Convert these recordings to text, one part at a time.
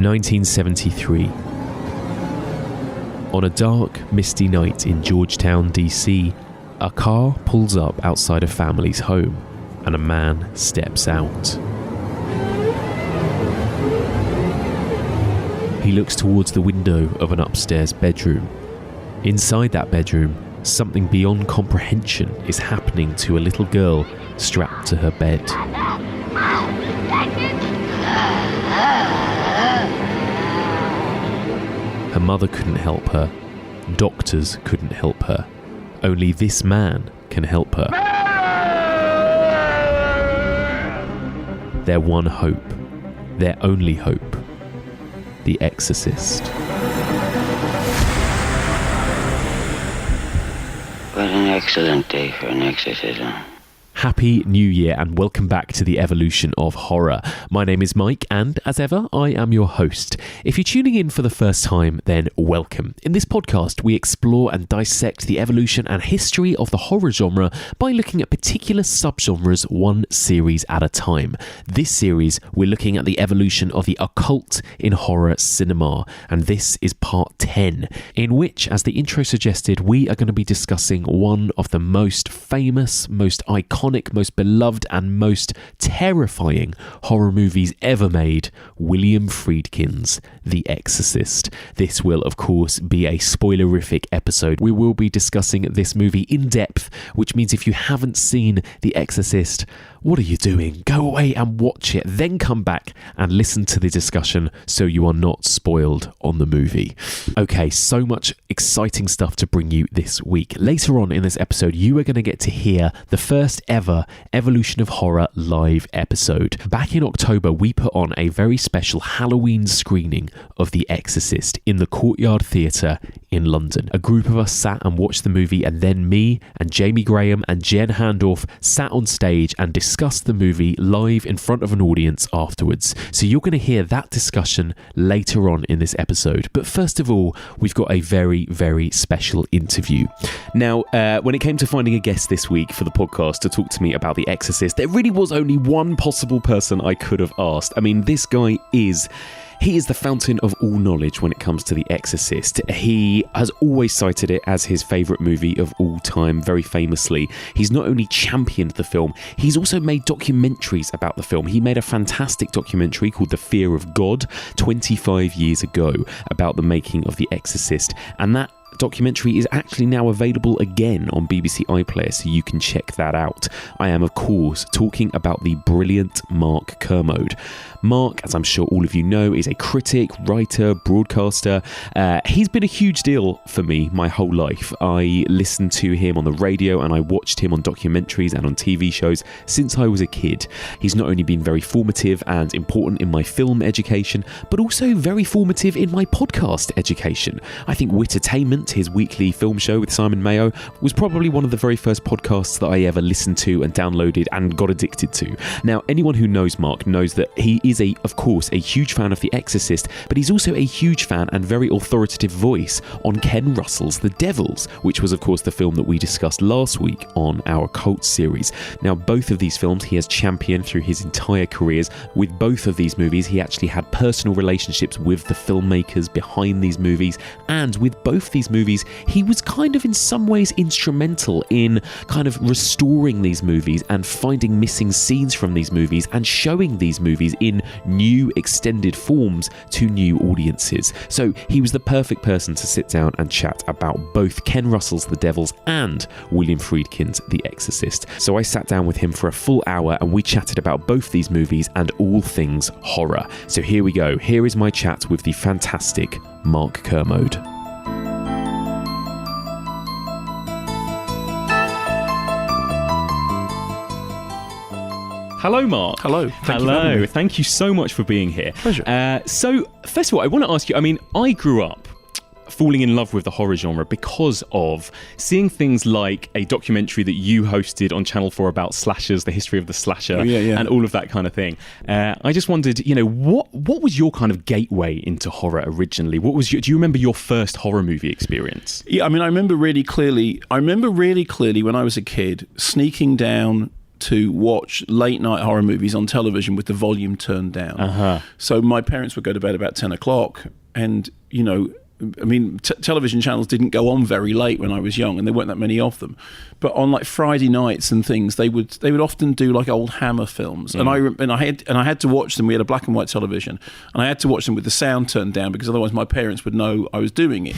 1973. On a dark, misty night in Georgetown, DC, a car pulls up outside a family's home and a man steps out. He looks towards the window of an upstairs bedroom. Inside that bedroom, something beyond comprehension is happening to a little girl strapped to her bed. Her mother couldn't help her. Doctors couldn't help her. Only this man can help her. Their one hope. Their only hope. The Exorcist. What an excellent day for an exorcism. Happy New Year and welcome back to the evolution of horror. My name is Mike and as ever, I am your host. If you're tuning in for the first time, then welcome. In this podcast, we explore and dissect the evolution and history of the horror genre by looking at particular subgenres one series at a time. This series, we're looking at the evolution of the occult in horror cinema, and this is part 10, in which, as the intro suggested, we are going to be discussing one of the most famous, most iconic, most beloved and most terrifying horror movies ever made, William Friedkin's The Exorcist. This will, of course, be a spoilerific episode. We will be discussing this movie in depth, which means if you haven't seen The Exorcist, what are you doing? Go away and watch it, then come back and listen to the discussion so you are not spoiled on the movie. Okay, so much exciting stuff to bring you this week. Later on in this episode, you are going to get to hear the first ever Evolution of Horror live episode. Back in October, we put on a very special Halloween screening of The Exorcist in the Courtyard Theatre in London. A group of us sat and watched the movie, and then me and Jamie Graham and Jen Handorf sat on stage and discussed the movie live in front of an audience afterwards. So you're going to hear that discussion later on in this episode. But first of all, we've got a very, very special interview. Now, when it came to finding a guest this week for the podcast to talk to me about The Exorcist, there really was only one possible person I could have asked. I mean, this guy is the fountain of all knowledge when it comes to The Exorcist. He has always cited it as his favourite movie of all time, very famously. He's not only championed the film, he's also made documentaries about the film. He made a fantastic documentary called The Fear of God 25 years ago about the making of The Exorcist, and that documentary is actually now available again on BBC iPlayer, so you can check that out. I am, of course, talking about the brilliant Mark Kermode. Mark, as I'm sure all of you know, is a critic, writer, broadcaster. He's been a huge deal for me my whole life. I listened to him on the radio and I watched him on documentaries and on TV shows since I was a kid. He's not only been very formative and important in my film education, but also very formative in my podcast education. I think Wittertainment, his weekly film show with Simon Mayo, was probably one of the very first podcasts that I ever listened to and downloaded and got addicted to. Now, anyone who knows Mark knows that he is, of course, a huge fan of The Exorcist, but he's also a huge fan and very authoritative voice on Ken Russell's The Devils, which was, of course, the film that we discussed last week on our Cult series. Now, both of these films he has championed through his entire careers. With both of these movies, he actually had personal relationships with the filmmakers behind these movies, and with both these movies, he was kind of in some ways instrumental in kind of restoring these movies and finding missing scenes from these movies and showing these movies in new extended forms to new audiences. So he was the perfect person to sit down and chat about both Ken Russell's The Devils and William Friedkin's The Exorcist. So I sat down with him for a full hour and we chatted about both these movies and all things horror. So here we go. Here is my chat with the fantastic Mark Kermode. Hello, Mark. Hello. Hello. Thank you so much for being here. Pleasure. So, first of all, I want to ask you, I mean, I grew up falling in love with the horror genre because of seeing things like a documentary that you hosted on Channel 4 about slashers, the history of the slasher, and all of that kind of thing. I just wondered, you know, what was your kind of gateway into horror originally? Do you remember your first horror movie experience? Yeah, I mean, I remember really clearly when I was a kid sneaking down to watch late night horror movies on television with the volume turned down. So my parents would go to bed about 10 o'clock, and television channels didn't go on very late when I was young, and there weren't that many of them. But on like Friday nights and things, they would often do like old Hammer films, and I had to watch them. We had a black and white television, and I had to watch them with the sound turned down because otherwise my parents would know I was doing it.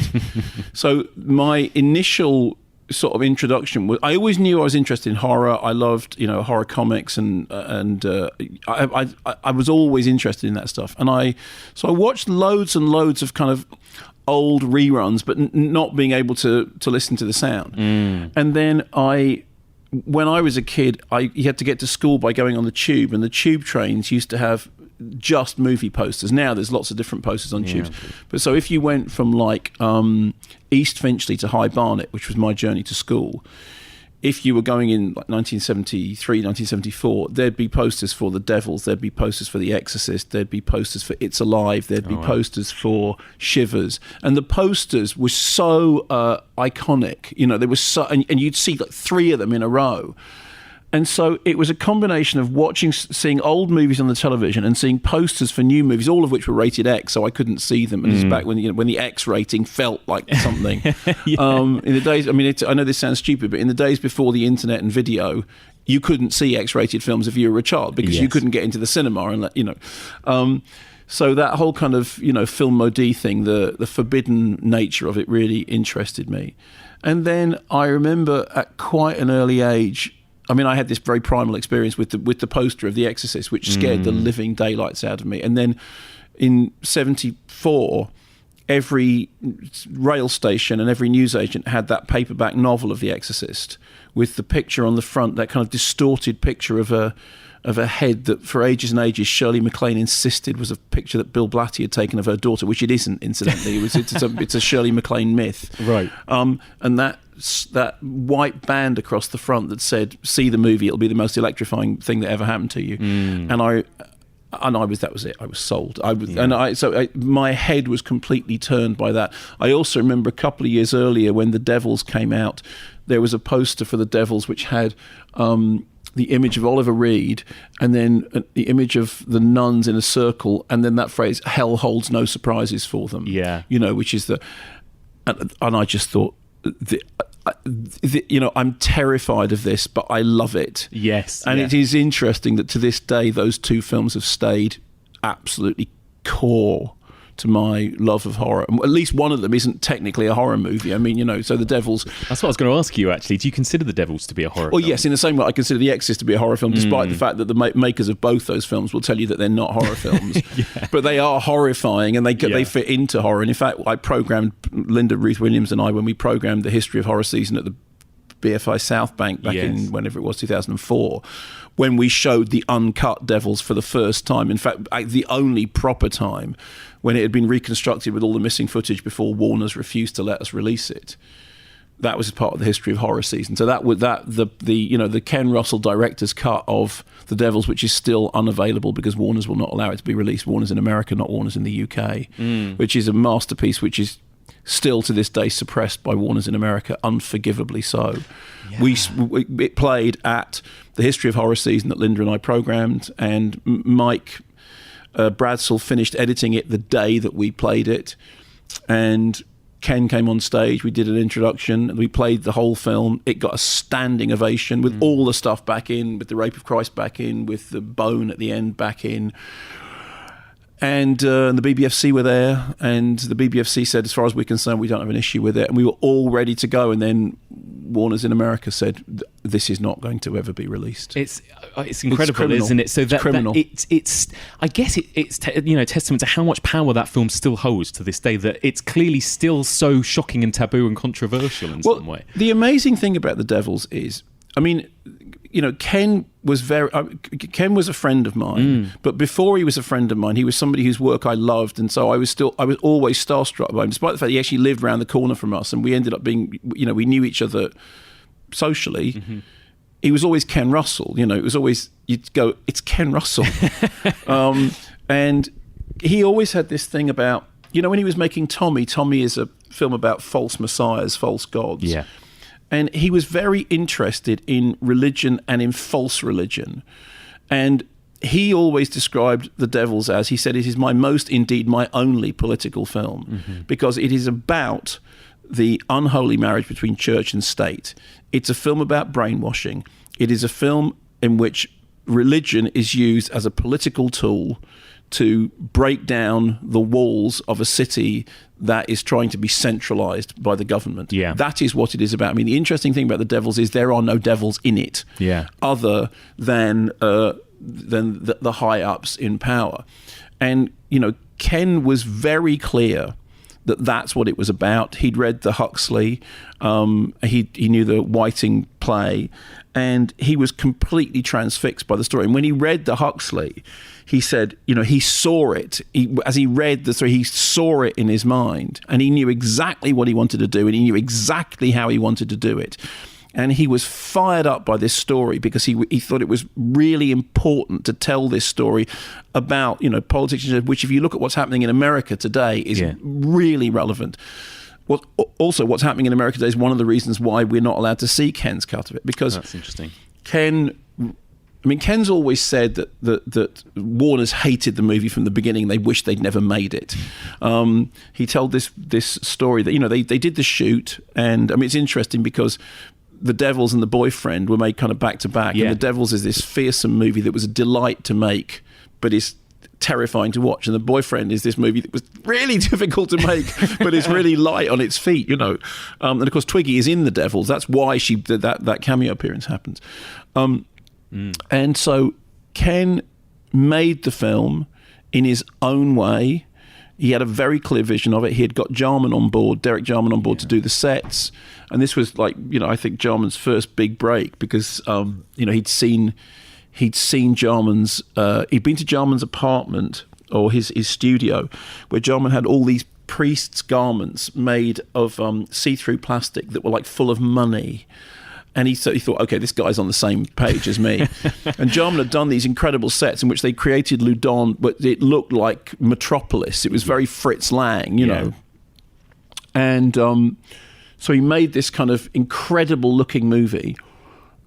So my initial sort of introduction was, I always knew I was interested in horror. I loved horror comics, and I was always interested in that stuff. And I watched loads and loads of kind of old reruns, but not being able to listen to the sound. And then when I was a kid, you had to get to school by going on the tube, and the tube trains used to have just movie posters. Now there's lots of different posters on tubes. But so if you went from like East Finchley to High Barnet, which was my journey to school, if you were going in like 1973, 1974, there'd be posters for The Devils, there'd be posters for The Exorcist, there'd be posters for It's Alive, there'd be posters for Shivers. And the posters were so iconic, they were so, and you'd see like 3 of them in a row. And so it was a combination of seeing old movies on the television and seeing posters for new movies, all of which were rated X, so I couldn't see them. And it's back when the X rating felt like something. In the days, I know this sounds stupid, but in the days before the internet and video, you couldn't see X-rated films if you were a child because you couldn't get into the cinema and so that whole kind of film maudit thing, the forbidden nature of it, really interested me. And then I remember at quite an early age, I had this very primal experience with the poster of The Exorcist, which scared the living daylights out of me. And then in 1974, every rail station and every newsagent had that paperback novel of The Exorcist with the picture on the front, that kind of distorted picture of a head that for ages and ages Shirley MacLaine insisted was a picture that Bill Blatty had taken of her daughter, which it isn't, incidentally. It's a Shirley MacLaine myth. Right. And that white band across the front that said, "See the movie, it'll be the most electrifying thing that ever happened to you." And that was it. I was sold. My head was completely turned by that. I also remember a couple of years earlier when The Devils came out, there was a poster for The Devils which had the image of Oliver Reed and then the image of the nuns in a circle, and then that phrase, "Hell holds no surprises for them." Yeah. Which is and I just thought, I'm terrified of this, but I love it. Yes. And it is interesting that to this day, those 2 films have stayed absolutely core to my love of horror. At least one of them isn't technically a horror movie. So The Devils... That's what I was going to ask you, actually. Do you consider The Devils to be a horror film? Yes, in the same way I consider The Exorcist to be a horror film, despite the fact that the makers of both those films will tell you that they're not horror films. But they are horrifying, and they fit into horror. And in fact, I programmed, Linda Ruth Williams and I, when we programmed the History of Horror season at the BFI South Bank back in whenever it was, 2004, when we showed the uncut Devils for the first time. In fact, the only proper time, when it had been reconstructed with all the missing footage before Warner's refused to let us release it. That was part of the History of Horror season. So the Ken Russell director's cut of The Devils, which is still unavailable because Warner's will not allow it to be released. Warner's in America, not Warner's in the UK, which is a masterpiece, which is still to this day suppressed by Warner's in America, unforgivably so. It played at the History of Horror season that Linda and I programmed, and Mike Bradsell finished editing it the day that we played it, and Ken came on stage. We did an introduction, we played the whole film. It got a standing ovation with all the stuff back in, with the Rape of Christ back in, with the bone at the end back in. And the BBFC were there, and the BBFC said, as far as we're concerned, we don't have an issue with it. And we were all ready to go. And then Warner's in America said, this is not going to ever be released. It's incredible, isn't it? So it's criminal. I guess it's testament to how much power that film still holds to this day, that it's clearly still so shocking and taboo and controversial in some way. The amazing thing about The Devils is, Ken was a friend of mine, but before he was a friend of mine, he was somebody whose work I loved, and so I was always starstruck by him, despite the fact he actually lived around the corner from us, and we ended up being, we knew each other socially. Mm-hmm. He was always Ken Russell, it was always, you'd go, it's Ken Russell. And he always had this thing about, when he was making Tommy is a film about false messiahs, false gods. Yeah. And he was very interested in religion and in false religion. And he always described The Devils as, he said, it is my most, indeed my only political film, because it is about the unholy marriage between church and state. It's a film about brainwashing. It is a film in which religion is used as a political tool to break down the walls of a city that is trying to be centralized by the government. Yeah. That is what it is about. I mean, the interesting thing about The Devils is there are no devils in it, other than the high-ups in power. And, you know, Ken was very clear that that's what it was about. He'd read the Huxley, he knew the Whiting play, and he was completely transfixed by the story. And when he read the Huxley, he said, you know, he saw it. As he read the story, he saw it in his mind, and he knew exactly what he wanted to do, and he knew exactly how he wanted to do it. And he was fired up by this story because he thought it was really important to tell this story about, you know, politics, which, if you look at what's happening in America today, is really relevant. Also, what's happening in America today is one of the reasons why we're not allowed to see Ken's cut of it. Because that's interesting. Ken's always said that Warner's hated the movie from the beginning. They wished they'd never made it. He told this story that, you know, they did the shoot, and I mean, it's interesting because The Devils and The Boyfriend were made kind of back to back. And The Devils is this fearsome movie that was a delight to make, but is terrifying to watch. And The Boyfriend is this movie that was really difficult to make, but is really light on its feet, you know. And of course, Twiggy is in The Devils. That's why that cameo appearance happens. And so Ken made the film in his own way. He had a very clear vision of it. He had got Jarman on board, Derek Jarman on board to do the sets. And this was like, you know, I think Jarman's first big break because, you know, he'd been to Jarman's apartment or his studio where Jarman had all these priests' garments made of see-through plastic that were like full of money. And he thought, okay, this guy's on the same page as me. And Jarman had done these incredible sets in which they created Loudon, but it looked like Metropolis. It was very Fritz Lang, you know. And so he made this kind of incredible looking movie.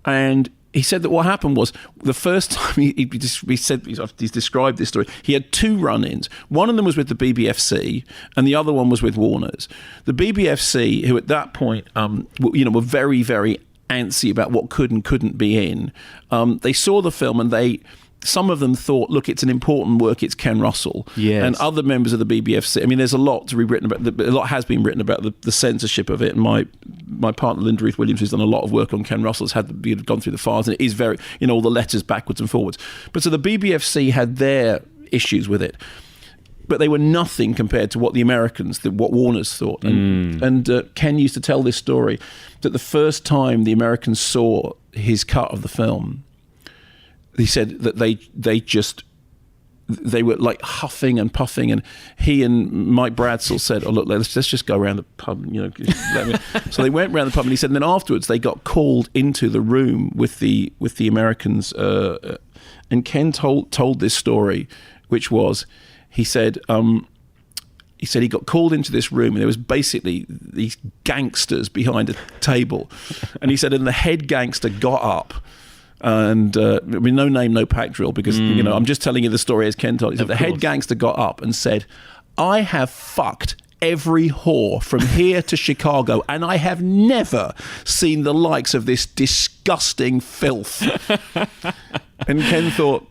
And he said that what happened was the first time he's described this story, he had two run-ins. One of them was with the BBFC and the other one was with Warner's. The BBFC, who at that point, you know, were very, very antsy about what could and couldn't be in. They saw the film and some of them thought, look, it's an important work, it's Ken Russell. Yes. And other members of the BBFC, I mean, there's a lot to be written about, a lot has been written about the censorship of it, and my partner Linda Ruth Williams, who's done a lot of work on Ken Russell, has gone through the files, and it is very, you know, all the letters backwards and forwards. But so the BBFC had their issues with it, but they were nothing compared to what the Americans, what Warner's thought. And Ken used to tell this story, that the first time the Americans saw his cut of the film, he said that they were like huffing and puffing, and he and Mike Bradsell said, oh look, let's just go around the pub, you know. So they went around the pub, and he said, and then afterwards they got called into the room with the Americans, and Ken told this story, which was, he said he got called into this room, and there was basically these gangsters behind a table, and he said, and the head gangster got up. And I mean, no name, no pack drill, because you know, I'm just telling you the story as Ken told it. So the head gangster got up and said, I have fucked every whore from here to Chicago, and I have never seen the likes of this disgusting filth. And Ken thought,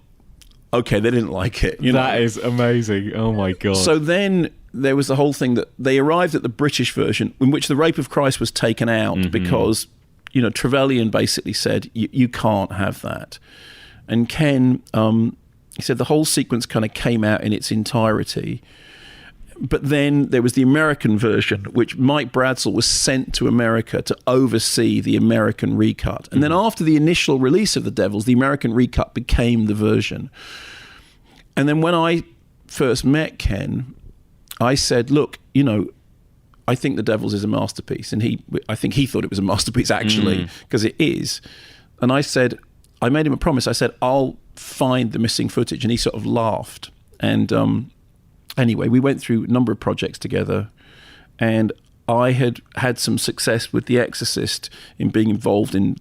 okay, they didn't like it. You know? That is amazing. Oh my God. So then there was the whole thing that they arrived at the British version, in which the rape of Christ was taken out because, you know, Trevelyan basically said, you can't have that. And Ken, he said the whole sequence kind of came out in its entirety. But then there was the American version, which Mike Bradsell was sent to America to oversee the American recut. And then after the initial release of The Devils, the American recut became the version. And then when I first met Ken, I said, look, you know, I think The Devils is a masterpiece. And I think he thought it was a masterpiece, actually, because it is. And I said, I made him a promise. I said, I'll find the missing footage. And he sort of laughed. And anyway, we went through a number of projects together. And I had some success with The Exorcist in being involved in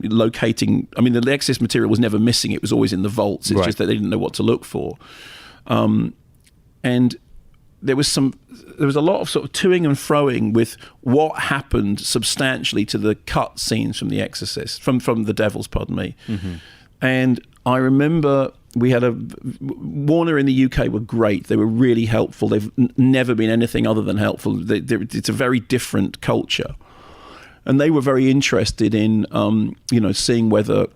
locating. I mean, the Exorcist material was never missing; it was always in the vaults. It's just that they didn't know what to look for, and there was a lot of sort of toing and froing with what happened substantially to the cut scenes from The Exorcist, from The Devils, pardon me. And I remember we had Warner in the UK were great. They were really helpful. They've never been anything other than helpful. It's a very different culture. And they were very interested in, seeing whether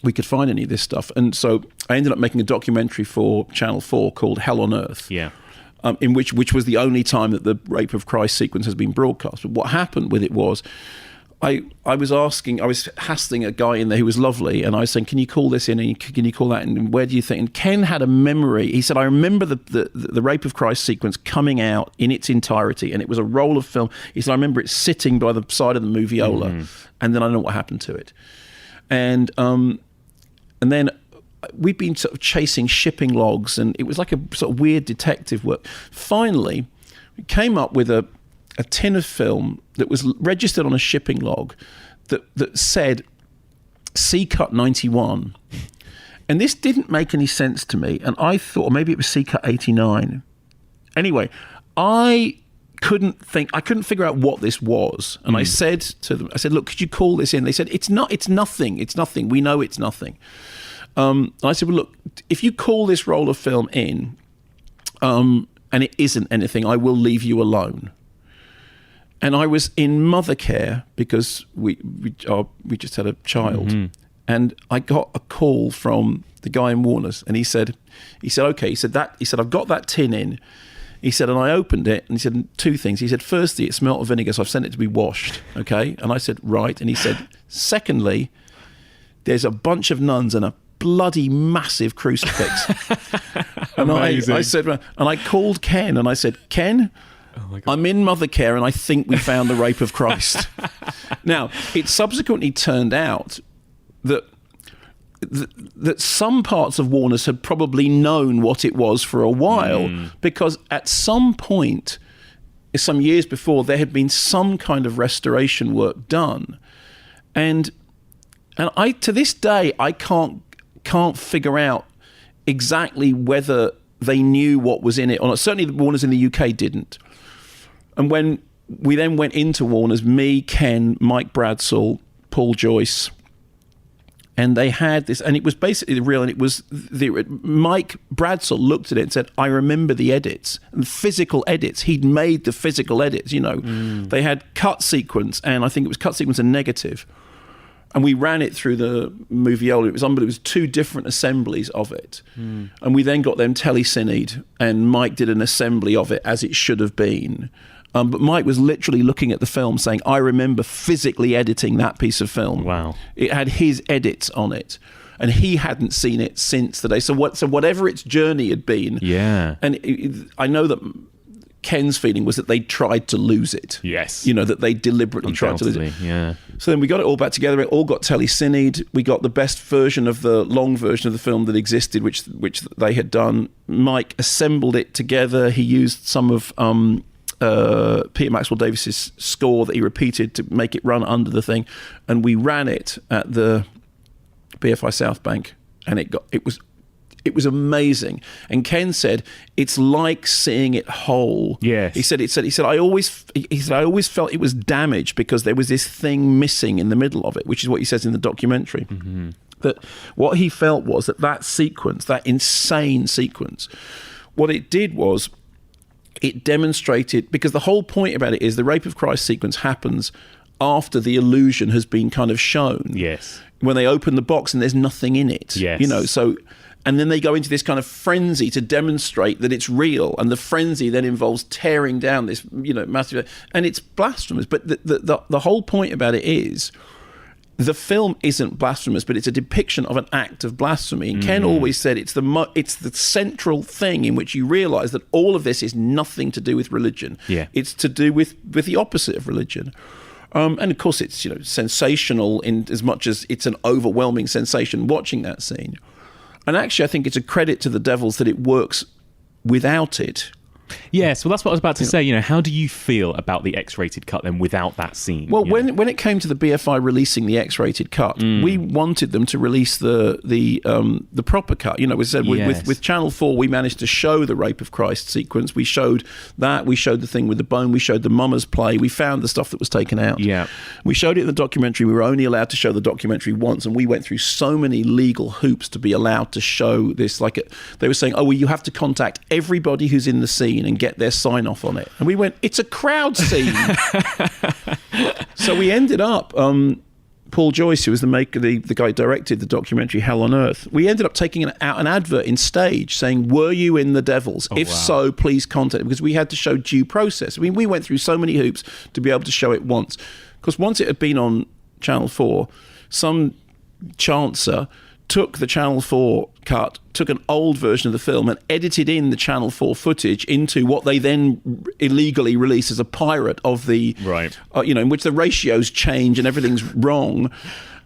we could find any of this stuff. And so I ended up making a documentary for Channel 4 called Hell on Earth. Yeah. In which was the only time that the Rape of Christ sequence has been broadcast. But what happened with it was, I was hassling a guy in there who was lovely, and I was saying, can you call this in, and can you call that in, and where do you think? And Ken had a memory. He said, I remember the Rape of Christ sequence coming out in its entirety, and it was a roll of film. He said, I remember it sitting by the side of the moviola, and then I don't know what happened to it. And then we'd been sort of chasing shipping logs, and it was like a sort of weird detective work. Finally, we came up with a tin of film that was registered on a shipping log that said C-Cut 91. And this didn't make any sense to me, and I thought maybe it was C-Cut 89. Anyway, I couldn't figure out what this was. And I said to them, look, could you call this in? They said, it's nothing. We know it's nothing. I said, well, look, if you call this roll of film in, and it isn't anything, I will leave you alone. And I was in mother care because we just had a child, and I got a call from the guy in Warner's, and he said, okay, he said I've got that tin in. He said, and I opened it, and he said two things. He said, firstly, it smelled of vinegar, so I've sent it to be washed, okay? And I said, right. And he said, secondly, there's a bunch of nuns and a bloody massive crucifix. And I said, and I called Ken, and I said, Ken, I'm in mother care, and I think we found the Rape of Christ. Now, it subsequently turned out that some parts of Warner's had probably known what it was for a while, because at some point, some years before, there had been some kind of restoration work done, and I, to this day, I can't figure out exactly whether they knew what was in it or not. Certainly, the Warner's in the UK didn't. And when we then went into Warner's, me, Ken, Mike Bradsell, Paul Joyce, and they had this, and it was basically real, and it was Mike Bradsell looked at it and said, I remember the edits, and physical edits. He'd made the physical edits, They had cut sequence, and I think it was cut sequence and negative. And we ran it through the moviola. It was two different assemblies of it. And we then got them telecinied, and Mike did an assembly of it as it should have been. But Mike was literally looking at the film saying, I remember physically editing that piece of film. Wow. It had his edits on it, and he hadn't seen it since the day. So whatever its journey had been. Yeah. And I know that Ken's feeling was that they tried to lose it. Yes. That they deliberately tried to lose it. Yeah. So then we got it all back together. It all got telecinied. We got the best version of the long version of the film that existed, which they had done. Mike assembled it together. He used some of Peter Maxwell Davis's score that he repeated to make it run under the thing, and we ran it at the BFI South Bank, and it was amazing. And Ken said it's like seeing it whole. Yes. He said I always felt it was damaged because there was this thing missing in the middle of it, which is what he says in the documentary. That what he felt was that sequence, that insane sequence, what it did was it demonstrated, because the whole point about it is the Rape of Christ sequence happens after the illusion has been kind of shown. Yes. When they open the box and there's nothing in it. Yes. So, and then they go into this kind of frenzy to demonstrate that it's real, and the frenzy then involves tearing down this, massive, and it's blasphemous. But the whole point about it is, the film isn't blasphemous, but it's a depiction of an act of blasphemy. And Ken always said it's the central thing in which you realise that all of this is nothing to do with religion. Yeah. It's to do with the opposite of religion. And of course, it's sensational in as much as it's an overwhelming sensation watching that scene. And actually, I think it's a credit to the Devils that it works without it. Yes, well, that's what I was about to say. You know, how do you feel about the X-rated cut then without that scene? Well, when it came to the BFI releasing the X-rated cut, we wanted them to release the proper cut. You know, we said with Channel 4, we managed to show the Rape of Christ sequence. We showed that. We showed the thing with the bone. We showed the Mummer's play. We found the stuff that was taken out. Yeah. We showed it in the documentary. We were only allowed to show the documentary once, and we went through so many legal hoops to be allowed to show this. They were saying, oh, well, you have to contact everybody who's in the scene and get their sign off on it. And we went, it's a crowd scene. So we ended up, Paul Joyce, who was the guy who directed the documentary Hell on Earth, we ended up taking out an advert in stage saying, were you in The Devils? If so, please contact, because we had to show due process. I mean, we went through so many hoops to be able to show it once. Because once it had been on Channel 4, some chancer took the Channel 4 cut, took an old version of the film and edited in the Channel 4 footage into what they then illegally released as a pirate of the... Right. In which the ratios change and everything's wrong.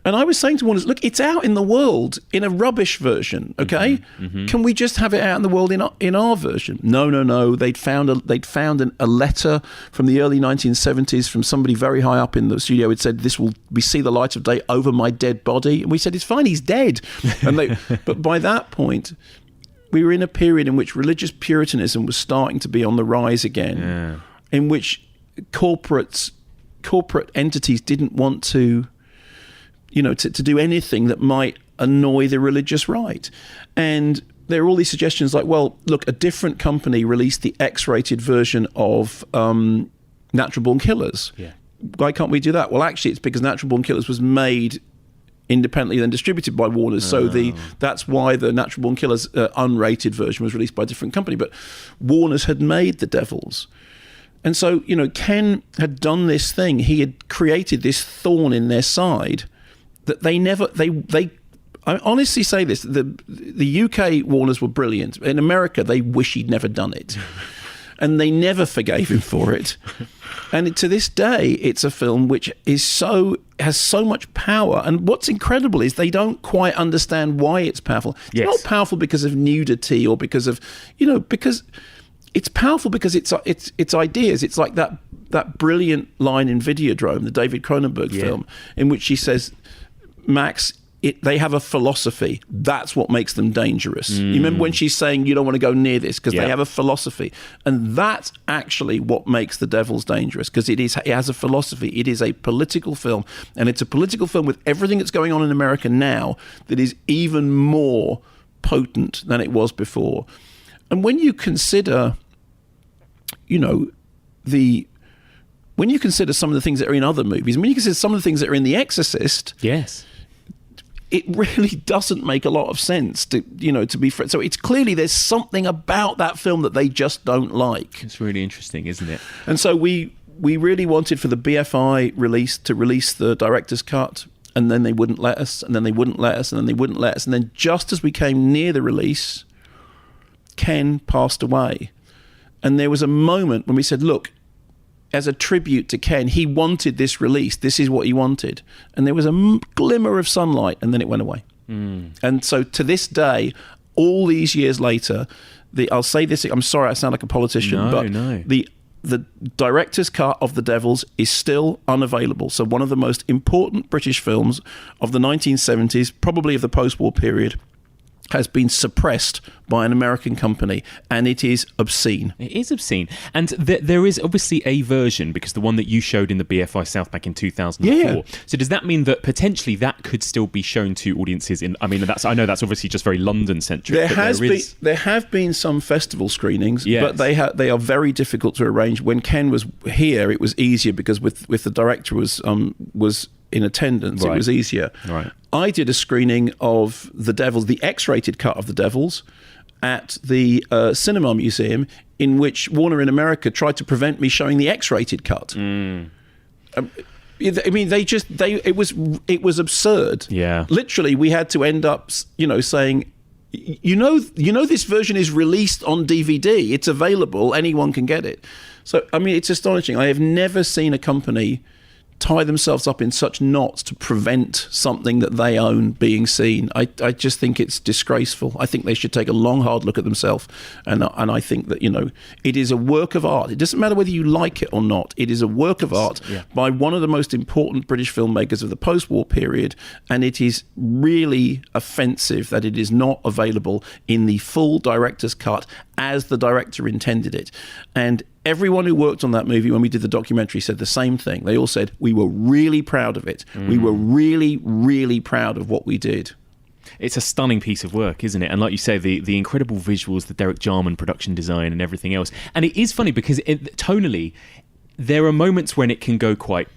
And I was saying to Warner, look, it's out in the world in a rubbish version, okay? Mm-hmm. Can we just have it out in the world in our version? No. They'd found a letter from the early 1970s from somebody very high up in the studio. It said, we see the light of day over my dead body. And we said, it's fine, he's dead. But by that point, we were in a period in which religious Puritanism was starting to be on the rise again, in which corporate entities didn't want to do anything that might annoy the religious right. And there are all these suggestions like, well, look, a different company released the X-rated version of Natural Born Killers. Yeah. Why can't we do that? Well, actually, it's because Natural Born Killers was made independently then distributed by Warner's. So that's why the Natural Born Killers unrated version was released by a different company. But Warner's had made The Devils. And so, Ken had done this thing. He had created this thorn in their side that I honestly say this, the UK Warners were brilliant. In America, they wish he'd never done it. And they never forgave him for it. And to this day, it's a film which has so much power. And what's incredible is they don't quite understand why it's powerful. It's not powerful because of nudity or because of, because it's powerful because it's ideas. It's like that brilliant line in Videodrome, the David Cronenberg film, in which she says, Max, they have a philosophy. That's what makes them dangerous. You remember when she's saying you don't want to go near this because they have a philosophy. And that's actually what makes The Devils dangerous, because it has a philosophy. It is a political film, and it's a political film with everything that's going on in America now that is even more potent than it was before. And when you consider, when you consider some of the things that are in other movies, when you consider some of the things that are in The Exorcist, it really doesn't make a lot of sense to be fair. So it's clearly there's something about that film that they just don't like. It's really interesting, isn't it? And so we really wanted for the BFI to release the director's cut, and then they wouldn't let us, and then they wouldn't let us, and then they wouldn't let us, and then just as we came near the release, Ken passed away. And there was a moment when we said, look, as a tribute to Ken, he wanted this release. This is what he wanted. And there was a glimmer of sunlight, and then it went away. And so to this day, all these years later, I'll say this, I'm sorry I sound like a politician, the director's cut of The Devils is still unavailable. So one of the most important British films of the 1970s, probably of the post-war period, has been suppressed by an American company, and it is obscene. It is obscene. And there is obviously a version, because the one that you showed in the BFI South back in 2004. So does that mean that potentially that could still be shown to audiences I know that's obviously just very London-centric. There have been some festival screenings, but they are very difficult to arrange. When Ken was here, it was easier because with the director was in attendance, it was easier. Right. I did a screening of The Devils, the X-rated cut of The Devils, at the Cinema Museum, in which Warner in America tried to prevent me showing the X-rated cut. I mean, it was absurd. Yeah. Literally, we had to end up, saying, this version is released on DVD. It's available. Anyone can get it. So, I mean, it's astonishing. I have never seen a company tie themselves up in such knots to prevent something that they own being seen. I just think it's disgraceful. I think they should take a long, hard look at themselves. And I think that, it is a work of art. It doesn't matter whether you like it or not. It is a work of art by one of the most important British filmmakers of the post-war period. And it is really offensive that it is not available in the full director's cut as the director intended it. And everyone who worked on that movie when we did the documentary said the same thing. They all said, we were really proud of it. We were really, really proud of what we did. It's a stunning piece of work, isn't it? And like you say, the incredible visuals, the Derek Jarman production design and everything else. And it is funny because tonally, there are moments when it can go quite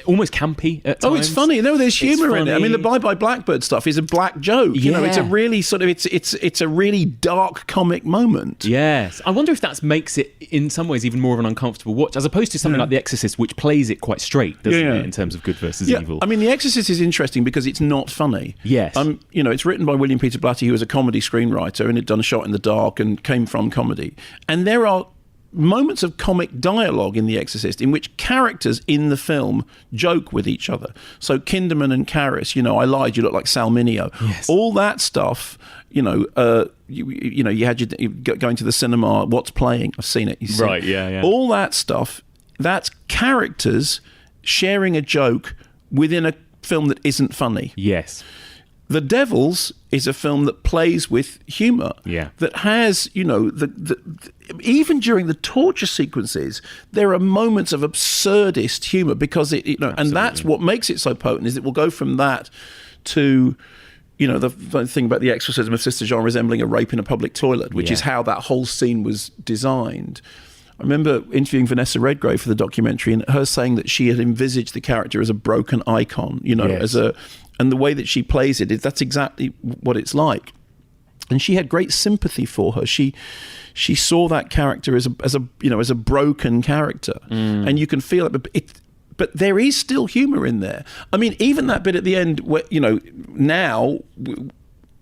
almost campy at times. Oh, it's funny. No, there's humour in it. I mean, the Bye Bye Blackbird stuff is a black joke. It's a really sort of it's a really dark comic moment. Yes, I wonder if that makes it in some ways even more of an uncomfortable watch, as opposed to something like The Exorcist, which plays it quite straight, doesn't it, in terms of good versus evil. I mean, The Exorcist is interesting because it's not funny. Yes, it's written by William Peter Blatty, who was a comedy screenwriter and had done A Shot in the Dark and came from comedy, and there are moments of comic dialogue in The Exorcist in which characters in the film joke with each other. So Kinderman and Karras, I lied, you look like Salminio. Yes. All that stuff, you had you going to the cinema, what's playing? I've seen it. Right, yeah. All that stuff, that's characters sharing a joke within a film that isn't funny. Yes. The Devils is a film that plays with humour. Yeah. That has, even during the torture sequences, there are moments of absurdist humour because and that's what makes it so potent. Is it will go from that to, the thing about the exorcism of Sister Jean resembling a rape in a public toilet, which is how that whole scene was designed. I remember interviewing Vanessa Redgrave for the documentary and her saying that she had envisaged the character as a broken icon, and the way that she plays it, that's exactly what it's like. And she had great sympathy for her. She saw that character as a broken character, and you can feel it. But there is still humour in there. I mean, even that bit at the end, where now,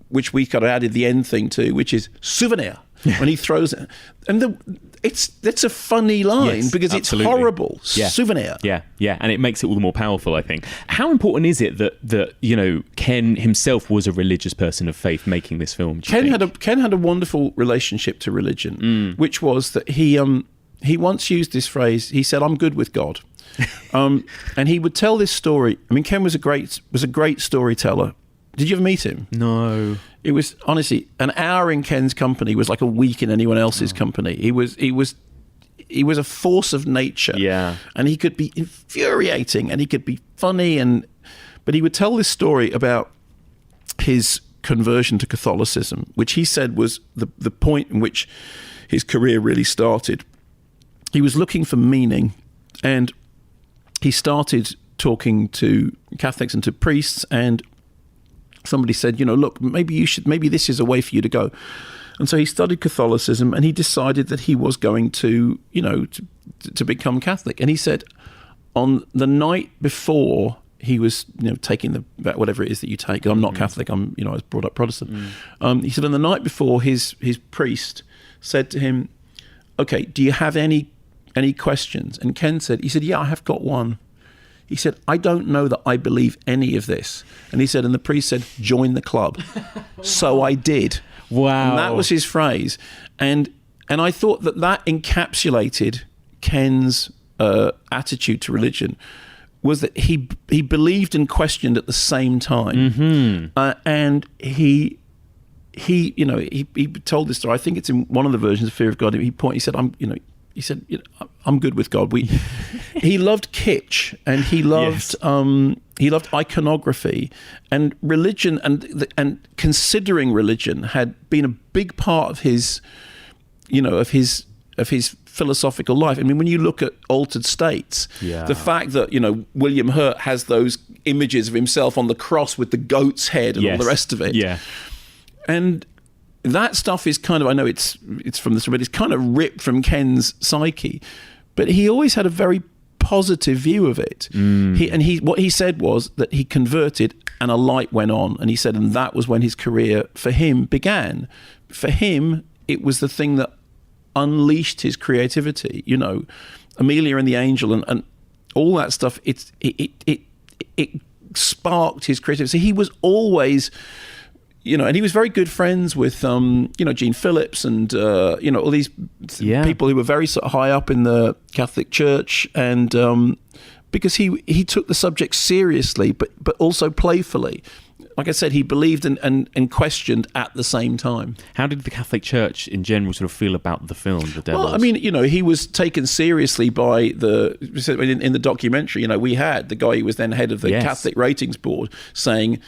which we kind of added the end thing to, which is souvenir. When he throws it, and that's a funny line because absolutely. It's horrible. Yeah. Souvenir. Yeah, and it makes it all the more powerful, I think. How important is it that Ken himself was a religious person of faith making this film? Ken had a wonderful relationship to religion, which was that he once used this phrase. He said, "I'm good with God," and he would tell this story. I mean, Ken was a great storyteller. Did you ever meet him? No. It was, honestly, an hour in Ken's company was like a week in anyone else's company. He was a force of nature. Yeah. And he could be infuriating and he could be funny, but he would tell this story about his conversion to Catholicism, which he said was the point in which his career really started. He was looking for meaning, and he started talking to Catholics and to priests, and somebody said, look, maybe this is a way for you to go. And so he studied Catholicism, and he decided that he was going to, to become Catholic. And he said, on the night before he was, taking whatever it is that you take. I'm not Catholic. I was brought up Protestant. He said, on the night before, his priest said to him, "Okay, do you have any questions?" And Ken said, "Yeah, I have got one." He said, "I don't know that I believe any of this." And he said, and the priest said, "Join the club." So I did. Wow. And that was his phrase. And I thought that encapsulated Ken's attitude to religion, was that he believed and questioned at the same time. And he told this story. I think it's in one of the versions of Fear of God. He said, I'm good with God. He loved kitsch, and he loved iconography, and religion, and considering religion had been a big part of his philosophical life. I mean, when you look at Altered States, the fact that William Hurt has those images of himself on the cross with the goat's head and all the rest of it, and that stuff is kind of, I know it's from the story, but it's kind of ripped from Ken's psyche. But he always had a very positive view of it. What he said was that he converted and a light went on. And he said, and that was when his career for him began. For him, it was the thing that unleashed his creativity. Amelia and the Angel and all that stuff. It sparked his creativity. He was always, and he was very good friends with, Gene Phillips and, all these people who were very sort of high up in the Catholic Church, and because he took the subject seriously, but also playfully. Like I said, he believed and questioned at the same time. How did the Catholic Church in general sort of feel about the film, The Devils? Well, I mean, he was taken seriously by in the documentary. We had the guy who was then head of the Catholic Ratings Board saying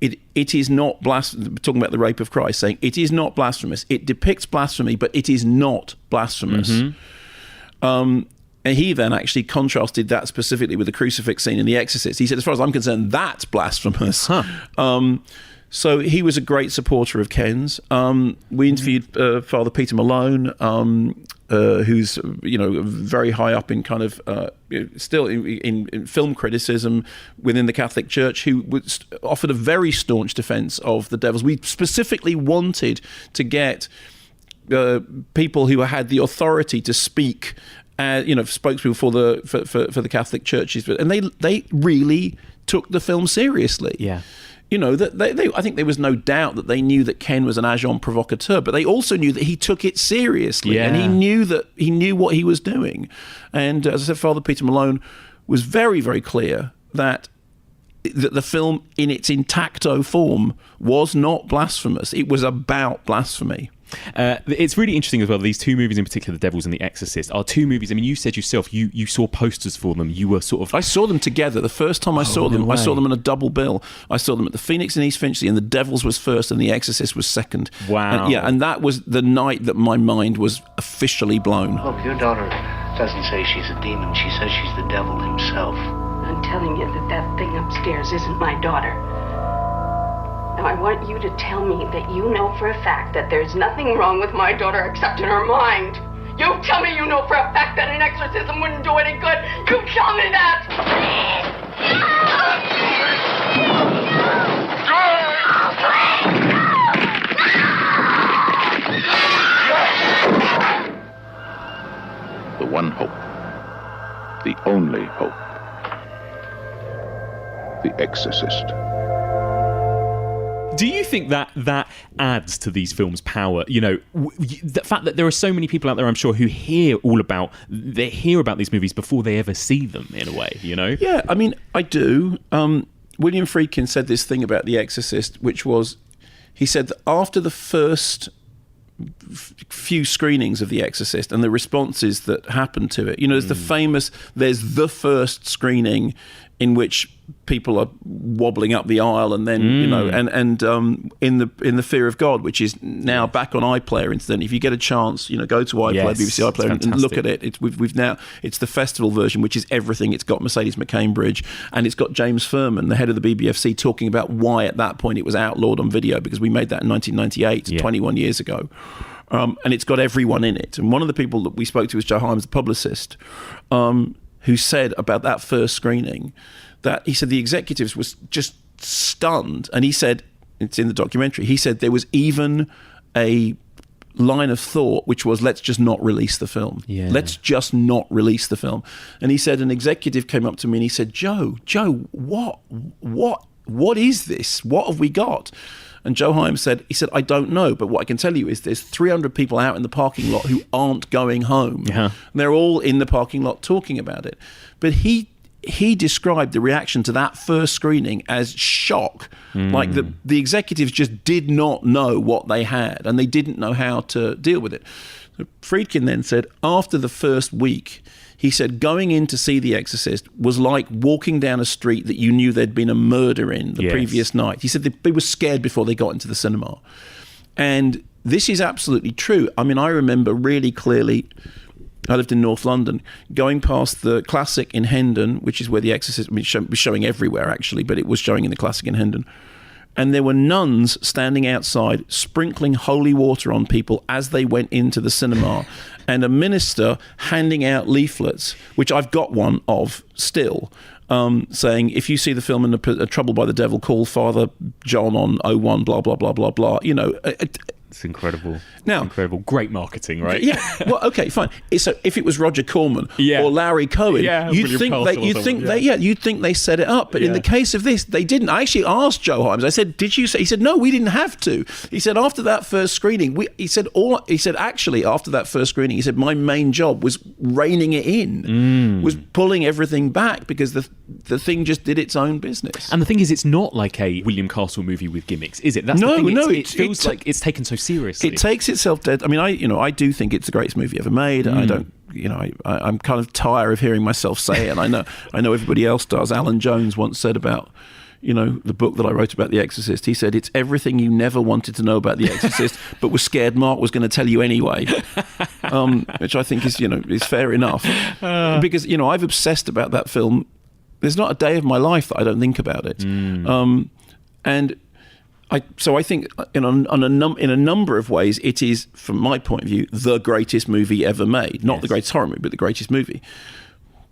it is not talking about the rape of Christ, saying it is not blasphemous. It depicts blasphemy, but it is not blasphemous. Mm-hmm. And he then actually contrasted that specifically with the crucifix scene in The Exorcist. He said, as far as I'm concerned, that's blasphemous. Huh. So he was a great supporter of Ken's. We interviewed Father Peter Malone, who's very high up in kind of still in film criticism within the Catholic Church, who offered a very staunch defence of the devils. We specifically wanted to get people who had the authority to speak. Spokespeople for the Catholic churches, and they really took the film seriously. Yeah, I think there was no doubt that they knew that Ken was an agent provocateur, but they also knew that he took it seriously, and he knew what he was doing. And as I said, Father Peter Malone was very, very clear that the film, in its intacto form, was not blasphemous. It was about blasphemy. It's really interesting as well. These two movies in particular, The Devils and The Exorcist, are two movies. I mean, you said yourself you saw posters for them. You were sort of... I saw them together. The first time I saw them, I saw them in a double bill. I saw them at the Phoenix in East Finchley, and The Devils was first, and The Exorcist was second. Wow. And that was the night that my mind was officially blown. Look, your daughter doesn't say she's a demon. She says she's the devil himself. I'm telling you that thing upstairs isn't my daughter. Now, I want you to tell me that you know for a fact that there's nothing wrong with my daughter except in her mind. You tell me you know for a fact that an exorcism wouldn't do any good. You tell me that! The one hope. The only hope. The Exorcist. Do you think that adds to these films' power? The fact that there are so many people out there, I'm sure, who hear about these movies before they ever see them, in a way, Yeah, I mean, I do. William Friedkin said this thing about The Exorcist, which was, he said that after the first few screenings of The Exorcist and the responses that happened to it, there's there's the first screening in which people are wobbling up the aisle, and then in the Fear of God, which is now back on iPlayer. Incidentally, if you get a chance, go to iPlayer, BBC iPlayer, and look at it. It's the festival version, which is everything. It's got Mercedes McCambridge, and it's got James Furman, the head of the BBFC, talking about why at that point it was outlawed on video, because we made that in 1998, 21 years ago. And it's got everyone in it. And one of the people that we spoke to was Joe Hyams, the publicist, who said about that first screening that he said the executives was just stunned. And he said, it's in the documentary, he said there was even a line of thought which was, let's just not release the film. Yeah. Let's just not release the film. And he said an executive came up to me and he said, Joe, what is this? What have we got? And Joe Hyams said, I don't know, but what I can tell you is there's 300 people out in the parking lot who aren't going home. Yeah. And they're all in the parking lot talking about it. But he described the reaction to that first screening as shock. Like the executives just did not know what they had, and they didn't know how to deal with it. So Friedkin then said, after the first week, he said going in to see The Exorcist was like walking down a street that you knew there'd been a murder in the previous night. He said they were scared before they got into the cinema. And this is absolutely true. I mean, I remember really clearly, I lived in North London, going past the Classic in Hendon, which is where The Exorcist was showing everywhere, actually, but it was showing in the Classic in Hendon. And there were nuns standing outside sprinkling holy water on people as they went into the cinema, and a minister handing out leaflets, which I've got one of still, saying, if you see the film Troubled by the Devil, call Father John on 01, blah, blah, blah, blah, blah. It's incredible. Now, incredible. Great marketing, right? Yeah. Well, okay, fine. So if it was Roger Corman or Larry Cohen, you'd think they set it up. But in the case of this, they didn't. I actually asked Joe Hyams. I said, "Did you say?" He said, "No, we didn't have to." He said, "After that first screening, actually after that first screening, he said my main job was reining it in, was pulling everything back because the thing just did its own business." And the thing is, it's not like a William Castle movie with gimmicks, is it? That's the thing. It feels like it's taken so seriously. It takes itself dead. I mean, I do think it's the greatest movie ever made. I don't, I'm kind of tired of hearing myself say it. And I know everybody else does. Alan Jones once said about, the book that I wrote about The Exorcist. He said it's everything you never wanted to know about The Exorcist, but was scared Mark was going to tell you anyway. Which I think is fair enough, because I've obsessed about that film. There's not a day of my life that I don't think about it, and. So I think in a number of ways, it is, from my point of view, the greatest movie ever made. Not the greatest horror movie, but the greatest movie.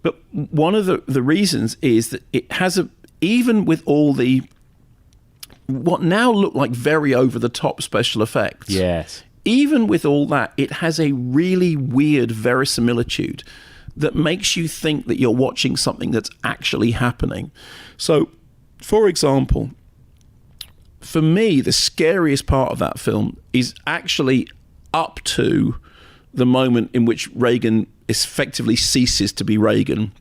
But one of the reasons is that it has even with all the what now look like very over-the-top special effects. Yes. Even with all that, it has a really weird verisimilitude that makes you think that you're watching something that's actually happening. So, for example, for me, the scariest part of that film is actually up to the moment in which Reagan effectively ceases to be Reagan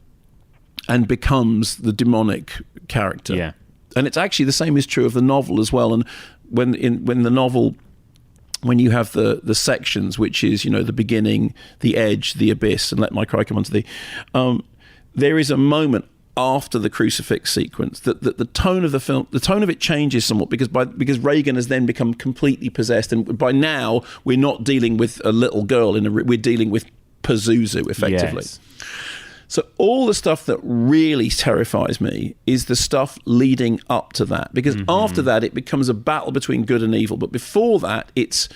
and becomes the demonic character. Yeah. And it's actually the same is true of the novel as well. And when the novel, when you have the sections, which is, the beginning, the edge, the abyss, and let my cry come unto thee, there is a moment after the crucifix sequence that the tone of the film, the tone of it changes somewhat because Reagan has then become completely possessed, and by now we're not dealing with a little girl we're dealing with Pazuzu effectively. Yes. So all the stuff that really terrifies me is the stuff leading up to that, because after that it becomes a battle between good and evil, but before that it's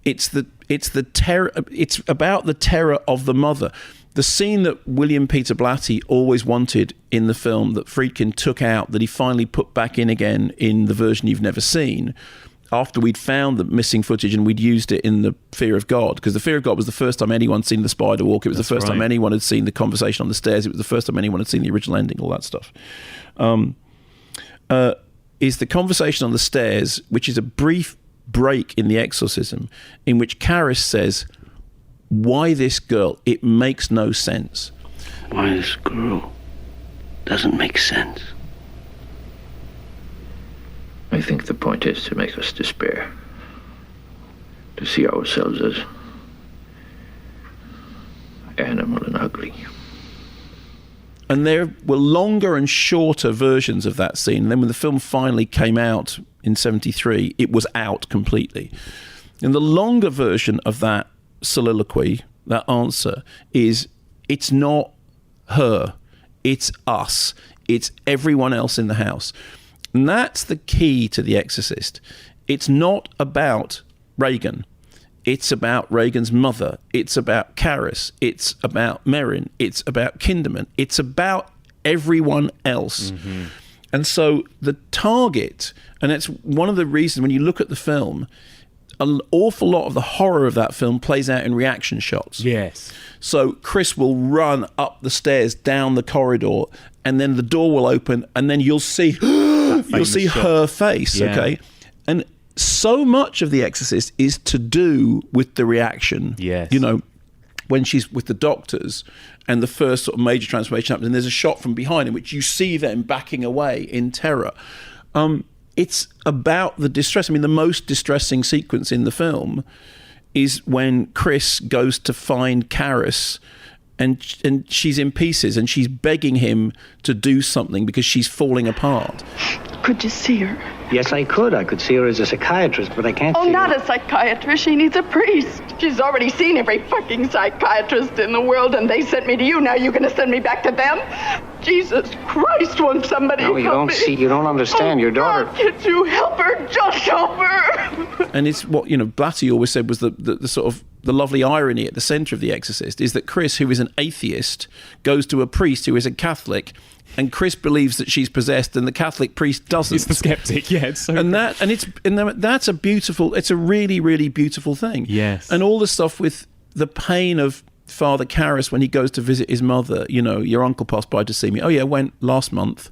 the terror. It's about the terror of the mother. The scene that William Peter Blatty always wanted in the film that Friedkin took out, that he finally put back in again in the version you've never seen, after we'd found the missing footage and we'd used it in The Fear of God, because The Fear of God was the first time anyone'd seen the spider walk. It was the first time anyone had seen the conversation on the stairs. It was the first time anyone had seen the original ending, all that stuff. Is the conversation on the stairs, which is a brief break in the exorcism, in which Karis says, "Why this girl? It makes no sense." Why this girl? Doesn't make sense. I think the point is to make us despair. To see ourselves as animal and ugly. And there were longer and shorter versions of that scene. And then when the film finally came out in 1973, it was out completely. And the longer version of that soliloquy, that answer, is it's not her, it's us, it's everyone else in the house. And that's the key to The Exorcist. It's not about Reagan. It's about Reagan's mother. It's about Karis. It's about Merrin. It's about Kinderman. It's about everyone else. And so the target, and it's one of the reasons when you look at the film, an awful lot of the horror of that film plays out in reaction shots. Yes. So Chris will run up the stairs, down the corridor, and then the door will open, and then you'll see her face. Yeah. Okay, and so much of The Exorcist is to do with the reaction. Yes. When she's with the doctors, and the first sort of major transformation happens, and there's a shot from behind in which you see them backing away in terror. It's about the distress. I mean, the most distressing sequence in the film is when Chris goes to find Karis, and she's in pieces, and she's begging him to do something because she's falling apart. Could you see her? Yes, I could. I could see her as a psychiatrist, but I can't see her. Oh, not a psychiatrist. She needs a priest. She's already seen every fucking psychiatrist in the world, and they sent me to you. Now you're going to send me back to them? Jesus Christ, won't somebody help me? No, you don't understand. Your daughter... God, could you help her? Just help her! And it's what, Blatty always said was the sort of the lovely irony at the centre of The Exorcist is that Chris, who is an atheist, goes to a priest who is a Catholic, and Chris believes that she's possessed, and the Catholic priest doesn't. It's the skeptic, yeah. It's so that's a beautiful. It's a really, really beautiful thing. Yes. And all the stuff with the pain of Father Karras when he goes to visit his mother. You know, your uncle passed by to see me. Oh yeah, went last month.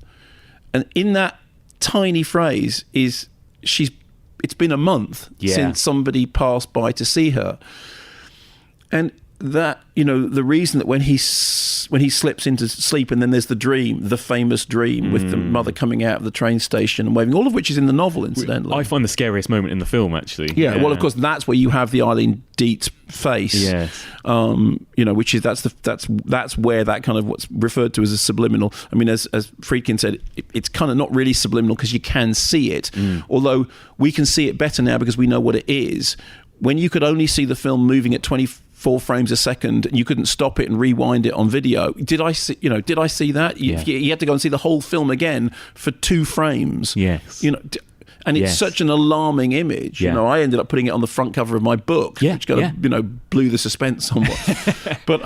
And in that tiny phrase is it's been a month since somebody passed by to see her. And that, you know, the reason that when he slips into sleep and then there's the famous dream with the mother coming out of the train station and waving, all of which is in the novel, incidentally. I find the scariest moment in the film, actually. Yeah, well, of course, that's where you have the Eileen Dietz face. Yes. You know, which is that's where that kind of what's referred to as a subliminal. I mean, as Friedkin said, it's kind of not really subliminal because you can see it, although we can see it better now because we know what it is. When you could only see the film moving at 24 frames a second, and you couldn't stop it and rewind it on video. Did I see that? You had to go and see the whole film again for 2 frames. Yes. You know, and it's such an alarming image. Yeah. You know, I ended up putting it on the front cover of my book, which kind of blew the suspense somewhat. But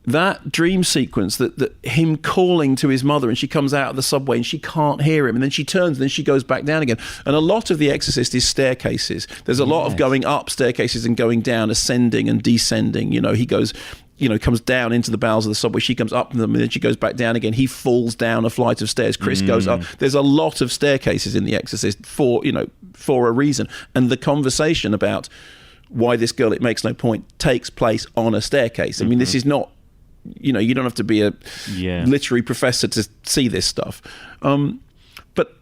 that dream sequence, that him calling to his mother, and she comes out of the subway and she can't hear him, and then she turns and then she goes back down again. And a lot of The Exorcist is staircases. There's a lot of going up staircases and going down, ascending and descending. You know, he goes, you know, comes down into the bowels of the subway. She comes up them and then she goes back down again. He falls down a flight of stairs. Chris goes up. There's a lot of staircases in The Exorcist for a reason. And the conversation about why this girl, it makes no point, takes place on a staircase. I mean, this is not, you know, you don't have to be a literary professor to see this stuff. But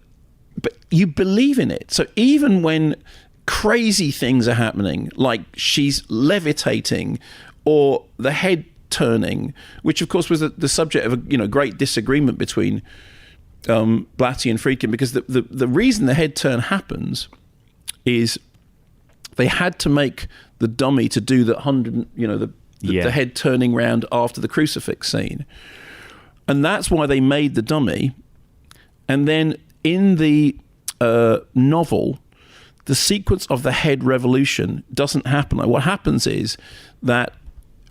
you believe in it. So even when crazy things are happening, like she's levitating or the head turning, which of course was the subject of a great disagreement between Blatty and Friedkin, because the reason the head turn happens is they had to make the dummy to do the 100, the head turning round after the crucifix scene. And that's why they made the dummy. And then in the novel, the sequence of the head revolution doesn't happen. Like, what happens is that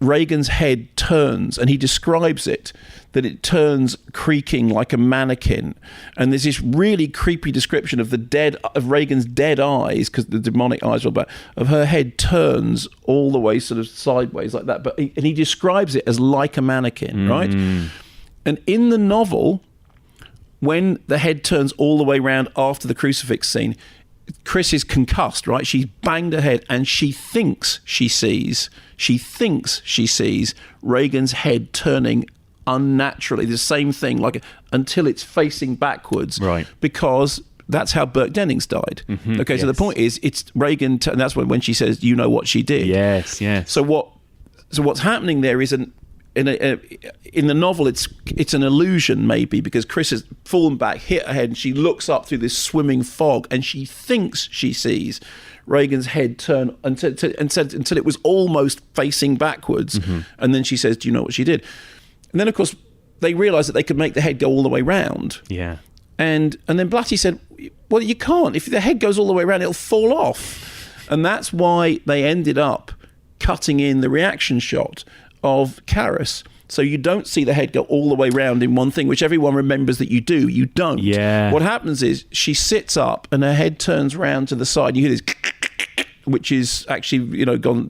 Reagan's head turns, and he describes it, that it turns creaking like a mannequin. And there's this really creepy description of Reagan's dead eyes, because the demonic eyes are about, of her head turns all the way sort of sideways like that. And he describes it as like a mannequin, right? And in the novel, when the head turns all the way around after the crucifix scene, Chris is concussed, right? She's banged her head and she thinks she sees Reagan's head turning unnaturally, the same thing, until it's facing backwards, right? Because that's how Burke Dennings died. So the point is, it's Reagan, and that's when she says, "You know what she did." Yes. So what's happening there is in the novel, it's an illusion, maybe, because Chris has fallen back, hit her head, and she looks up through this swimming fog, and she thinks she sees Reagan's head turn until it was almost facing backwards, and then she says, "Do you know what she did?" And then, of course, they realised that they could make the head go all the way round. Yeah. And then Blatty said, "Well, you can't. If the head goes all the way around, it'll fall off." And that's why they ended up cutting in the reaction shot of Karras, so you don't see the head go all the way round in one thing, which everyone remembers that you do. You don't. Yeah. What happens is she sits up and her head turns round to the side. You hear this, which is actually gone.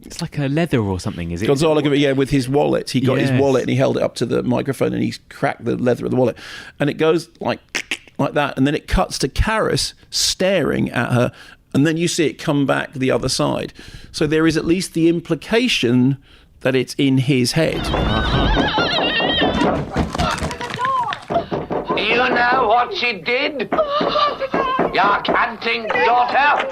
It's like a leather or something, is it? Gonzalo, with his wallet. He got his wallet and he held it up to the microphone and he cracked the leather of the wallet, and it goes like that, and then it cuts to Karras staring at her. And then you see it come back the other side. So there is at least the implication that it's in his head. You know what she did? Your canting daughter?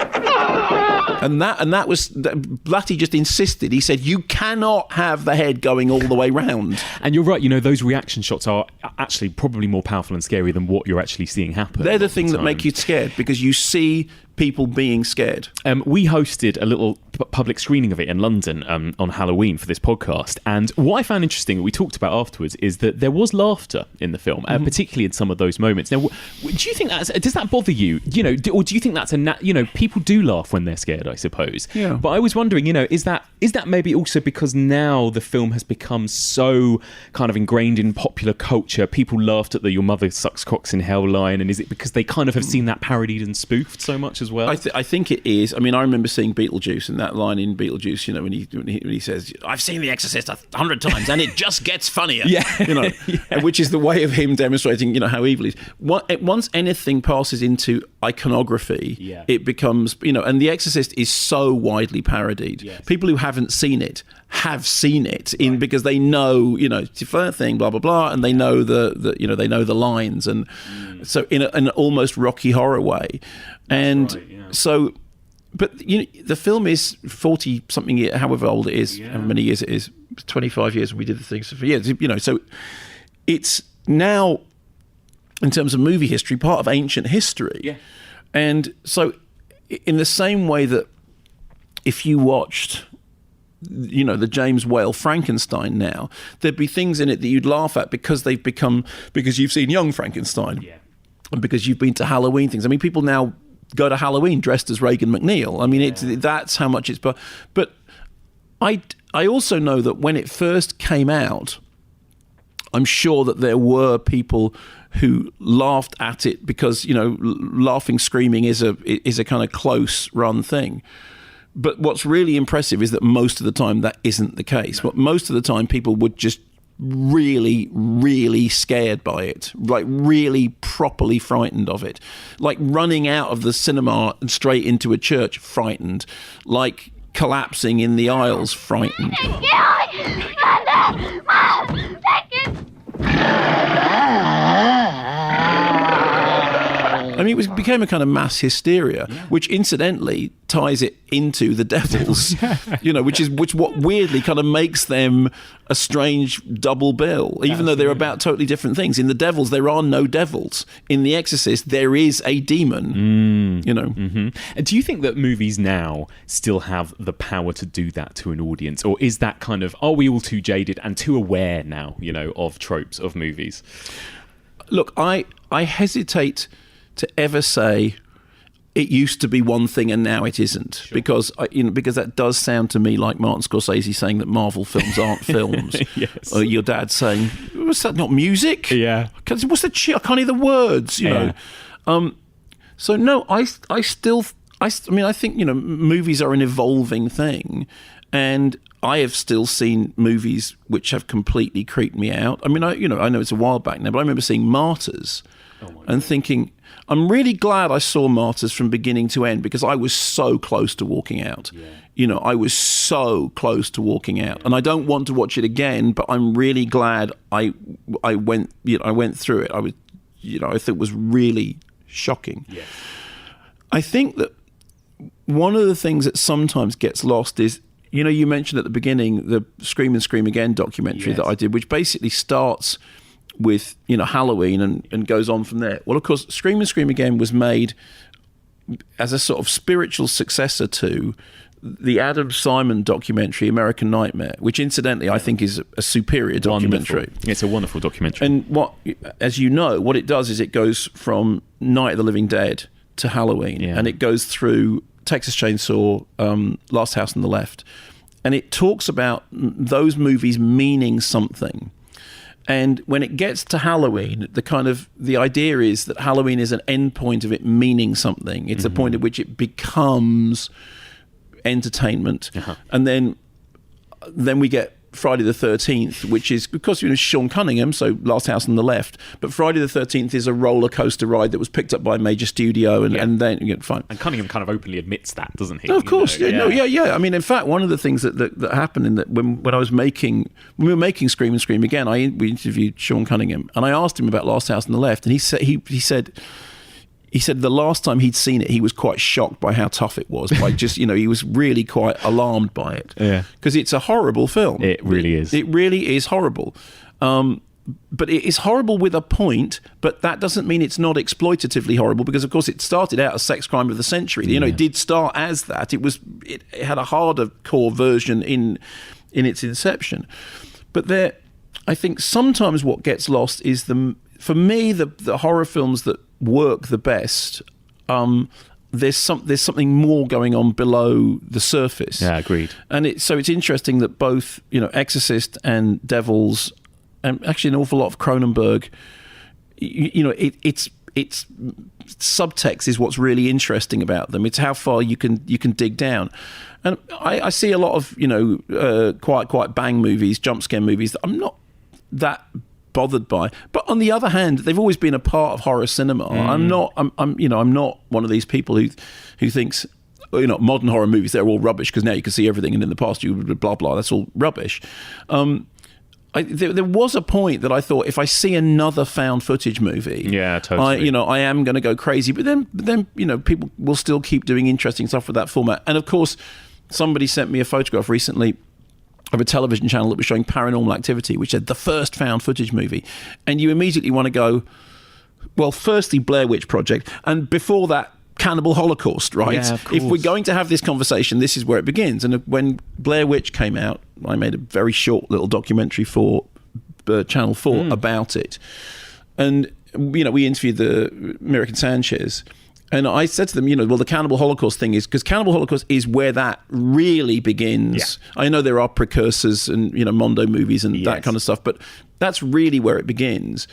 And that was Blatty just insisted. He said, "You cannot have the head going all the way round." And you're right. Those reaction shots are actually probably more powerful and scary than what you're actually seeing happen. They're the thing that make you scared, because you see people being scared. We hosted a little public screening of it in London on Halloween for this podcast, and what I found interesting, we talked about afterwards, is that there was laughter in the film, particularly in some of those moments. Now, do you think does that bother you? Or do you think that's people do laugh when they're scared, I suppose. Yeah. But I was wondering, is that maybe also because now the film has become so kind of ingrained in popular culture? People laughed at the "Your mother sucks cocks in hell" line, and is it because they kind of have seen that parodied and spoofed so much as well? I think it is. I mean, I remember seeing Beetlejuice, and that line in Beetlejuice, when he says, "I've seen The Exorcist 100 times, and it just gets funnier." Yeah. Which is the way of him demonstrating, how evil he is. Once anything passes into iconography, it becomes, and The Exorcist is so widely parodied. Yes. People who haven't seen it have seen it because they know, it's a fair thing, blah blah blah, and they know they know the lines, and so in an almost Rocky Horror way, and so. But the film is 40 something years, however old it is, however many years it is, 25 years when we did the things for years, so it's now, in terms of movie history, part of ancient history. Yeah. And so in the same way that if you watched the James Whale Frankenstein now, there'd be things in it that you'd laugh at because you've seen Young Frankenstein, and because you've been to Halloween things. I mean, people now go to Halloween dressed as Reagan McNeil. I mean, that's how much it's... But I also know that when it first came out, I'm sure that there were people who laughed at it because, laughing, screaming is a kind of close run thing. But what's really impressive is that most of the time that isn't the case. But most of the time people would just really, really scared by it, like really properly frightened of it, like running out of the cinema and straight into a church frightened, like collapsing in the aisles frightened. I mean, it became a kind of mass hysteria, which incidentally ties it into the Devils, which what weirdly kind of makes them a strange double bill, even though they're about totally different things. In the Devils, there are no devils. In The Exorcist, there is a demon. Do you think that movies now still have the power to do that to an audience, or is that kind of, are we all too jaded and too aware now, of tropes of movies? Look, I hesitate to ever say it used to be one thing and now it isn't, because that does sound to me like Martin Scorsese saying that Marvel films aren't films. Yes. Or your dad saying, "Was that not music? Yeah. What's the I can't hear the words." So no, I think movies are an evolving thing, and I have still seen movies which have completely creeped me out. I mean, I know it's a while back now, but I remember seeing Martyrs and thinking, I'm really glad I saw Martyrs from beginning to end, because I was so close to walking out. I was so close to walking out, and I don't want to watch it again, but I'm really glad I went through it. I thought it was really shocking. I think that one of the things that sometimes gets lost is, you mentioned at the beginning the Scream and Scream Again documentary that I did, which basically starts with Halloween and goes on from there. Well, of course, Scream and Scream Again was made as a sort of spiritual successor to the Adam Simon documentary American Nightmare, which incidentally I think is a superior documentary. Wonderful. It's a wonderful documentary. And what it does is it goes from Night of the Living Dead to Halloween, and it goes through Texas Chainsaw, Last House on the Left, and it talks about those movies meaning something. And when it gets to Halloween, the idea is that Halloween is an end point of it meaning something. It's a point at which it becomes entertainment. And then we get Friday the 13th, which is, because Sean Cunningham, so Last House on the Left, but Friday the 13th is a roller coaster ride that was picked up by a major studio, and then fine. And Cunningham kind of openly admits that, doesn't he? Oh, of course, I mean, in fact, one of the things that happened in that when we were making Scream and Scream Again, we interviewed Sean Cunningham, and I asked him about Last House on the Left, and he said the last time he'd seen it, he was quite shocked by how tough it was. By just, he was really quite alarmed by it. Yeah. Because it's a horrible film. It really is. It really is horrible. but it is horrible with a point, but that doesn't mean it's not exploitatively horrible, because of course it started out as sex crime of the century. You know, it did start as that. It had a harder core version in its inception. But I think sometimes what gets lost is for me the horror films that work the best, there's something more going on below the surface. Yeah, agreed. And it's interesting that both, you know, Exorcist and Devils, and actually an awful lot of Cronenberg, you know, it's subtext is what's really interesting about them. It's how far you can dig down. And I see a lot of, you know, quite bang movies, jump scare movies that I'm not that bothered by. But on the other hand, they've always been a part of horror cinema. I'm not one of these people who thinks, you know, modern horror movies, they're all rubbish because now you can see everything, and in the past you blah blah, that's all rubbish. There was a point that I thought, if I see another found footage movie, yeah, totally, I am going to go crazy. But then you know, people will still keep doing interesting stuff with that format. And of course, somebody sent me a photograph recently of a television channel that was showing Paranormal Activity, which said the first found footage movie, and you immediately want to go, well, firstly, Blair Witch Project, and before that, Cannibal Holocaust, right? Yeah, of course. If we're going to have this conversation, this is where it begins. And when Blair Witch came out, I made a very short little documentary for Channel 4 about it. And, you know, we interviewed the American Sanchez, and I said to them, you know, well, the Cannibal Holocaust thing is, because Cannibal Holocaust is where that really begins. Yeah. I know there are precursors and, you know, Mondo movies and that kind of stuff, but that's really where it begins.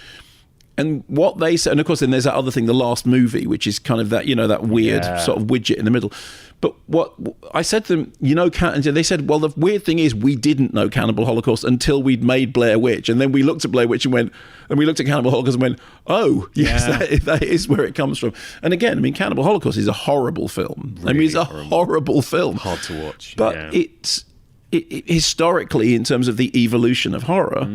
And what they said, and of course, then there's that other thing, the last movie, which is kind of that, you know, that weird sort of widget in the middle. But what I said to them, you know, and they said, well, the weird thing is we didn't know Cannibal Holocaust until we'd made Blair Witch. And then we looked at Blair Witch and we looked at Cannibal Holocaust and went, oh, yes, that is where it comes from. And again, I mean, Cannibal Holocaust is a horrible film. Really, I mean, it's a horrible film. Hard to watch. But it historically, in terms of the evolution of horror,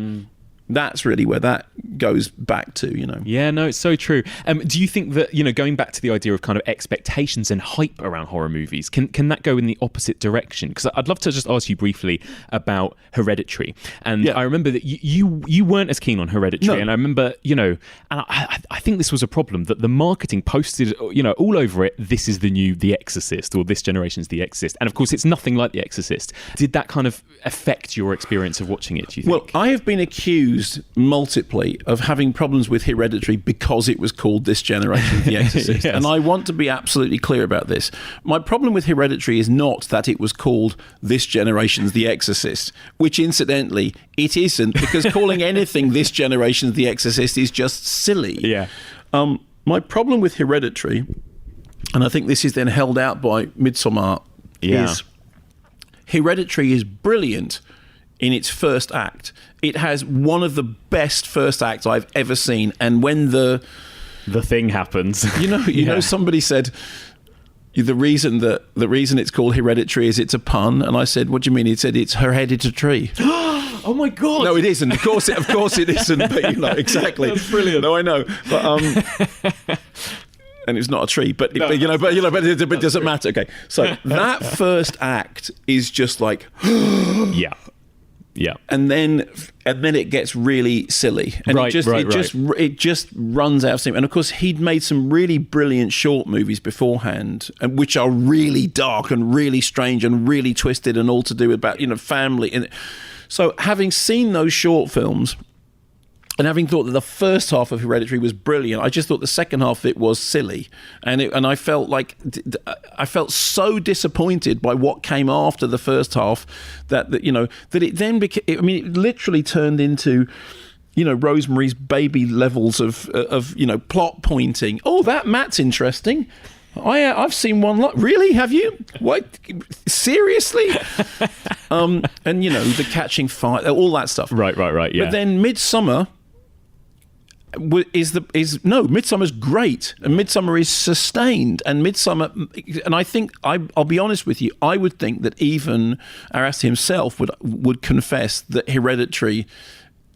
that's really where that goes back to, you know. Yeah, no, it's so true. Do you think that, you know, going back to the idea of kind of expectations and hype around horror movies, can that go in the opposite direction? Because I'd love to just ask you briefly about Hereditary. And I remember that you weren't as keen on Hereditary. No. And I remember, you know, and I think this was a problem, that the marketing posted, you know, all over it, this is the new The Exorcist, or this generation's The Exorcist. And of course, it's nothing like The Exorcist. Did that kind of affect your experience of watching it, do you think? Well, I have been accused multiply of having problems with Hereditary because it was called This Generation of The Exorcist. Yes. And I want to be absolutely clear about this. My problem with Hereditary is not that it was called This Generation's The Exorcist, which incidentally it isn't, because calling anything This Generation's The Exorcist is just silly. Yeah. My problem with Hereditary, and I think this is then held out by Midsommar, is Hereditary is brilliant in its first act. It has one of the best first acts I've ever seen, and when the thing happens, you know, somebody said the reason it's called Hereditary is it's a pun, and I said, what do you mean? He said it's hereditary. Oh my god! No, it isn't. Of course it isn't. But you know, exactly. That's brilliant. No, I know, but and it's not a tree, but it doesn't matter. Okay, so that first act is just like yeah, and then it gets really silly, and it just runs out of steam. And of course, he'd made some really brilliant short movies beforehand, and which are really dark and really strange and really twisted, and all to do about, you know, family. And so, having seen those short films, and having thought that the first half of Hereditary was brilliant, I just thought the second half of it was silly, and I felt so disappointed by what came after the first half that it then became. I mean, it literally turned into, you know, Rosemary's Baby levels of you know, plot pointing. Oh, that Matt's interesting. I've seen one lot. Really? Have you? What? Seriously? And you know, the catching fire, all that stuff. Right. Yeah. But then Midsommar. Midsummer's great, and Midsommar is sustained, and Midsommar, and I think I'll be honest with you, I would think that even Arras himself would confess that Hereditary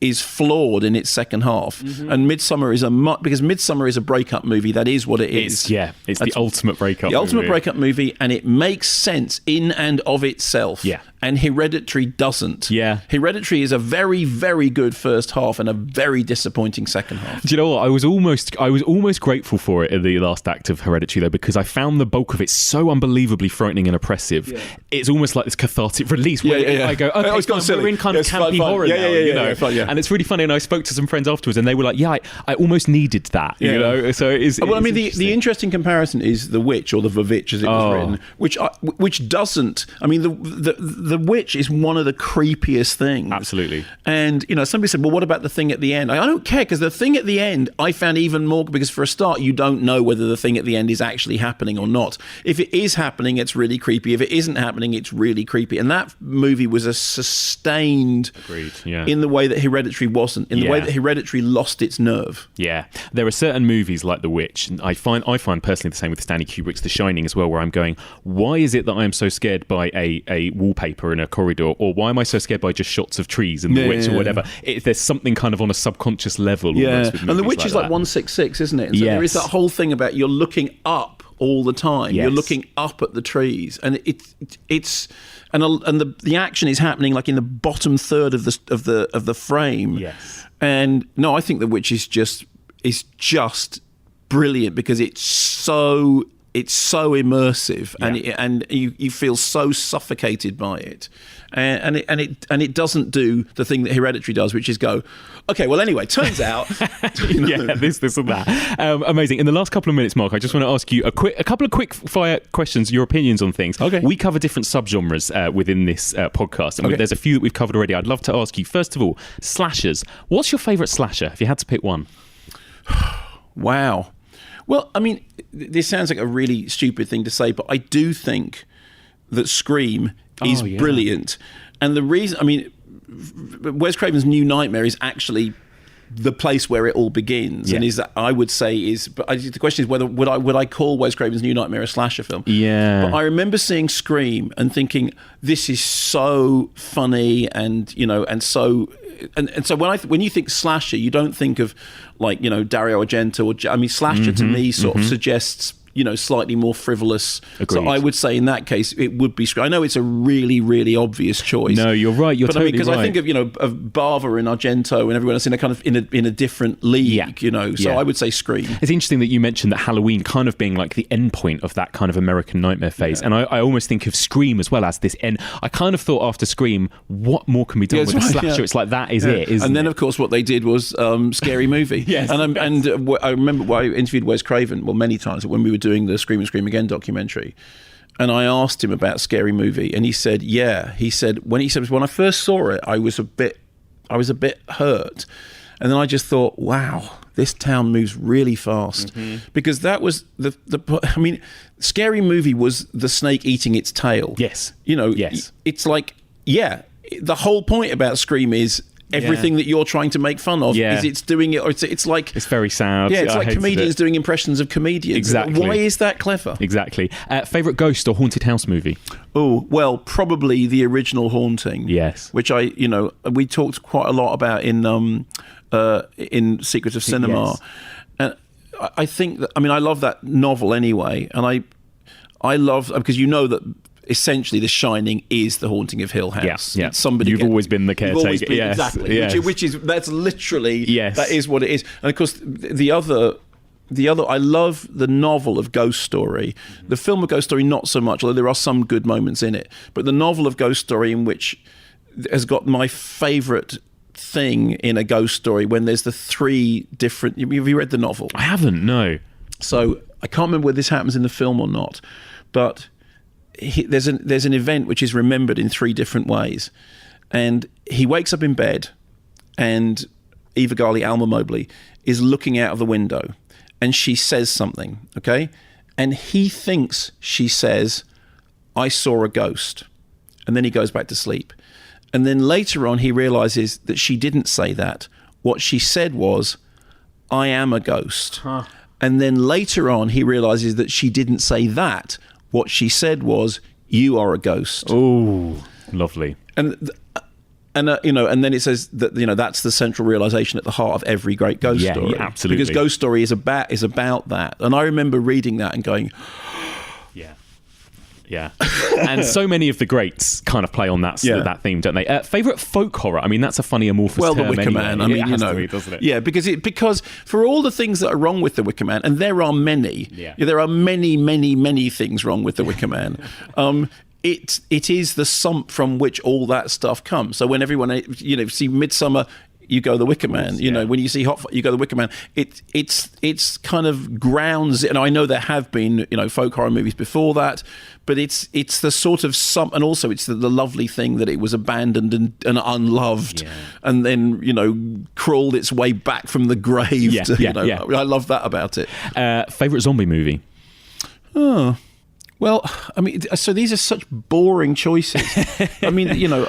is flawed in its second half, and Midsommar is because Midsommar is a breakup movie. That is what it is. It's the ultimate breakup. The ultimate breakup movie, and it makes sense in and of itself. Yeah. and Hereditary doesn't. Yeah. Hereditary is a very, very good first half and a very disappointing second half. Do you know what? I was almost grateful for it in the last act of Hereditary, though, because I found the bulk of it so unbelievably frightening and oppressive. Yeah. It's almost like this cathartic release where I go, okay, fine, we're in kind of campy horror now, you know. And it's really funny. And I spoke to some friends afterwards, and they were like, "Yeah, I almost needed that," you know. So it is. Well, I mean, the interesting comparison is The Witch, or The Vavitch as it was written, which doesn't. I mean, the Witch is one of the creepiest things. Absolutely. And you know, somebody said, "Well, what about the thing at the end?" I don't care, because the thing at the end I found even more, because for a start, you don't know whether the thing at the end is actually happening or not. If it is happening, it's really creepy. If it isn't happening, it's really creepy. And that movie was a sustained, in the way that Hereditary wasn't, in the way that Hereditary lost its nerve. Yeah, there are certain movies like The Witch, and I find personally the same with Stanley Kubrick's The Shining as well, where I'm going, why is it that I am so scared by a wallpaper in a corridor, or why am I so scared by just shots of trees in The Witch or whatever? There's something kind of on a subconscious level. Almost with and The Witch like is like that. 166, isn't it? And so there is that whole thing about you're looking up all the time. You're looking up at the trees, and it's the action is happening like in the bottom third of the frame. Yes. And no, I think The Witch is just brilliant, because it's so immersive, and you feel so suffocated by it, and it doesn't do the thing that Hereditary does, which is go, okay, well, anyway, turns out, this and that. Amazing. In the last couple of minutes, Mark, I just want to ask you a couple of quick fire questions, your opinions on things. Okay. We cover different subgenres within this podcast, and there's a few that we've covered already. I'd love to ask you, first of all, slashers. What's your favourite slasher, if you had to pick one? Wow. Well, I mean, this sounds like a really stupid thing to say, but I do think that Scream is brilliant. And the reason, I mean, Wes Craven's New Nightmare is actually the place where it all begins, and is that I would say is. But the question is whether would I call Wes Craven's New Nightmare a slasher film? Yeah. But I remember seeing Scream and thinking, this is so funny, and you know, and so. And so when you think slasher, you don't think of like, you know, Dario Argento, slasher to me sort of suggests, you know, slightly more frivolous. Agreed. So I would say in that case it would be Scream. I know it's a really, really obvious choice. No, you're right. You're totally right. Because I think of, you know, of Bava and Argento and everyone else in a kind of in a different league, you know. So I would say Scream. It's interesting that you mentioned that Halloween kind of being like the end point of that kind of American Nightmare phase, and I almost think of Scream as well as this end. I kind of thought after Scream, what more can be done with a slasher? It's like that is it, isn't and then it? of course what they did was Scary Movie. And I remember I interviewed Wes Craven many times when we were doing the Scream and Scream Again documentary, and I asked him about Scary Movie, and he said when I first saw it, I was a bit hurt, and then I just thought, wow, this town moves really fast, because that was Scary Movie was the snake eating its tail. Yes. You know, it's like, the whole point about Scream is everything that you're trying to make fun of is it's doing it, or it's like, it's very sad. Yeah, it's like comedians doing impressions of comedians. Exactly. Why is that clever? Exactly. Favorite ghost or haunted house movie? Oh, well, probably the original Haunting. Yes. Which we talked quite a lot about in Secrets of Cinema. Yes. And I think that, I love that novel anyway, and I love, because you know that essentially The Shining is The Haunting of Hill House. Yeah. You've always been the caretaker. Exactly. Yes. Which is, that's literally, that is what it is. And of course, the other, I love the novel of Ghost Story. The film of Ghost Story, not so much, although there are some good moments in it. But the novel of Ghost Story, in which has got my favourite thing in a ghost story, when there's the three different. Have you read the novel? I haven't, no. So I can't remember whether this happens in the film or not, but there's an event which is remembered in three different ways, and he wakes up in bed, and Eva Garley, Alma Mobley, is looking out of the window, and she says something, okay, and he thinks she says, "I saw a ghost," and then he goes back to sleep. And then later on, he realizes that she didn't say that. What she said was, "I am a ghost." Huh. And then later on, he realizes that she didn't say that. What she said was, "You are a ghost." Oh, lovely. And then it says that, that's the central realization at the heart of every great ghost story. Yeah, absolutely. Because Ghost Story is about that. And I remember reading that and going, Yeah. And so many of the greats kind of play on that theme, don't they? Favourite folk horror? I mean, that's a funny amorphous term. Well, The Wicker Man. I mean, it has to be, doesn't it? Yeah, because for all the things that are wrong with The Wicker Man, and there are many, there are many, many, many things wrong with The Wicker Man. It is the sump from which all that stuff comes. So when everyone, see Midsummer, you go The Wicker Man. When you see Hot Fuzz, you go The Wicker Man. It's kind of grounds, and I know there have been folk horror movies before that, but it's the sort of and also it's the lovely thing that it was abandoned and unloved, and then crawled its way back from the grave. I love that about it. Favorite zombie movie? Oh. Well, I mean, so these are such boring choices. I mean,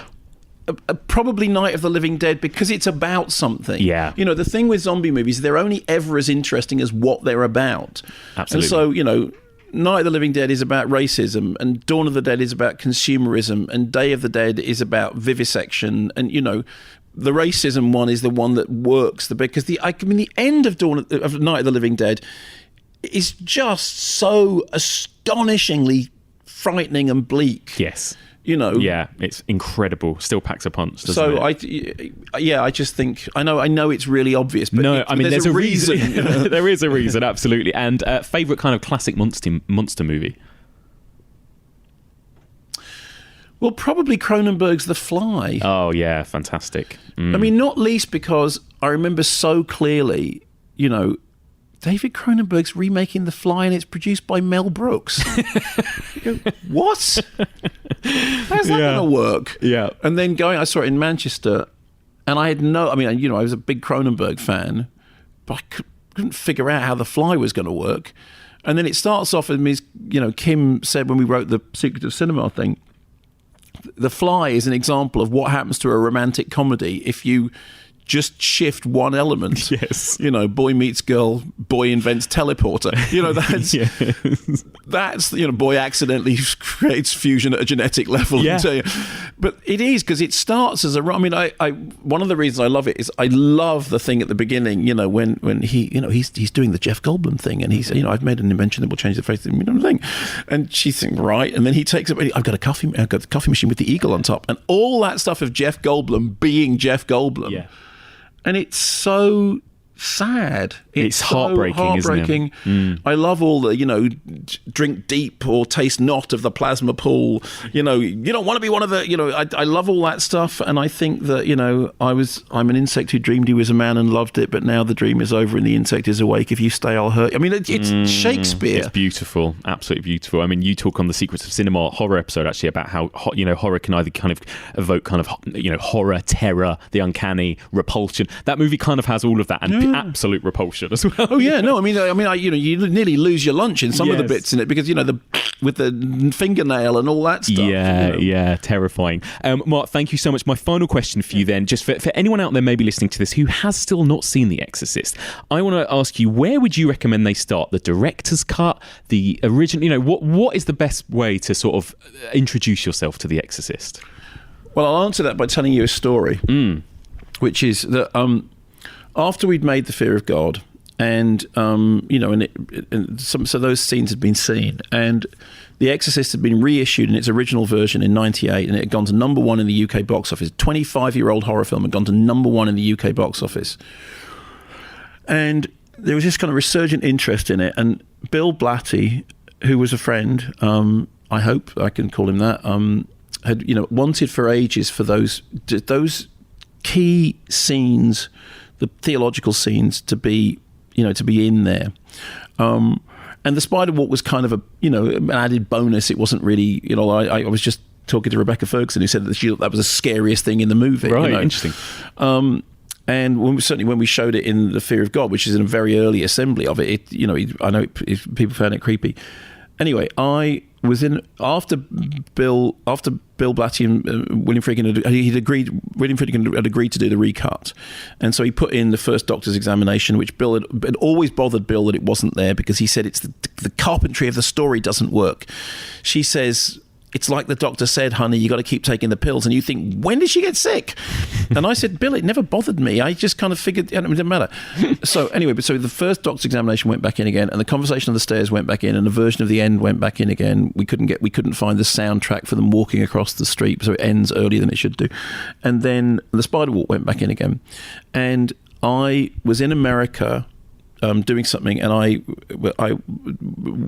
probably Night of the Living Dead, because it's about something. Yeah. The thing with zombie movies, they're only ever as interesting as what they're about. Absolutely. And so, Night of the Living Dead is about racism, and Dawn of the Dead is about consumerism, and Day of the Dead is about vivisection, and the racism one is the one that works because the end of of Night of the Living Dead is just so astonishingly frightening and bleak. Yes. Yeah, it's incredible. Still packs a punch, doesn't it? I just think I know it's really obvious, but there's a reason. There is a reason, absolutely. And favourite kind of classic monster movie? Well, probably Cronenberg's The Fly. Oh yeah, fantastic. I mean, not least because I remember so clearly, David Cronenberg's remaking The Fly, and it's produced by Mel Brooks. You go, what? How's that going to work? Yeah. And then I saw it in Manchester, and I had I was a big Cronenberg fan, but I couldn't figure out how The Fly was going to work. And then it starts off with Kim said when we wrote the Secret of Cinema thing, The Fly is an example of what happens to a romantic comedy if you just shift one element. Yes. Boy meets girl, boy invents teleporter. That's boy accidentally creates fusion at a genetic level. Yeah. But it is, because it starts as I one of the reasons I love it is I love the thing at the beginning, when he, he's doing the Jeff Goldblum thing, and he's, I've made an invention that will change the face of the thing. And she thinks, right. And then he takes it, I've got the coffee machine with the eagle on top, and all that stuff of Jeff Goldblum being Jeff Goldblum. Yeah. And it's so sad. It's so heartbreaking, isn't it? I love all the, drink deep or taste not of the plasma pool. You don't want to be one of the, I love all that stuff. And I think that, I'm an insect who dreamed he was a man and loved it, but now the dream is over and the insect is awake. If you stay, I'll hurt you. I mean, it's Shakespeare. It's beautiful. Absolutely beautiful. I mean, you talk on the Secrets of Cinema horror episode actually about how, horror can either kind of evoke kind of, horror, terror, the uncanny, repulsion. That movie kind of has all of that, and absolute repulsion as well. Oh yeah, no, I mean, you nearly lose your lunch in some of the bits in it because with the fingernail and all that stuff. Yeah, terrifying. Mark, thank you so much. My final question for you then, just for anyone out there maybe listening to this who has still not seen The Exorcist, I want to ask you, where would you recommend they start? The director's cut, the original? What is the best way to sort of introduce yourself to The Exorcist? Well, I'll answer that by telling you a story, which is that after we'd made The Fear of God, and so those scenes had been seen, and The Exorcist had been reissued in its original version in '98, and it had gone to number one in the UK box office. 25-year-old horror film had gone to number one in the UK box office, and there was this kind of resurgent interest in it. And Bill Blatty, who was a friend, I hope I can call him that, had wanted for ages for those key scenes, the theological scenes, to be in there. And the spider walk was kind of an added bonus. It wasn't really, I was just talking to Rebecca Ferguson, who said that she thought that was the scariest thing in the movie. Right, interesting. And when we showed it in The Fear of God, which is in a very early assembly of it, I know people found it creepy. Anyway, I was in after Bill Blatty and William Friedkin William Friedkin had agreed to do the recut, and so he put in the first doctor's examination, which Bill had always bothered Bill that it wasn't there, because he said it's the carpentry of the story doesn't work. She says, it's like the doctor said, honey, you got to keep taking the pills. And you think, when did she get sick? And I said, Bill, it never bothered me. I just kind of figured it didn't matter. So anyway, so the first doctor's examination went back in again, and the conversation on the stairs went back in, and the version of the end went back in again. We couldn't find the soundtrack for them walking across the street, so it ends earlier than it should do. And then the spider walk went back in again. And I was in America doing something, and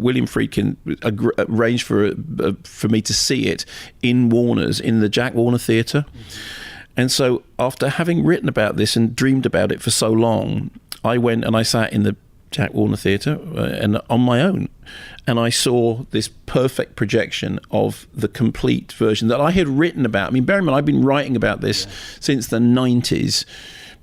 William Friedkin arranged for me to see it in Warner's, in the Jack Warner Theatre. And so after having written about this and dreamed about it for so long, I went and I sat in the Jack Warner Theatre and on my own, and I saw this perfect projection of the complete version that I had written about. I mean, bear in mind, I've been writing about this since the 90s.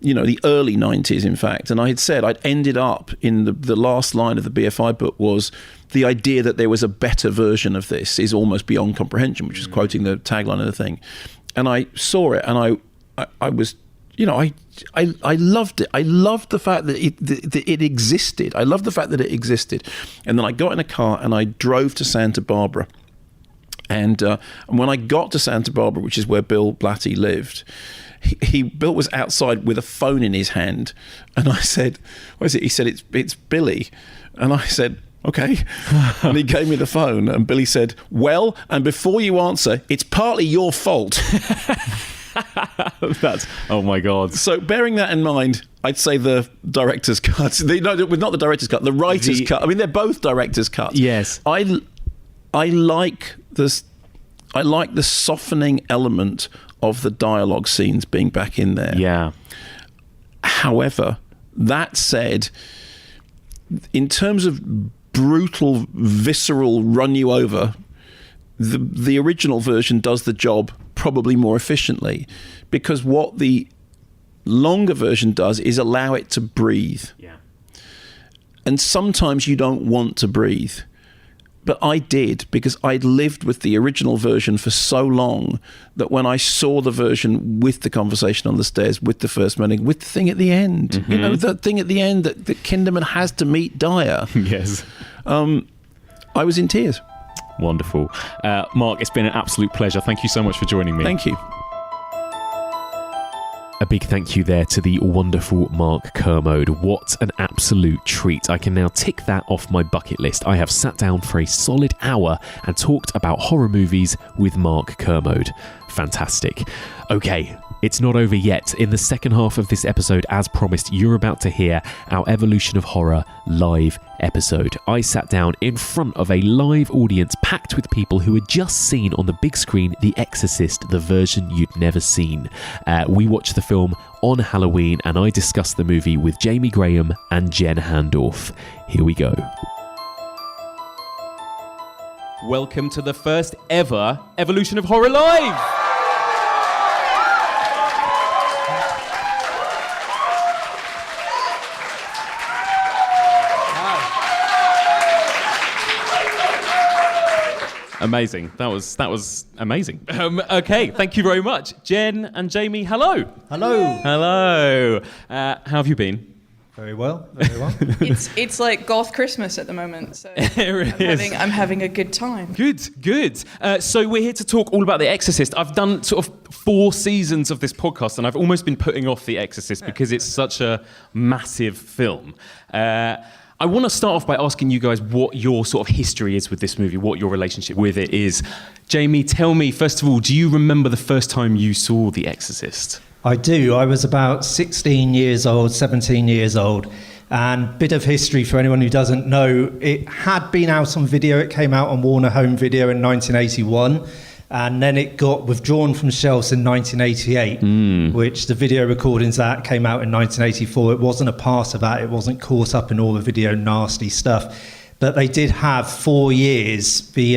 The early 90s, in fact. And I had said I'd ended up in the last line of the BFI book was the idea that there was a better version of this is almost beyond comprehension, which is quoting the tagline of the thing. And I saw it, and I was, I loved it. I loved the fact that it existed. I loved the fact that it existed. And then I got in a car and I drove to Santa Barbara. And when I got to Santa Barbara, which is where Bill Blatty lived, Bill was outside with a phone in his hand, and I said, "What is it?" He said, "It's Billy," and I said, "Okay," and he gave me the phone, and Billy said, "Well, and before you answer, it's partly your fault." That's, oh my God. So bearing that in mind, I'd say the director's cut, not the director's cut, the writer's cut. I mean, they're both director's cuts. Yes. I like this. I like the softening element of the dialogue scenes being back in there. Yeah. However, that said, in terms of brutal, visceral, run you over, the original version does the job probably more efficiently, because what the longer version does is allow it to breathe. Yeah. And sometimes you don't want to breathe. But I did, because I'd lived with the original version for so long that when I saw the version with the conversation on the stairs, with the first meeting, with the thing at the end, Mm-hmm. the thing at the end that Kinderman has to meet Dyer. Yes. I was in tears. Wonderful. Mark, it's been an absolute pleasure. Thank you so much for joining me. Thank you. A big thank you there to the wonderful Mark Kermode. What an absolute treat. I can now tick that off my bucket list. I have sat down for a solid hour and talked about horror movies with Mark Kermode. Fantastic. Okay, it's not over yet. In the second half of this episode, as promised, you're about to hear our Evolution of Horror live episode. I sat down in front of a live audience packed with people who had just seen on the big screen The Exorcist, the version you'd never seen. We watched the film on Halloween, and I discussed the movie with Jamie Graham and Jen Handorf. Here we go. Welcome to the first ever Evolution of Horror Live! Amazing. That was amazing. Okay, thank you very much. Jen and Jamie, hello. Hello. Hello. How have you been? Very well, very well. It's like goth Christmas at the moment, so I'm having a good time. Good. So we're here to talk all about The Exorcist. I've done sort of 4 seasons of this podcast, and I've almost been putting off The Exorcist because it's such a massive film. I want to start off by asking you guys what your sort of history is with this movie, what your relationship with it is. Jamie, tell me, first of all, do you remember the first time you saw The Exorcist? I do. I was about 16 years old, 17 years old. And bit of history for anyone who doesn't know, it had been out on video. It came out on Warner Home Video in 1981. And then it got withdrawn from shelves in 1988, which the video recordings that came out in 1984. It wasn't a part of that. It wasn't caught up in all the video nasty stuff. But they did have 4 years, the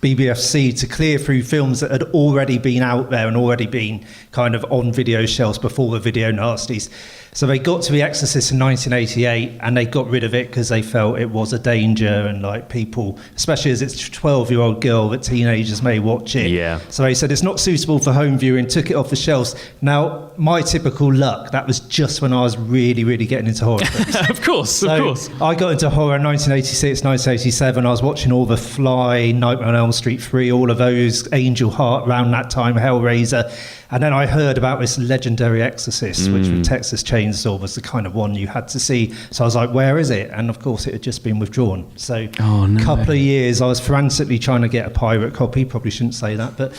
BBFC, to clear through films that had already been out there and already been kind of on video shelves before the video nasties. So they got to The Exorcist in 1988 and they got rid of it because they felt it was a danger and like people, especially as it's a 12-year-old girl, that teenagers may watch it. Yeah. So they said it's not suitable for home viewing, took it off the shelves. Now, my typical luck, that was just when I was really, really getting into horror films. Of course. I got into horror in 1986, 1987. I was watching all The Fly, Nightmare on Elm Street 3, all of those, Angel Heart around that time, Hellraiser. And then I heard about this legendary Exorcist, which with Texas Chainsaw was the kind of one you had to see. So I was like, where is it? And of course, it had just been withdrawn. So a couple of years, I was frantically trying to get a pirate copy. Probably shouldn't say that, but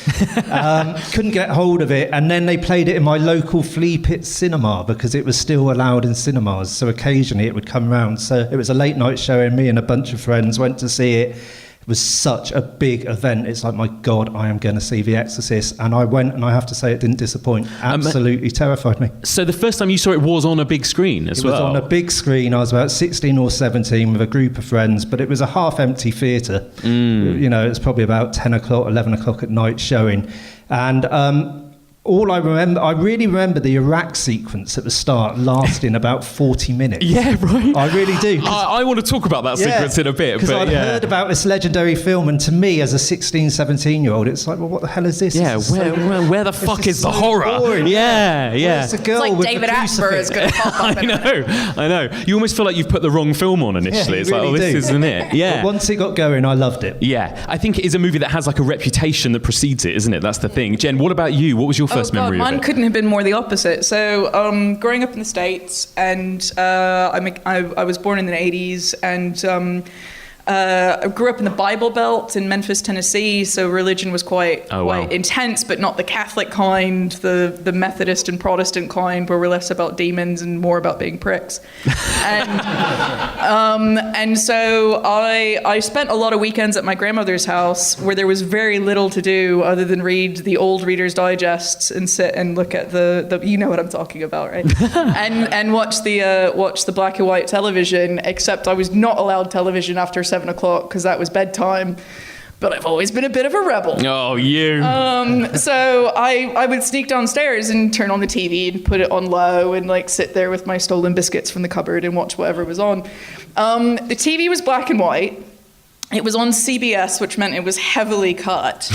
couldn't get hold of it. And then they played it in my local Flea Pit cinema because it was still allowed in cinemas. So occasionally it would come round. So it was a late night show and me and a bunch of friends went to see it. It was such a big event. It's like, my God, I am going to see The Exorcist. And I went, and I have to say it didn't disappoint. Absolutely terrified me. So the first time you saw it was on a big screen as well? It was on a big screen. I was about 16 or 17 with a group of friends, but it was a half-empty theatre. You know, it was probably about 10 o'clock, 11 o'clock at night showing. And all I really remember the Iraq sequence at the start lasting about 40 minutes. Yeah, right. I really do. I want to talk about that sequence in a bit. Because I'd heard about this legendary film, and to me, as a 16, 17-year-old, it's like, well, what the hell is this? Yeah, where the fuck is the horror? Boring. Yeah. Where's the girl It's like with David the Attenborough is going to pop up. I know. You almost feel like you've put the wrong film on initially. Yeah, it's really like, this isn't it. Yeah. But once it got going, I loved it. Yeah. I think it is a movie that has like a reputation that precedes it, isn't it? That's the thing. Jen, what about you? What was your first memory of it? Couldn't have been more the opposite. So growing up in the States, and I was born in the 80s, and I grew up in the Bible Belt in Memphis, Tennessee, so religion was quite intense, but not the Catholic kind, the Methodist and Protestant kind, where we're less about demons and more about being pricks. And so I spent a lot of weekends at my grandmother's house where there was very little to do other than read the old Reader's Digests and sit and look at the you know what I'm talking about, right? and watch the black and white television, except I was not allowed television after 7 o'clock because that was bedtime. But I've always been a bit of a rebel. Oh, you. So I would sneak downstairs and turn on the TV and put it on low and like sit there with my stolen biscuits from the cupboard and watch whatever was on. The TV was black and white. It was on CBS, which meant it was heavily cut.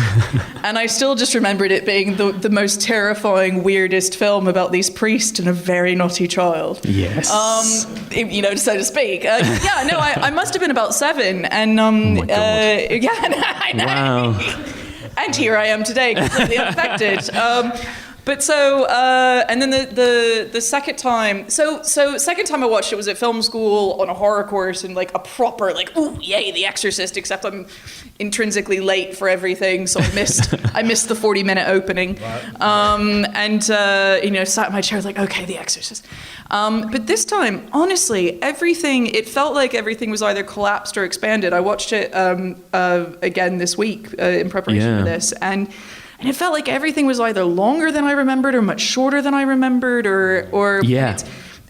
And I still just remembered it being the most terrifying, weirdest film about these priests and a very naughty child. Yes. So to speak. I must have been about 7. And oh my God. I know. Wow. And here I am today, completely unaffected. But so, and then the second time, so second time I watched it was at film school on a horror course and like a proper like, ooh, yay, The Exorcist, except I'm intrinsically late for everything, so I missed the 40-minute opening. Right. Sat in my chair like, okay, The Exorcist. But this time, honestly, it felt like everything was either collapsed or expanded. I watched it again this week in preparation for this, and it felt like everything was either longer than I remembered or much shorter than I remembered, or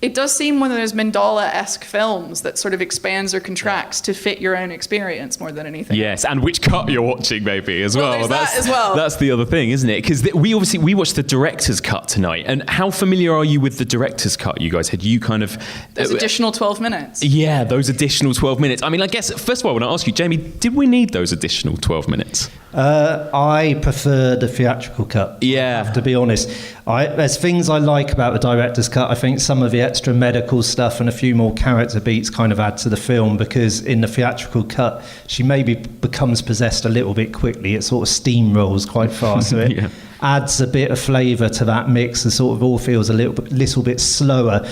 it does seem one of those Mandala-esque films that sort of expands or contracts to fit your own experience more than anything. Yes, and which cut you're watching maybe as well. There's that as well. That's the other thing, isn't it? Because we watched the director's cut tonight. And how familiar are you with the director's cut, you guys? Had you kind of... Those additional 12 minutes. Yeah, those additional 12 minutes. I mean, I guess, first of all, I want to ask you, Jamie, did we need those additional 12 minutes? I prefer the theatrical cut. Yeah. I have to be honest. There's things I like about the director's cut. I think some of the extra medical stuff and a few more character beats kind of add to the film, because in the theatrical cut, she maybe becomes possessed a little bit quickly. It sort of steamrolls quite fast. So it adds a bit of flavour to that mix and sort of all feels a little bit slower.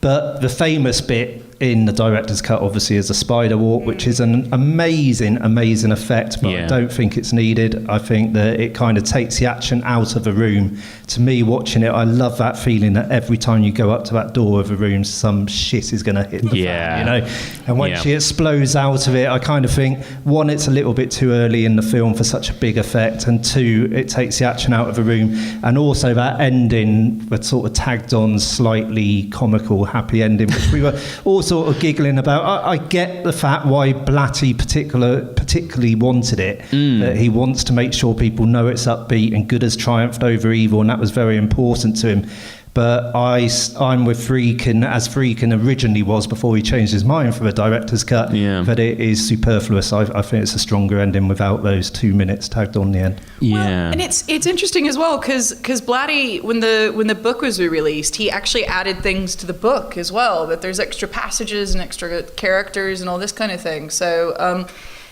But the famous bit in the director's cut, obviously, is the spider walk, which is an amazing effect, but I don't think it's needed. I think that it kind of takes the action out of a room. To me, watching it, I love that feeling that every time you go up to that door of a room, some shit is going to hit the fan, And when she explodes out of it, I kind of think, one, it's a little bit too early in the film for such a big effect, and two, it takes the action out of a room. And also that ending, that sort of tagged on slightly comical, happy ending, which we were all sort of giggling about. I get the fact why Blatty particularly wanted it, that he wants to make sure people know it's upbeat and good has triumphed over evil, and that was very important to him. But I'm with Friedkin, as Friedkin originally was before he changed his mind for the director's cut, that it is superfluous. I think it's a stronger ending without those 2 minutes tagged on the end. Well, and it's interesting as well because Blatty, when the book was released, he actually added things to the book as well, that there's extra passages and extra characters and all this kind of thing. So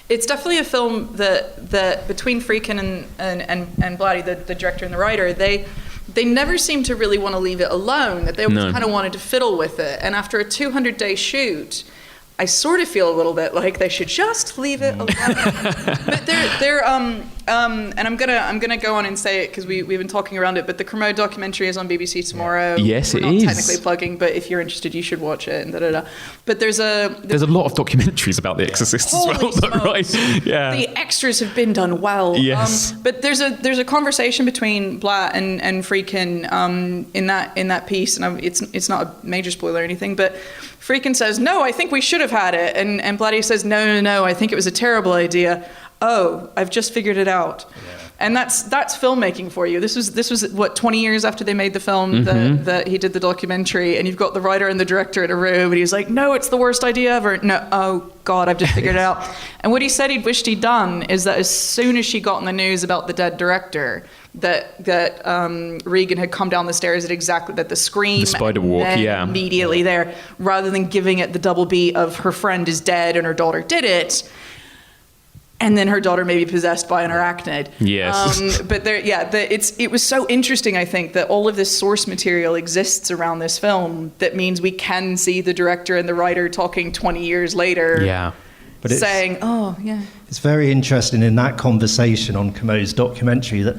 it's definitely a film that between Friedkin and Blatty, the director and the writer, they never seemed to really want to leave it alone, that they always kind of wanted to fiddle with it. And after a 200-day shoot, I sort of feel a little bit like they should just leave it alone. But they're and I'm gonna go on and say it because we've been talking around it. But the Kermode documentary is on BBC tomorrow. Yes, We're it not is. technically plugging, but if you're interested, you should watch it. And But there's a lot of documentaries about The Exorcist as well, though, right? Yeah. The extras have been done well. Yes. But there's a conversation between Blatt and Friedkin in that piece, and it's not a major spoiler or anything, but Friedkin says, "No, I think we should have had it," and Blatty says, "No, I think it was a terrible idea. Oh, I've just figured it out." Yeah. And that's filmmaking for you. This was what, 20 years after they made the film that he did the documentary, and you've got the writer and the director in a room, and he's like, "No, it's the worst idea ever." No, oh God, I've just figured it out. And what he said he'd wished he'd done is that as soon as she got in the news about the dead director, that Regan had come down the stairs at exactly that the scream, the spider walk, immediately there, rather than giving it the double beat of her friend is dead and her daughter did it. And then her daughter may be possessed by an arachnid. Yes. But it was so interesting, I think, that all of this source material exists around this film. That means we can see the director and the writer talking 20 years later. Yeah. But saying, "Oh, yeah." It's very interesting in that conversation on Kermode's documentary that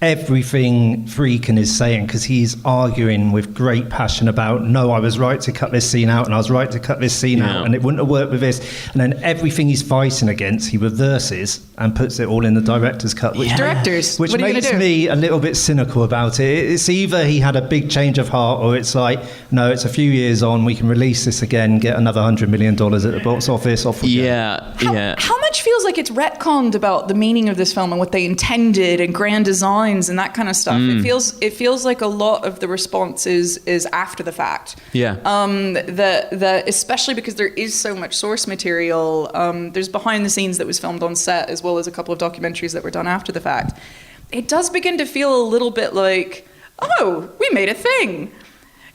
everything Friedkin is saying, because he's arguing with great passion about, no, I was right to cut this scene out, and I was right to cut this scene out, and it wouldn't have worked with this. And then everything he's fighting against, he reverses and puts it all in the director's cut, which makes me a little bit cynical about it. It's either he had a big change of heart, or it's like, no, it's a few years on, we can release this again, get another $100 million at the box office, off we go. How much feels like it's retconned about the meaning of this film and what they intended and grand designs and that kind of stuff? It feels like a lot of the response is after the fact. Yeah. That especially because there is so much source material. There's behind the scenes that was filmed on set, as well as a couple of documentaries that were done after the fact. It does begin to feel a little bit like, oh, we made a thing.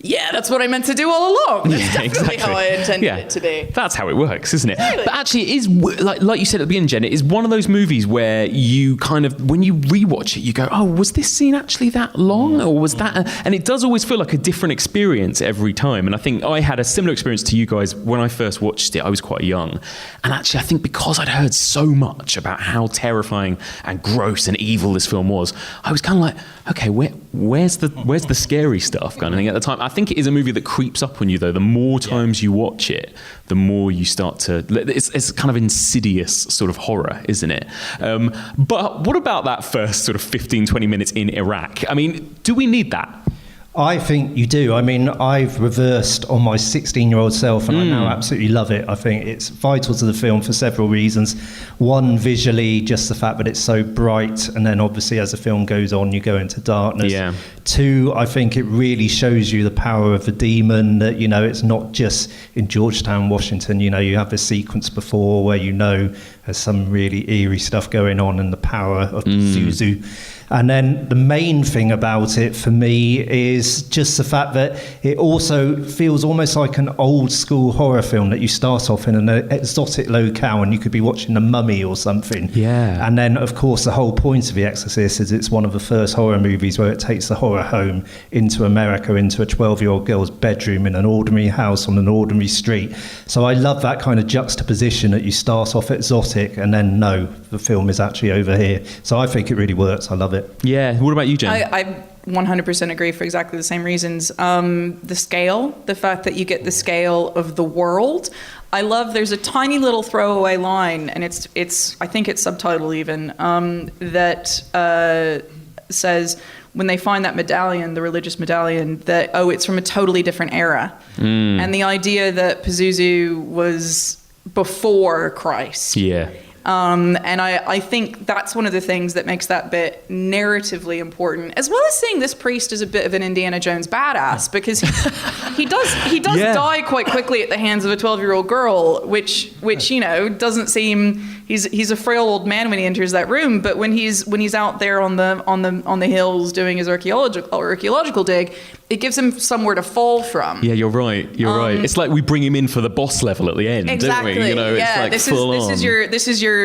Yeah, that's what I meant to do all along. That's definitely how I intended it to be. That's how it works, isn't it? Really? But actually, it is, like you said at the beginning, Jen, it is one of those movies where you kind of, when you rewatch it, you go, oh, was this scene actually that long? Or was that... And it does always feel like a different experience every time. And I think I had a similar experience to you guys when I first watched it. I was quite young. And actually, I think because I'd heard so much about how terrifying and gross and evil this film was, I was kind of like, okay, where's the scary stuff kind of thing at the time? I think it is a movie that creeps up on you, though. The more times you watch it, the more you start to... It's kind of insidious sort of horror, isn't it? But what about that first sort of 15, 20 minutes in Iraq? I mean, do we need that? I think you do. I mean, I've reversed on my 16-year-old self, and I now absolutely love it. I think it's vital to the film for several reasons. One, visually, just the fact that it's so bright, and then obviously as the film goes on, you go into darkness. Yeah. Two, I think it really shows you the power of the demon, that, you know, it's not just in Georgetown, Washington. You know, you have this sequence before where you know there's some really eerie stuff going on, and the power of Zuzu. And then the main thing about it for me is just the fact that it also feels almost like an old school horror film, that you start off in an exotic locale and you could be watching The Mummy or something. Yeah. And then, of course, the whole point of The Exorcist is it's one of the first horror movies where it takes the horror home into America, into a 12-year-old girl's bedroom in an ordinary house on an ordinary street. So I love that kind of juxtaposition, that you start off exotic and then, no, the film is actually over here. So I think it really works. I love it. Yeah. What about you, Jen? I 100% agree for exactly the same reasons. The scale, the fact that you get the scale of the world. I love, there's a tiny little throwaway line, and it's I think it's subtitled even, that says, when they find that medallion, the religious medallion, that, oh, it's from a totally different era. And the idea that Pazuzu was before Christ. Yeah. And I think that's one of the things that makes that bit narratively important, as well as seeing this priest as a bit of an Indiana Jones badass, because he does die quite quickly at the hands of a 12-year-old girl, which doesn't seem. He's a frail old man when he enters that room, but when he's out there on the hills doing his archaeological dig, it gives him somewhere to fall from. Yeah, you're right. Right. It's like we bring him in for the boss level at the end, exactly. don't we? Yeah, it's like this is your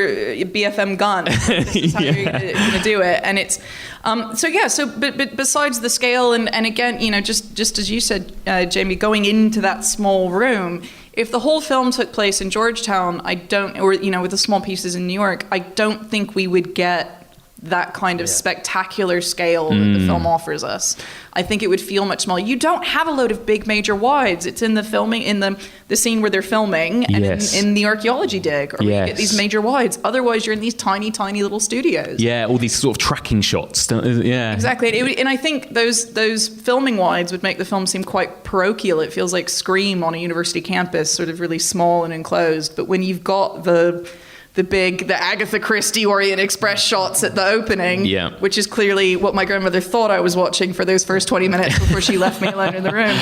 BFM gun. This is how you're gonna do it, and it's but besides the scale and again, just as you said, Jamie, going into that small room. If the whole film took place in Georgetown, with the small pieces in New York, I don't think we would get that kind of spectacular scale that the film offers us. I think it would feel much smaller. You don't have a load of big major wides. It's in the filming, in the scene where they're filming, and in the archaeology dig, or you get these major wides. Otherwise, you're in these tiny, tiny little studios. Yeah, all these sort of tracking shots. Yeah, exactly. And I think those filming wides would make the film seem quite parochial. It feels like Scream on a university campus, sort of really small and enclosed. But when you've got the Agatha Christie Orient Express shots at the opening, which is clearly what my grandmother thought I was watching for those first 20 minutes before she left me alone in the room.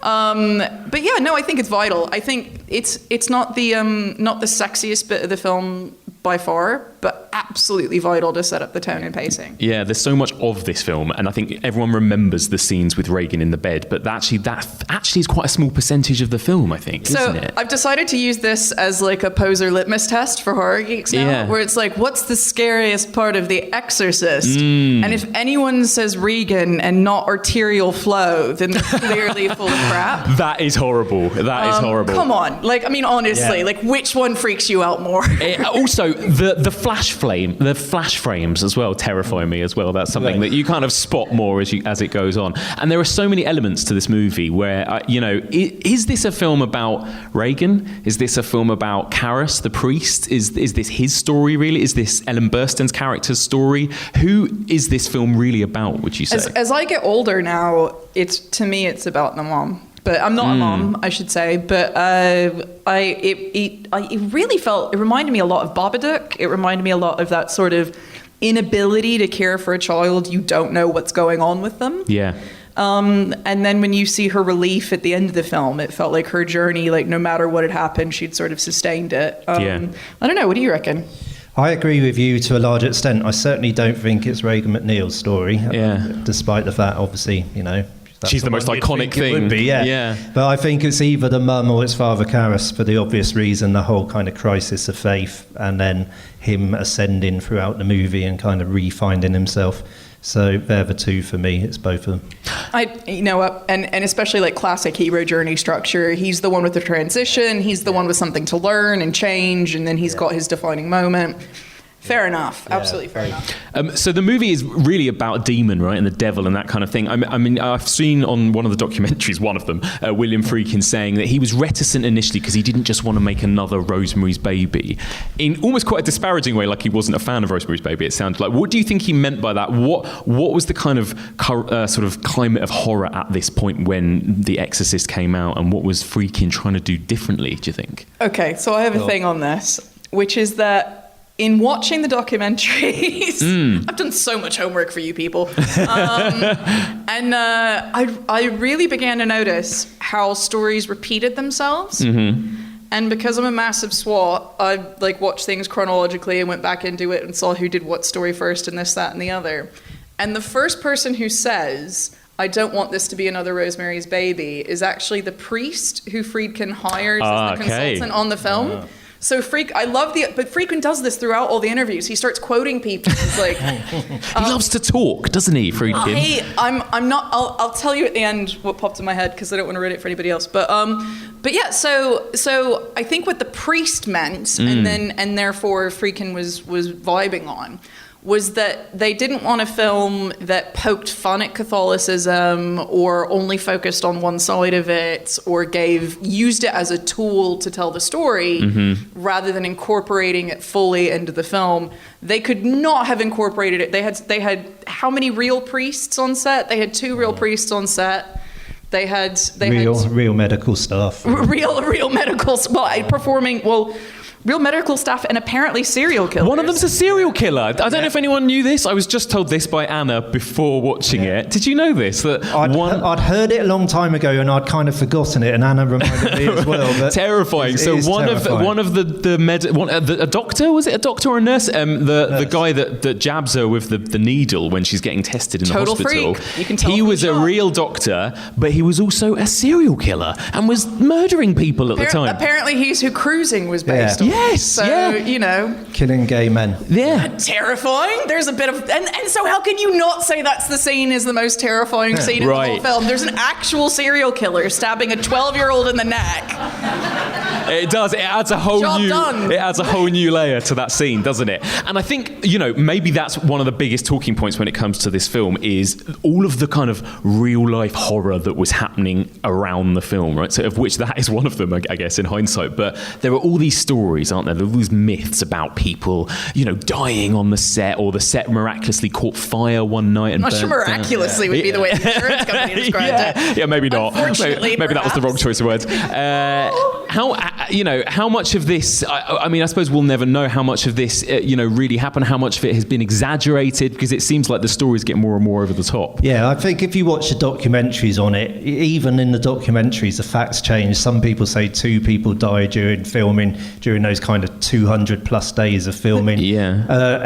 But yeah, no, I think it's vital. I think it's not the sexiest bit of the film by far, but absolutely vital to set up the tone and pacing. Yeah, there's so much of this film, and I think everyone remembers the scenes with Reagan in the bed, but that actually is quite a small percentage of the film, I think, isn't it? I've decided to use this as like a poser litmus test for horror geeks now, where it's like, what's the scariest part of The Exorcist? And if anyone says Regan and not arterial flow, then they're clearly full of crap. That is horrible. That is horrible. Come on. Honestly, which one freaks you out more? Also, the flash frames as well terrify me as well. That's something that you kind of spot more as it goes on. And there are so many elements to this movie where, is this a film about Reagan? Is this a film about Karras, the priest? Is this his story, really? Is this Ellen Burstyn's character's story? Who is this film really about, would you say? As I get older now, it's about the mom. But I'm not a mom, I should say. But it reminded me a lot of Babadook. It reminded me a lot of that sort of inability to care for a child. You don't know what's going on with them. Yeah. And then when you see her relief at the end of the film, it felt like her journey, like no matter what had happened, she'd sort of sustained it. I don't know. What do you reckon? I agree with you to a large extent. I certainly don't think it's Reagan McNeil's story. Despite the fact, obviously, she's the most iconic thing. It would be, yeah. But I think it's either the mum or it's Father Karras, for the obvious reason, the whole kind of crisis of faith, and then him ascending throughout the movie and kind of re-finding himself. So they're the two for me. It's both of them. And especially like classic hero journey structure. He's the one with the transition. He's the one with something to learn and change, and then he's got his defining moment. Fair enough. Absolutely fair enough. So the movie is really about a demon, right, and the devil and that kind of thing. I mean, I've seen on one of the documentaries, one of them, William Friedkin saying that he was reticent initially because he didn't just want to make another Rosemary's Baby, in almost quite a disparaging way, like he wasn't a fan of Rosemary's Baby, it sounded like. What do you think he meant by that? What was the kind of sort of climate of horror at this point when The Exorcist came out, and what was Friedkin trying to do differently, do you think? Okay, so I have a thing on this, which is that in watching the documentaries, I've done so much homework for you people, and I really began to notice how stories repeated themselves. And because I'm a massive SWAT, I watched things chronologically and went back into it and saw who did what story first and this, that, and the other. And the first person who says, I don't want this to be another Rosemary's Baby, is actually the priest who Friedkin hires as the consultant on the film. So but Friedkin does this throughout all the interviews. He starts quoting people. He's like, he loves to talk, doesn't he, Friedkin? I'm not. I'll tell you at the end what popped in my head because I don't want to read it for anybody else. But yeah. So I think what the priest meant, and therefore Friedkin was vibing on, was that they didn't want a film that poked fun at Catholicism or only focused on one side of it or used it as a tool to tell the story rather than incorporating it fully into the film. They could not have incorporated it. They had how many real priests on set? They had 2 real priests on set. They had real medical staff. Real medical performing. real medical staff and apparently serial killers. One of them's a serial killer. I don't know if anyone knew this. I was just told this by Anna before watching it. Did you know this? That I'd heard it a long time ago and I'd kind of forgotten it, and Anna reminded me as well. But terrifying. So one of a doctor, was it a doctor or a nurse? The guy that jabs her with the needle when she's getting tested in the hospital. Freak. You can tell he was a real doctor, but he was also a serial killer and was murdering people at the time. Apparently, he's who Cruising was based on. Yes, so, you know. Killing gay men. Yeah. Terrifying. There's a bit of... And so how can you not say that's the scene is the most terrifying scene in the whole film? There's an actual serial killer stabbing a 12-year-old in the neck. It does. It adds a whole new layer to that scene, doesn't it? And I think, you know, maybe that's one of the biggest talking points when it comes to this film is all of the kind of real-life horror that was happening around the film, right? So of which that is one of them, I guess, in hindsight. But there are all these stories, aren't there? There are all these myths about people, you know, dying on the set, or the set miraculously caught fire one night and I'm not sure miraculously would be the way the insurance company described it. Yeah, maybe not. Maybe that was the wrong choice of words. How much of this, I mean, I suppose we'll never know how much of this, really happened, how much of it has been exaggerated, because it seems like the stories get more and more over the top. Yeah, I think if you watch the documentaries on it, even in the documentaries, the facts change. Some people say 2 people died during filming, during those kind of 200 plus days of filming. Yeah.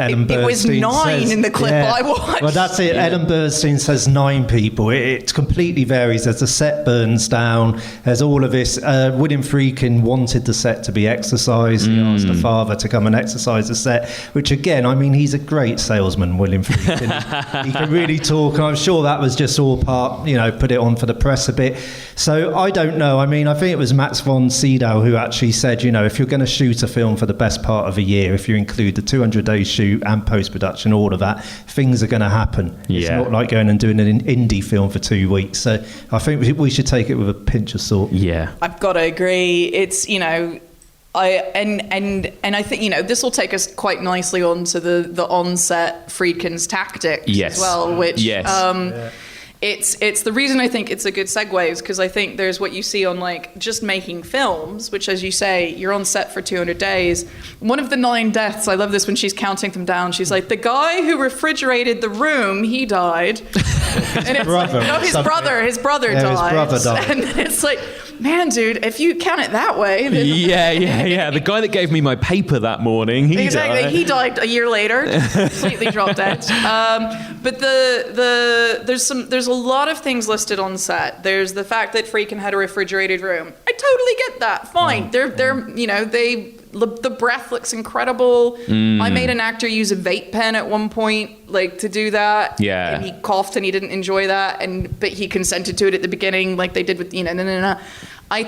It was 9 in the clip I watched. Well, that's it. Yeah. Ellen Bernstein says 9 people. It completely varies. As the set burns down, there's all of this. William Friedkin wanted the set to be exercised. He asked the father to come and exercise the set, which again, I mean, he's a great salesman, William Friedkin. He can really talk, and I'm sure that was just all part, put it on for the press a bit. So I don't know. I mean, I think it was Max von Sydow who actually said, if you're going to shoot a film for the best part of a year, if you include the 200-day shoot and post-production, all of that, things are going to happen. Yeah. It's not like going and doing an indie film for 2 weeks. So I think we should take it with a pinch of salt. Yeah. I've got to agree. It's, I think this will take us quite nicely onto the on-set Friedkin's tactics as well, which it's the reason I think it's a good segue is because I think there's what you see on just making films, which, as you say, you're on set for 200 days. One of the 9 deaths, I love this when she's counting them down. She's like, the guy who refrigerated the room, he died. And it's brother, his brother died. His brother died. And it's like, man, dude, if you count it that way. Then yeah. The guy that gave me my paper that morning, he died. He died a year later, completely dropped dead. But there's a lot of things listed on set. There's the fact that Friedkin had a refrigerated room. I totally get that. Fine. The breath looks incredible. I made an actor use a vape pen at one point, to do that. Yeah. And he coughed and he didn't enjoy that, but he consented to it at the beginning, like they did with no. I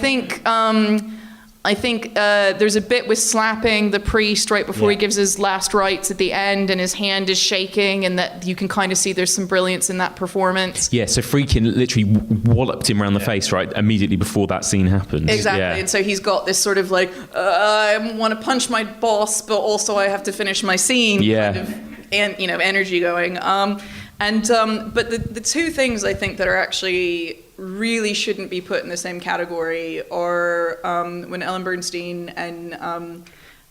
think there's a bit with slapping the priest right before he gives his last rites at the end, and his hand is shaking, and that you can kind of see there's some brilliance in that performance. Yeah, so Friedkin literally walloped him around the face, right, immediately before that scene happened. Exactly, yeah. And so he's got this sort of I want to punch my boss, but also I have to finish my scene kind of, and energy going. But the 2 things I think that are actually really shouldn't be put in the same category are when Ellen Bernstein and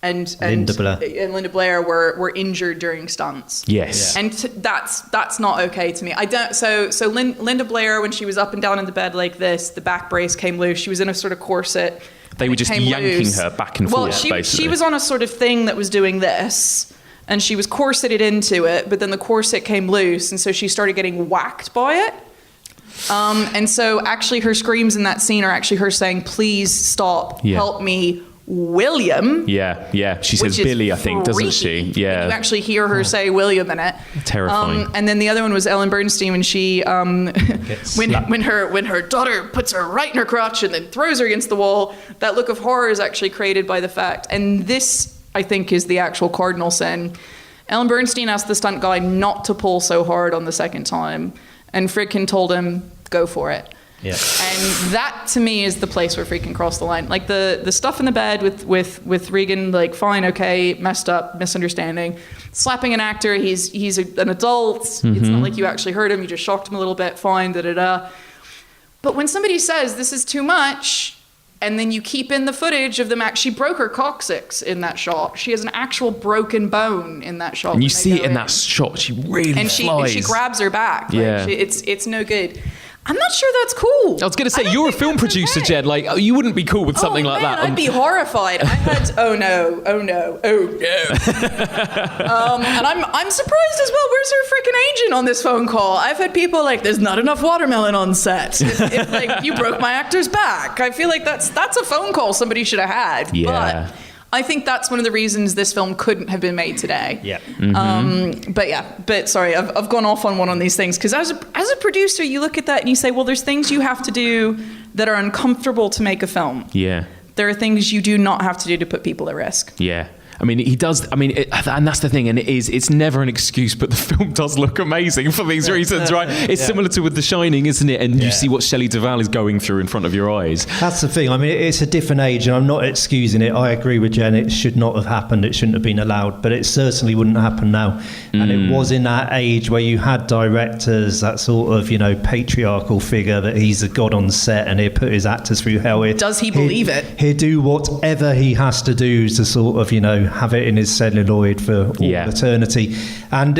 Linda Blair were injured during stunts. Yes. And that's not okay to me. I don't. So Linda Blair, when she was up and down in the bed like this, the back brace came loose. She was in a sort of corset. They were just yanking her back and forth. Well, she was on a sort of thing that was doing this. And she was corseted into it, but then the corset came loose, and so she started getting whacked by it. And so actually her screams in that scene are actually her saying, please stop, help me, William. Yeah. She says Billy, I think, doesn't she? Yeah. You actually hear her say William in it. Terrifying. And then the other one was Ellen Bernstein when she, when her daughter puts her right in her crotch and then throws her against the wall. That look of horror is actually created by the fact, and this, I think, is the actual cardinal sin. Ellen Bernstein asked the stunt guy not to pull so hard on the second time, and Friedkin told him, go for it. Yeah. And that, to me, is the place where Friedkin crossed the line. The stuff in the bed with Regan, fine, okay, messed up, misunderstanding. Slapping an actor, he's an adult. Mm-hmm. It's not like you actually hurt him, you just shocked him a little bit, fine, da-da-da. But when somebody says, this is too much, And then you keep in the footage of them. She broke her coccyx in that shot. She has an actual broken bone in that shot. And you see it in that shot. She really flies. And she grabs her back. Yeah. It's no good. I'm not sure that's cool. I was going to say, you're a film producer, Jed. Like, you wouldn't be cool with something like that. I'd be horrified. I had, oh no. And I'm surprised as well. Where's her freaking agent on this phone call? I've had people like, there's not enough watermelon on set. If like, you broke my actor's back. I feel like that's a phone call somebody should have had. Yeah. But I think that's one of the reasons this film couldn't have been made today. Yeah. But sorry, I've gone off on one of these things because as a producer, you look at that and you say, well, there's things you have to do that are uncomfortable to make a film. Yeah. There are things you do not have to do to put people at risk. Yeah. I mean, he does. I mean, and that's the thing. And it's never an excuse, but the film does look amazing for these reasons, right? It's similar to with The Shining, isn't it? And you see what Shelley Duvall is going through in front of your eyes. That's the thing. I mean, it's a different age, and I'm not excusing it. I agree with Jen. It should not have happened. It shouldn't have been allowed, but it certainly wouldn't happen now. And it was in that age where you had directors, that sort of, patriarchal figure that he's a god on set, and he'd put his actors through hell. Does he believe it? He'd do whatever he has to do to sort of, have it in his celluloid for all eternity. And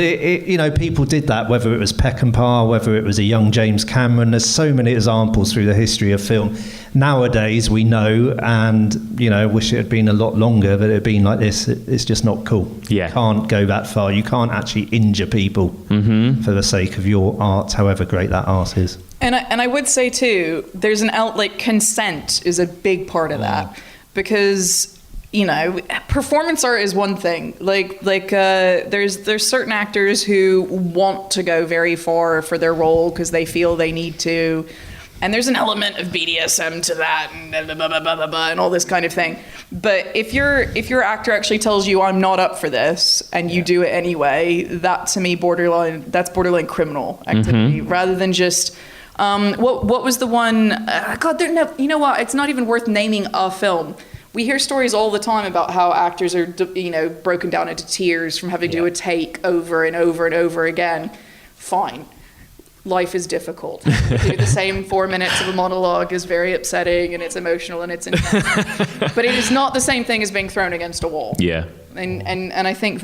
people did that, whether it was Peckinpah, whether it was a young James Cameron. There's so many examples through the history of film. Nowadays we know, and wish it had been a lot longer, that it had been like this. It's just not cool. You can't go that far. You can't actually injure people for the sake of your art, however great that art is. And I would say too, there's consent is a big part of that, because performance art is one thing. There's certain actors who want to go very far for their role because they feel they need to, and there's an element of BDSM to that, and blah, blah, blah, blah, blah, and all this kind of thing. But if your actor actually tells you, I'm not up for this, and you do it anyway, that to me that's borderline criminal activity, rather than just. What was the one? You know what? It's not even worth naming a film. We hear stories all the time about how actors are, broken down into tears from having to do a take over and over and over again. Fine. Life is difficult. Do the same 4 minutes of a monologue is very upsetting, and it's emotional and it's intense. But it is not the same thing as being thrown against a wall. Yeah. And I think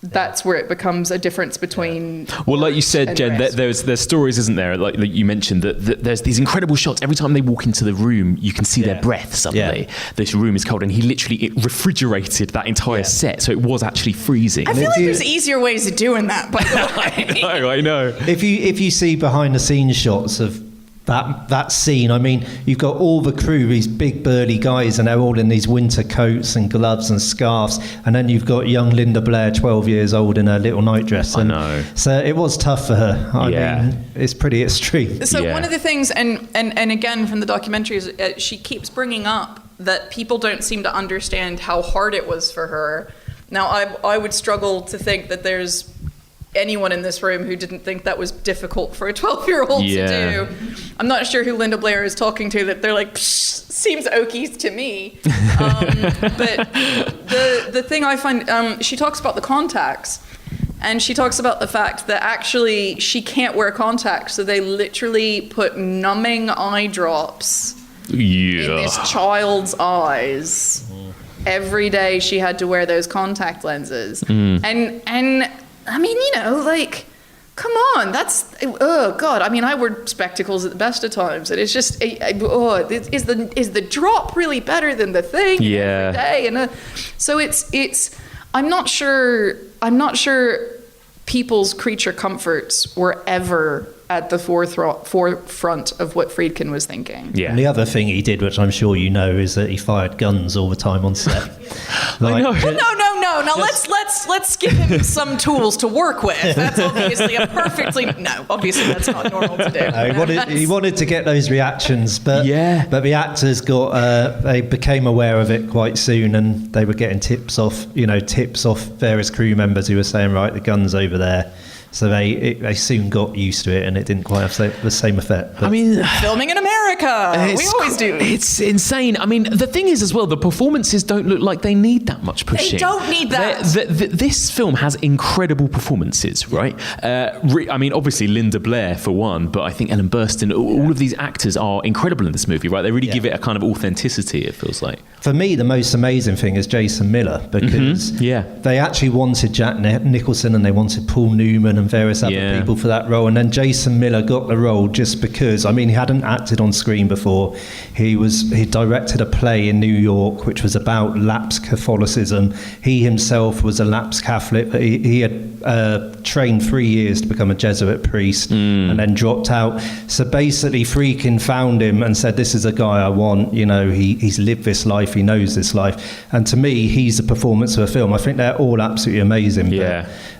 that's where it becomes a difference between. Well, like you said, Jen, there's stories, isn't there? Like you mentioned that there's these incredible shots. Every time they walk into the room, you can see their breath suddenly. Yeah. This room is cold, and it refrigerated that entire set, so it was actually freezing. I feel like there's easier ways of doing that. By the way, I know. If you see behind the scenes shots of that scene, I mean, you've got all the crew, these big burly guys, and they're all in these winter coats and gloves and scarves, and then you've got young Linda Blair, 12 years old, in her little nightdress. I know. So it was tough for her. I mean, it's pretty extreme. So one of the things, and again from the documentary, is she keeps bringing up that people don't seem to understand how hard it was for her. Now, I would struggle to think that there's anyone in this room who didn't think that was difficult for a 12-year-old to do. I'm not sure who Linda Blair is talking to, that they're like, seems okies to me. But the thing I find, she talks about the contacts, and she talks about the fact that actually she can't wear contacts, so they literally put numbing eye drops in this child's eyes. Every day she had to wear those contact lenses. And I mean, come on, oh God. I mean, I wear spectacles at the best of times, and it's just, is the drop really better than the thing every day? And so it's, I'm not sure people's creature comforts were ever at the forefront of what Friedkin was thinking. Yeah. And the other thing he did, which I'm sure you know, is that he fired guns all the time on set. I know. No. Now let's give him some tools to work with. That's obviously obviously that's not normal to do. No, he wanted to get those reactions, but the actors they became aware of it quite soon, and they were getting tips off various crew members who were saying, right, the gun's over there. So they soon got used to it, and it didn't quite have the same effect. But, I mean, filming in America. America. We always do. It's insane. I mean, the thing is as well, the performances don't look like they need that much pushing. They don't need that. This film has incredible performances, right? I mean, obviously Linda Blair for one, but I think Ellen Burstyn, all of these actors are incredible in this movie, right? They really give it a kind of authenticity, it feels like. For me, the most amazing thing is Jason Miller, because they actually wanted Jack Nicholson and they wanted Paul Newman and various other people for that role, and then Jason Miller got the role just because, I mean, he hadn't acted on screen before. He directed a play in New York which was about lapsed Catholicism. He himself was a lapsed Catholic. He had trained 3 years to become a Jesuit priest and then dropped out. So basically Friedkin found him and said, this is a guy I want, you know, he's lived this life, he knows this life. And to me, he's the performance of a film. I think they're all absolutely amazing.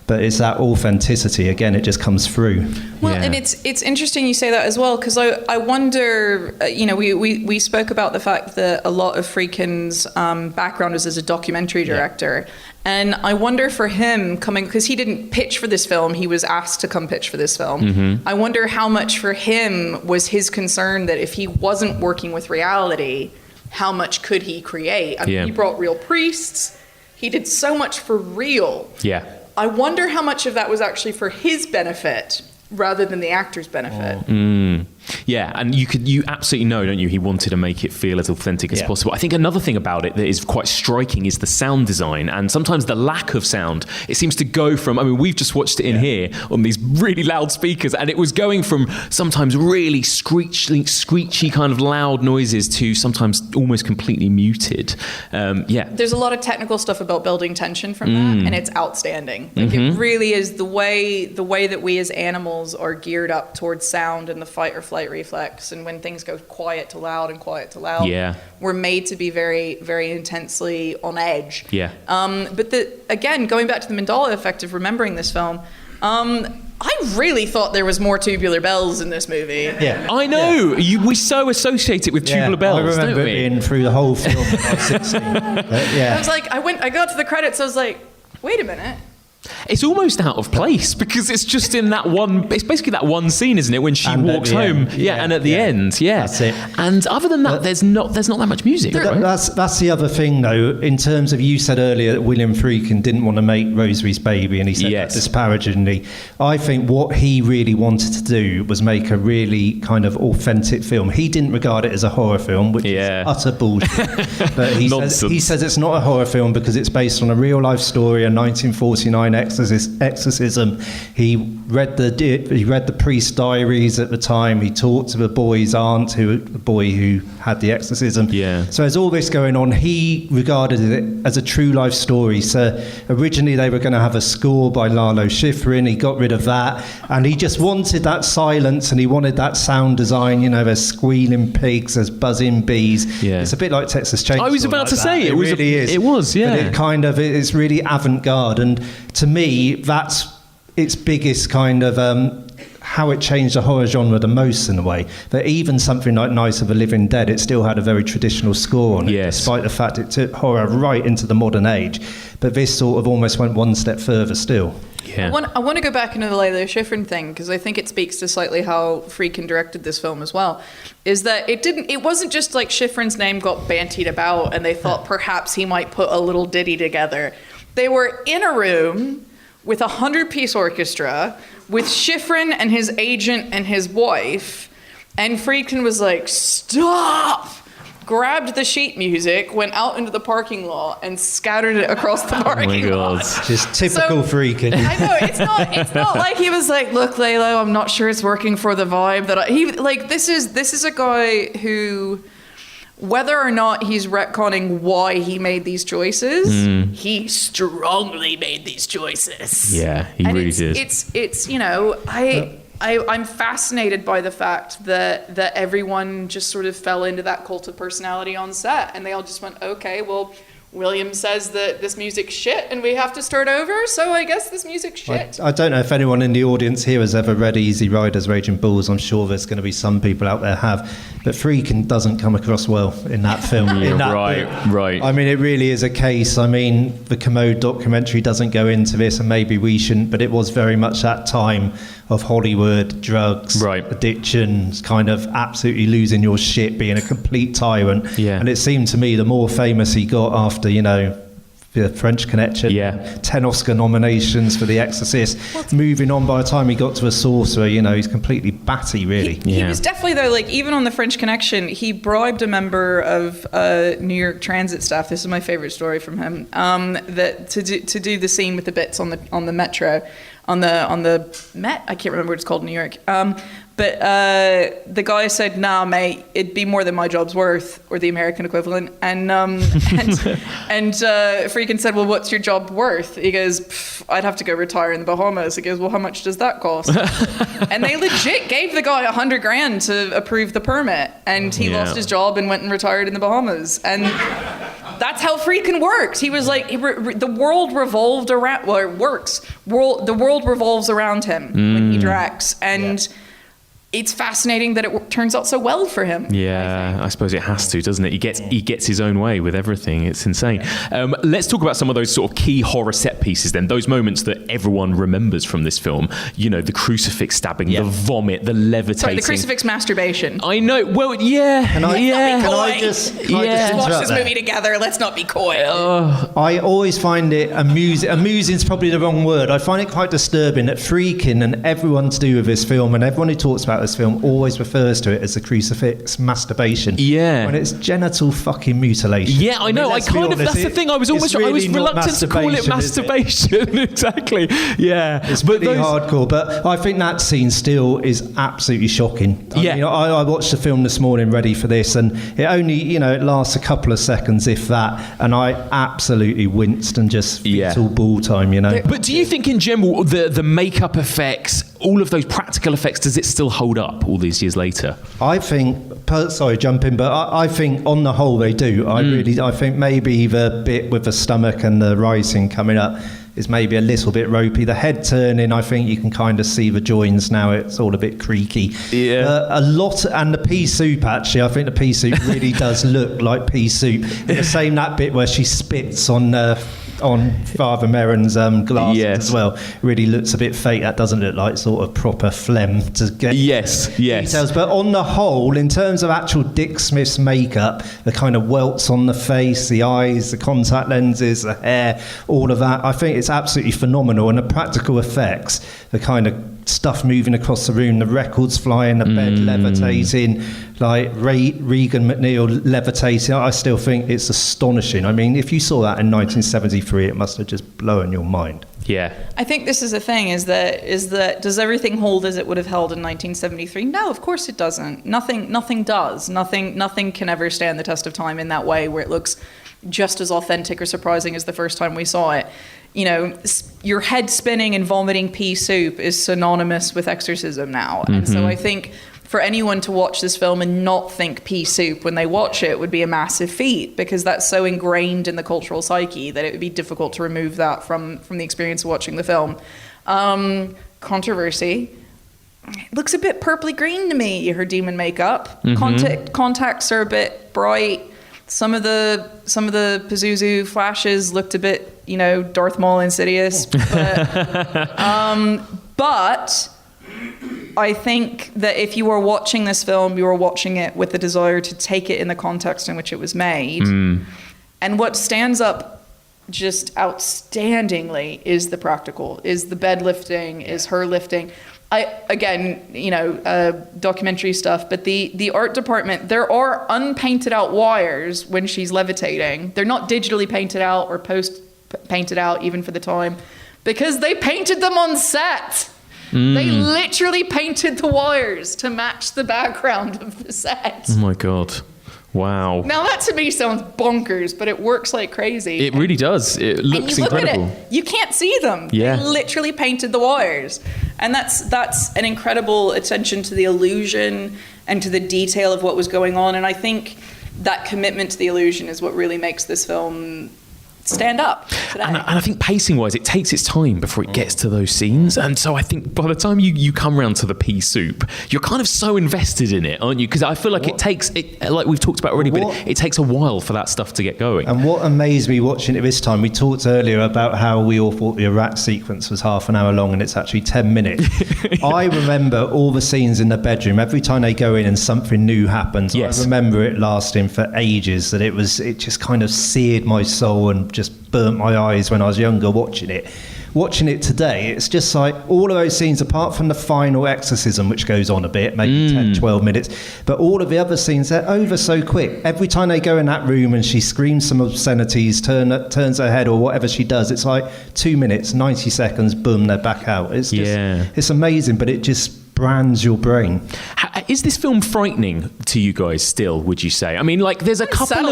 But it's that authenticity, again, it just comes through. Well, and it's interesting you say that as well, because I wonder, you know, we spoke about the fact that a lot of Friedkin's background is as a documentary director. And I wonder for him coming, because he didn't pitch for this film, he was asked to come pitch for this film. I wonder how much for him was his concern that if he wasn't working with reality, how much could he create? I mean, he brought real priests. He did so much for real. I wonder how much of that was actually for his benefit rather than the actor's benefit. Yeah, and you absolutely know, don't you, he wanted to make it feel as authentic as possible. I think another thing about it that is quite striking is the sound design, and sometimes the lack of sound. It seems to go from, I mean, we've just watched it in here on these really loud speakers, and it was going from sometimes really screechy kind of loud noises to sometimes almost completely muted. There's a lot of technical stuff about building tension from that, and it's outstanding. Like it really is the way that we as animals are geared up towards sound and the fight or flight reflex, and when things go quiet to loud and quiet to loud, we're made to be very, very intensely on edge. But again, going back to the Mandela effect of remembering this film, I really thought there was more tubular bells in this movie. I know. We so associate it with tubular bells, I remember don't we? being through the whole film when I was 16. I was like, I got to the credits, I was like, wait a minute. It's almost out of place because it's just in that one. It's basically that one scene, isn't it, when she walks home? And at the end, that's it. And other than that, there's not that much music. Right? That's the other thing, though. In terms of, you said earlier that William Friedkin didn't want to make Rosemary's Baby, and he said that disparagingly. I think what he really wanted to do was make a really kind of authentic film. He didn't regard it as a horror film, which is utter bullshit. But he says it's not a horror film because it's based on a real life story, a 1949 exorcism. He read the priest's diaries at the time. He talked to the boy's aunt, the boy who had the exorcism. So there's all this going on. He regarded it as a true life story. So originally they were going to have a score by Lalo Schifrin. He got rid of that, and he just wanted that silence, and he wanted that sound design. You know, there's squealing pigs, there's buzzing bees. It's a bit like Texas Chainsaw. I was about to say it really is. It was, But it's really avant-garde, and to me, that's its biggest kind of how it changed the horror genre the most, in a way. That even something like Night of the Living Dead, it still had a very traditional score on it, despite the fact it took horror right into the modern age. But this sort of almost went one step further still. I want to go back into the Lalo Schifrin thing, because I think it speaks to slightly how Friedkin directed this film as well. Is that it wasn't just like Schifrin's name got bantied about and they thought perhaps he might put a little ditty together. They were in a room with 100-piece orchestra, with Schifrin and his agent and his wife, and Friedkin was like, stop! Grabbed the sheet music, went out into the parking lot, and scattered it across the parking lot. Just typical Friedkin. I know, it's not like he was like, look, Lalo, I'm not sure it's working for the vibe that this is a guy who, whether or not he's retconning why he made these choices, he strongly made these choices. Yeah, he really did. It's you know, I'm fascinated by the fact that everyone just sort of fell into that cult of personality on set, and they all just went, okay, well, William says that this music's shit and we have to start over, so I guess this music's shit. I don't know if anyone in the audience here has ever read Easy Riders, Raging Bulls. I'm sure there's going to be some people out there have. But Friedkin doesn't come across well in that film. in that right. I mean, it really is a case. I mean, the Kermode documentary doesn't go into this, and maybe we shouldn't, but it was very much that time of Hollywood, drugs, addictions, kind of absolutely losing your shit, being a complete tyrant. Yeah. And it seemed to me the more famous he got after, the French Connection, 10 Oscar nominations for The Exorcist. Moving on, by the time he got to A Sorcerer, he's completely batty, really. He was definitely, though, like, even on The French Connection, he bribed a member of New York Transit staff. This is my favorite story from him. That to do the scene with the bits on the metro, on the Met. I can't remember what it's called in New York. But the guy said, "Nah, mate, it'd be more than my job's worth," or the American equivalent. And Friedkin said, "Well, what's your job worth?" He goes, "I'd have to go retire in the Bahamas." He goes, "Well, how much does that cost?" And they legit gave the guy $100,000 to approve the permit, and he lost his job and went and retired in the Bahamas. And that's how Friedkin works. He was like, the world revolved around. Well, it works. The world revolves around him when he directs, and. It's fascinating that it turns out so well for him. Yeah, I suppose it has to, doesn't it? He gets his own way with everything. It's insane. Let's talk about some of those sort of key horror set pieces then. Those moments that everyone remembers from this film. The crucifix stabbing, the vomit, the levitating. Sorry, the crucifix masturbation. I know. Well, yeah. Can I just watch this movie together. Let's not be coy. I always find it amusing. Amusing is probably the wrong word. I find it quite disturbing that Friedkin and everyone to do with this film, and everyone who talks about this film always refers to it as the crucifix masturbation. Yeah. When it's genital fucking mutilation. Yeah, I know. That's the thing. I was reluctant to call it masturbation. Exactly. Yeah. It's pretty hardcore, but I think that scene still is absolutely shocking. I watched the film this morning ready for this, and it only, it lasts a couple of seconds, if that, and I absolutely winced and just fetal ball time, But do you think in general, the makeup effects, all of those practical effects, does it still hold up all these years later? I think, sorry, jump in, but I think on the whole they do. I think maybe the bit with the stomach and the rising coming up is maybe a little bit ropey. The head turning, I think you can kind of see the joins now. It's all a bit creaky. Yeah. A lot, and the pea soup, actually, I think the pea soup really does look like pea soup. The same, that bit where she spits on Father Merrin's glasses as well. Really looks a bit fake. That doesn't look like sort of proper phlegm to get details. But on the whole, in terms of actual Dick Smith's makeup, the kind of welts on the face, the eyes, the contact lenses, the hair, all of that, I think it's absolutely phenomenal. And the practical effects, the kind of stuff moving across the room, the records flying, the bed levitating, like Regan McNeil levitating, I still think it's astonishing. I mean, if you saw that in 1973, it must have just blown your mind. Yeah. I think this is the thing, is that does everything hold as it would have held in 1973? No, of course it doesn't. Nothing does. Nothing can ever stand the test of time in that way, where it looks just as authentic or surprising as the first time we saw it. Your head spinning and vomiting pea soup is synonymous with exorcism now. Mm-hmm. And so I think for anyone to watch this film and not think pea soup when they watch it would be a massive feat, because that's so ingrained in the cultural psyche that it would be difficult to remove that from the experience of watching the film. Controversy. It looks a bit purpley green to me, her demon makeup. Mm-hmm. Contacts are a bit bright. Some of the Pazuzu flashes looked a bit, Darth Maul Insidious. But I think that if you were watching this film, you were watching it with the desire to take it in the context in which it was made. And what stands up just outstandingly is the practical, is the bed lifting, is her lifting. Documentary stuff, but the art department, there are unpainted out wires when she's levitating. They're not digitally painted out or post-painted out even for the time, because they painted them on set. They literally painted the wires to match the background of the set. Oh my God. Wow. Now that to me sounds bonkers, but it works like crazy. It really does. It looks incredible. At it, you can't see them. Yeah. They literally painted the wires. And that's an incredible attention to the illusion and to the detail of what was going on. And I think that commitment to the illusion is what really makes this film stand up today. And I think pacing-wise, it takes its time before it gets to those scenes. And so I think by the time you come around to the pea soup, you're kind of so invested in it, aren't you? Because I feel like it takes, like we've talked about already, but it takes a while for that stuff to get going. And what amazed me watching it this time, we talked earlier about how we all thought the Iraq sequence was half an hour long and it's actually 10 minutes. I remember all the scenes in the bedroom. Every time they go in and something new happens, I remember it lasting for ages, that it just kind of seared my soul and just burnt my eyes when I was younger watching it. Watching it today, it's just like all of those scenes, apart from the final exorcism, which goes on a bit, maybe 10, 12 minutes, but all of the other scenes, they're over so quick. Every time they go in that room and she screams some obscenities, turns her head or whatever she does, it's like 2 minutes, 90 seconds, boom, they're back out. It's just, it's amazing, but it just brands your brain. Is this film frightening to you guys still, would you say? I mean, like, there's a couple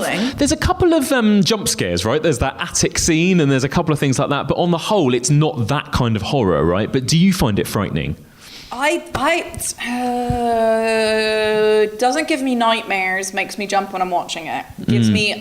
of jump scares, right? There's that attic scene and there's a couple of things like that, but on the whole, it's not that kind of horror, right? But do you find it frightening? Doesn't give me nightmares, makes me jump when I'm watching it. Gives me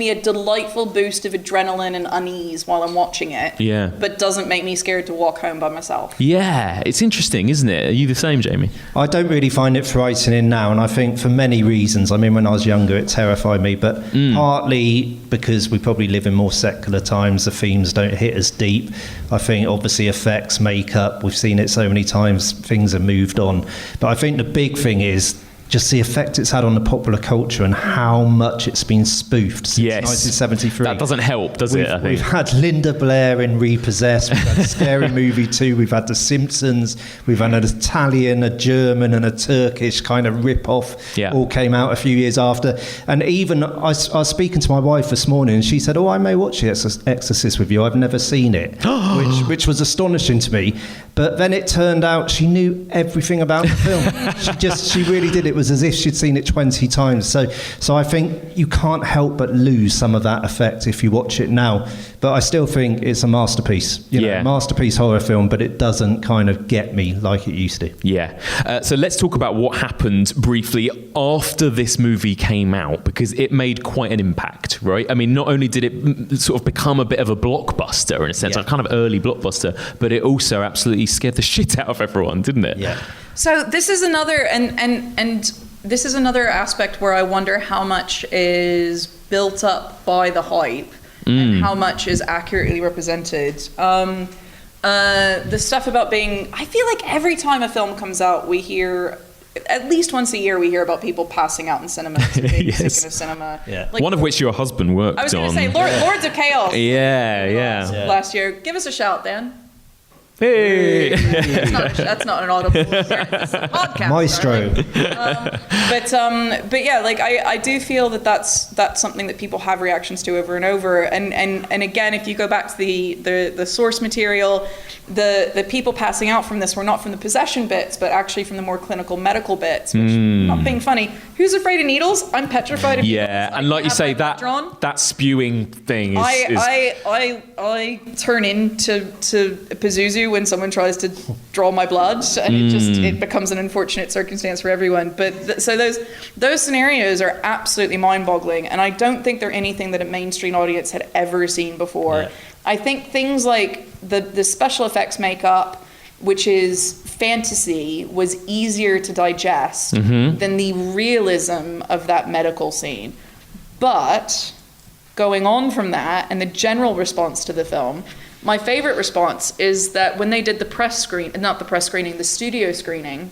a delightful boost of adrenaline and unease while I'm watching it. Yeah. But doesn't make me scared to walk home by myself. Yeah, it's interesting, isn't it? Are you the same, Jamie? I don't really find it frightening now, and I think for many reasons. I mean, when I was younger, it terrified me, but partly because we probably live in more secular times, the themes don't hit as deep. I think obviously effects, makeup, we've seen it so many times, things have moved on. But I think the big thing is just the effect it's had on the popular culture and how much it's been spoofed since 1973. That doesn't help, does it? I think we've had Linda Blair in Repossessed, we've had Scary Movie 2, we've had The Simpsons, we've had an Italian, a German and a Turkish kind of rip-off, all came out a few years after. And even, I was speaking to my wife this morning and she said, I may watch The Exorcist with you, I've never seen it, which was astonishing to me. But then it turned out she knew everything about the film. She really did. It was as if she'd seen it 20 times. So I think you can't help but lose some of that effect if you watch it now. But I still think it's a masterpiece. Masterpiece horror film, but it doesn't kind of get me like it used to. Yeah. So let's talk about what happened briefly after this movie came out, because it made quite an impact, right? I mean, not only did it sort of become a bit of a blockbuster in a sense, a kind of early blockbuster, but it also absolutely scared the shit out of everyone, didn't it? Yeah. So this is another and this is another aspect where I wonder how much is built up by the hype and how much is accurately represented. The stuff about I feel like every time a film comes out, we hear, at least once a year, we hear about people passing out in cinema, being sick of cinema. Yeah. Like, one of which your husband worked on. I was going to say Lords of Chaos. Yeah. Last year. Give us a shout, Dan. Hey. That's not an audible podcast. Maestro. But yeah, like I do feel that's something that people have reactions to over and over. And again, if you go back to the source material, the people passing out from this were not from the possession bits, but actually from the more clinical medical bits. Which, not being funny, who's afraid of needles? I'm petrified of needles. Yeah, and like you say, that spewing thing is... I turn into Pazuzu when someone tries to draw my blood, and it becomes an unfortunate circumstance for everyone. But so those scenarios are absolutely mind-boggling, and I don't think they're anything that a mainstream audience had ever seen before. Yeah. I think things like the special effects makeup, which is fantasy, was easier to digest than the realism of that medical scene. But going on from that, and the general response to the film, my favorite response is that when they did the studio screening,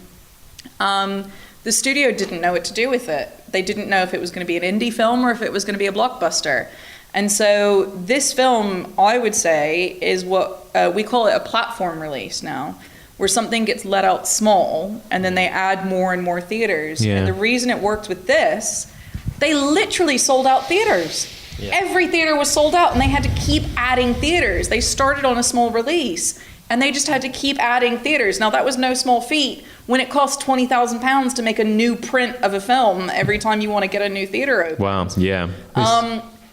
the studio didn't know what to do with it. They didn't know if it was going to be an indie film or if it was going to be a blockbuster. And so this film, I would say, is what we call it a platform release now, where something gets let out small and then they add more and more theaters. Yeah. And the reason it worked with this, they literally sold out theaters. Yeah. Every theater was sold out, and they had to keep adding theaters. They started on a small release, and they just had to keep adding theaters. Now, that was no small feat when it costs £20,000 to make a new print of a film every time you want to get a new theater open. Wow, yeah.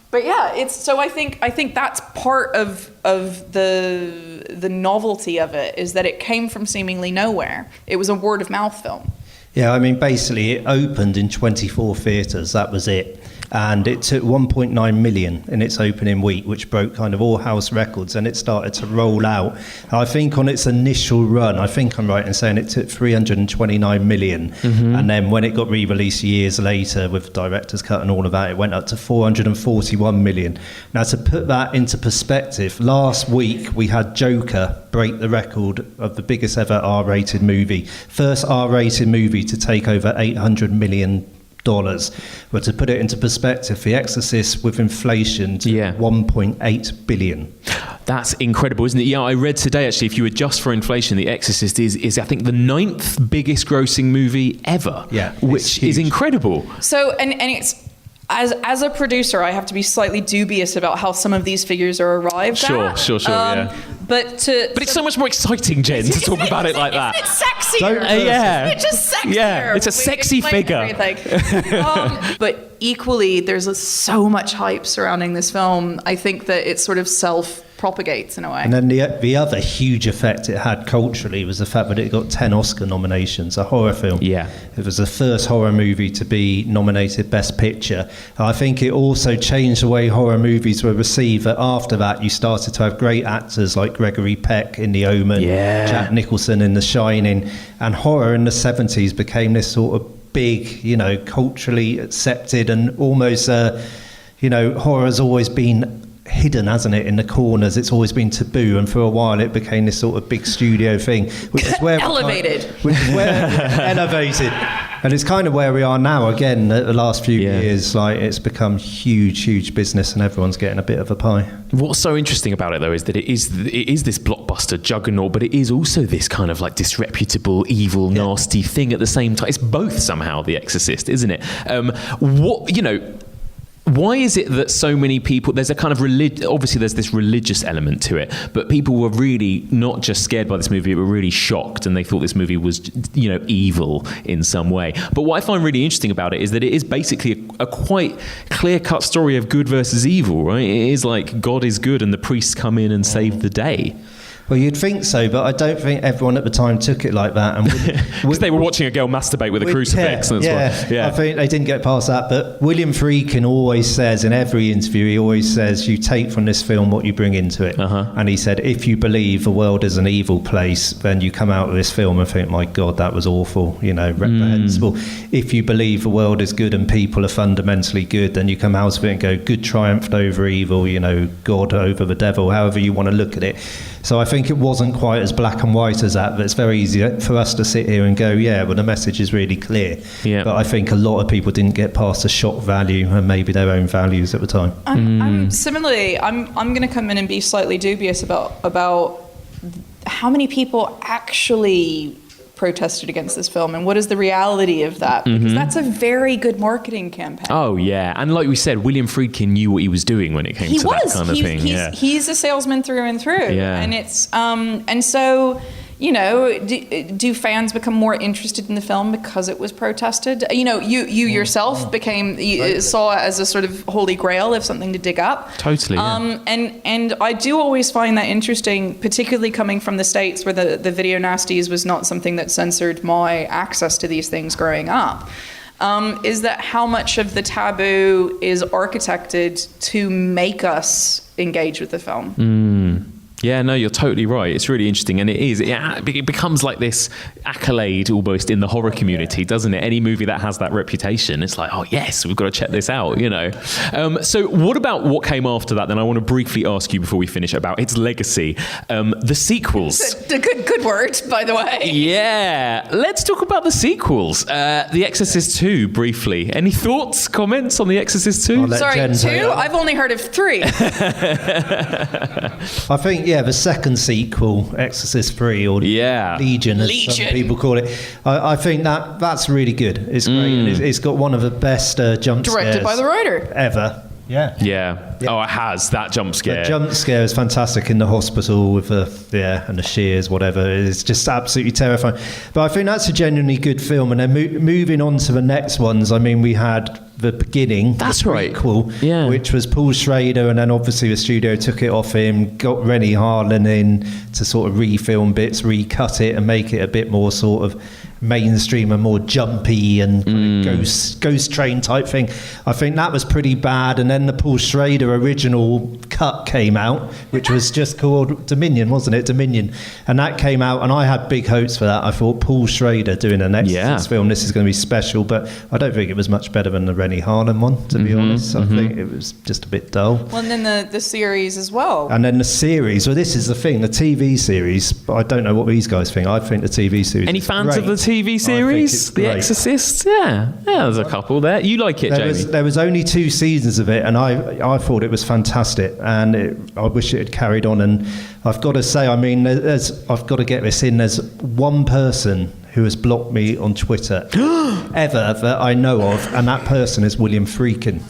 But yeah, so I think that's part of the novelty of it, is that it came from seemingly nowhere. It was a word of mouth film. Yeah, I mean, basically, it opened in 24 theatres. That was it. and it took 1.9 million in its opening week, which broke kind of all house records, and it started to roll out. I think on its initial run, I think I'm right in saying it took 329 million, and then when it got re-released years later with director's cut and all of that, it went up to 441 million. Now, to put that into perspective, last week we had Joker break the record of the biggest ever R-rated movie, first R-rated movie to take over $800 million. But to put it into perspective, The Exorcist with inflation to 1.8 billion. That's incredible, isn't it? Yeah, I read today, actually, if you adjust for inflation, The Exorcist is I think, the 9th biggest grossing movie ever, which is incredible. So, and it's, as a producer, I have to be slightly dubious about how some of these figures are arrived at. Sure, yeah. But it's so much more exciting, Jen, to talk about it like that. It's sexier. Yeah. It's just sexier. Yeah, it's a sexy figure. But equally, there's so much hype surrounding this film. I think that it sort of self-propagates in a way. And then the other huge effect it had culturally was the fact that it got 10 Oscar nominations, a horror film. Yeah. It was the first horror movie to be nominated Best Picture. I think it also changed the way horror movies were received. That after that, you started to have great actors like Gregory Peck in The Omen, Jack Nicholson in The Shining, and horror in the 70s became this sort of big, culturally accepted, and almost, horror's always been hidden, hasn't it, in the corners. It's always been taboo, and for a while it became this sort of big studio thing, which is where elevated. Elevated. And it's kind of where we are now again. The last few years, like, it's become huge business, and everyone's getting a bit of a pie. What's so interesting about it, though, is that it is this blockbuster juggernaut, but it is also this kind of like disreputable, evil, nasty thing at the same time. It's both somehow, The Exorcist, isn't it? Why is it that so many people, there's a kind of obviously there's this religious element to it, but people were really not just scared by this movie, they were really shocked, and they thought this movie was, evil in some way. But what I find really interesting about it is that it is basically a quite clear-cut story of good versus evil, right? It is like God is good and the priests come in and save the day. Well, you'd think so, but I don't think everyone at the time took it like that. Because they were watching a girl masturbate with a crucifix. I think they didn't get past that. But William Friedkin always says, in every interview, he always says, you take from this film what you bring into it. And he said, if you believe the world is an evil place, then you come out of this film and think, my God, that was awful, reprehensible. If you believe the world is good and people are fundamentally good, then you come out of it and go, good triumphed over evil, God over the devil, however you want to look at it. So I think it wasn't quite as black and white as that, but it's very easy for us to sit here and go, the message is really clear. Yeah. But I think a lot of people didn't get past the shock value and maybe their own values at the time. I'm similarly, I'm going to come in and be slightly dubious about how many people actually protested against this film, and what is the reality of that, because that's a very good marketing campaign. Oh yeah, and like we said, William Friedkin knew what he was doing when it came to that kind of thing. He's a salesman through and through, and it's and so do fans become more interested in the film because it was protested? You yourself saw it as a sort of holy grail of something to dig up. Totally. And I do always find that interesting, particularly coming from the States, where the video nasties was not something that censored my access to these things growing up. Is that how much of the taboo is architected to make us engage with the film? Yeah, no, you're totally right. It's really interesting, and it becomes like this accolade almost in the horror community, doesn't it? Any movie that has that reputation, it's like, oh yes, we've got to check this out, So what about what came after that? Then I want to briefly ask you before we finish about its legacy, the sequels. A good word, by the way. Yeah, let's talk about the sequels. The Exorcist 2, briefly. Any thoughts, comments on The Exorcist 2? Sorry, Jen 2? I've only heard of 3. I think, the second sequel, Exorcist 3, or Legion, as some people call it. I think that's really good. It's great. And it's got one of the best jump scares. Directed by the writer. Ever. Yeah. Oh, it has. That jump scare. The jump scare is fantastic in the hospital with and the shears, whatever. It's just absolutely terrifying. But I think that's a genuinely good film. And then moving on to the next ones, I mean, we had the beginning. That's the right. Prequel, which was Paul Schrader, and then obviously the studio took it off him, got Rennie Harlan in to sort of refilm bits, recut it, and make it a bit more sort of mainstream and more jumpy and kind of ghost train type thing. I think that was pretty bad. And then the Paul Schrader original cut came out, which was just called Dominion, wasn't it? Dominion. And that came out, and I had big hopes for that. I thought, Paul Schrader doing an Exorcist film, this is going to be special. But I don't think it was much better than the Rennie Harlan one, to be honest. I think it was just a bit dull. Well, and then the series as well. And then the series, well, this is the thing, the TV series, I don't know what these guys think. I think the TV series Any is fans great. of the TV series? The great. Exorcist? Yeah, there's a couple there. You like it, Jamie? There was only 2 seasons of it, and I thought it was fantastic, and I wish it had carried on. And I've got to say, I mean, I've got to get this in, there's one person who has blocked me on Twitter ever that I know of, and that person is William Friedkin.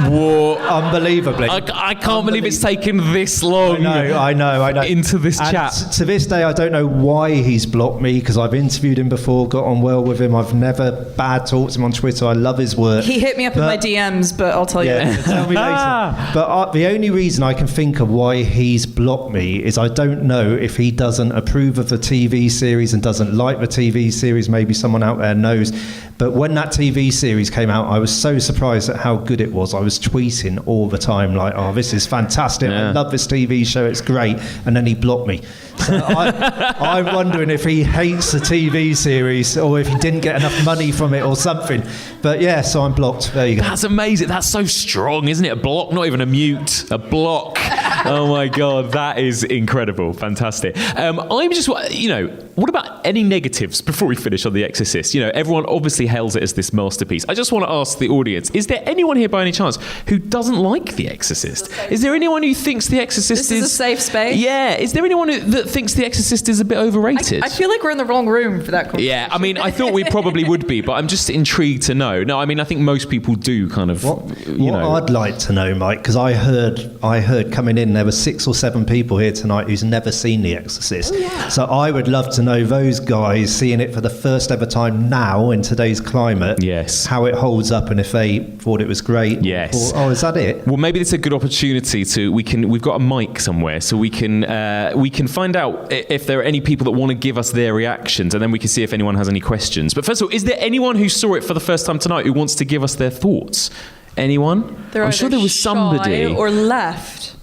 Whoa. Unbelievably. I can't believe it's taken this long. I know. Into this and chat. To this day, I don't know why he's blocked me, because I've interviewed him before, got on well with him. I've never bad talked to him on Twitter. I love his work. He hit me up in my DMs, but I'll tell you. Tell me later. But the only reason I can think of why he's blocked me is I don't know if he doesn't approve of the TV series and doesn't like the TV series. Maybe someone out there knows. But when that TV series came out, I was so surprised at how good it was. I was tweeting all the time, like, oh, this is fantastic. I love this TV show. It's great. And then he blocked me. So I'm wondering if he hates the TV series or if he didn't get enough money from it or something. But yeah, so I'm blocked. There you go. That's amazing. That's so strong, isn't it? A block, not even a mute. A block. Oh my God, that is incredible. Fantastic. I'm just, what about any negatives before we finish on The Exorcist? Everyone obviously hails it as this masterpiece. I just want to ask the audience, is there anyone here by any chance who doesn't like The Exorcist? Is there anyone who thinks The Exorcist This is a safe space? Yeah. Is there anyone that thinks The Exorcist is a bit overrated? I feel like we're in the wrong room for that conversation. Yeah, I mean, I thought we probably would be, but I'm just intrigued to know. No, I mean, I think most people do kind of, What I'd like to know, Mike, because I heard coming in, there were 6 or 7 people here tonight who's never seen The Exorcist. So I would love to know those guys seeing it for the first ever time now in today's climate. Yes. How it holds up and if they thought it was great. Yes. Or, is that it? Well, maybe it's a good opportunity we've got a mic somewhere, so we can find out if there are any people that want to give us their reactions, and then we can see if anyone has any questions. But first of all, is there anyone who saw it for the first time tonight who wants to give us their thoughts? Anyone? I'm sure there was somebody. Or left.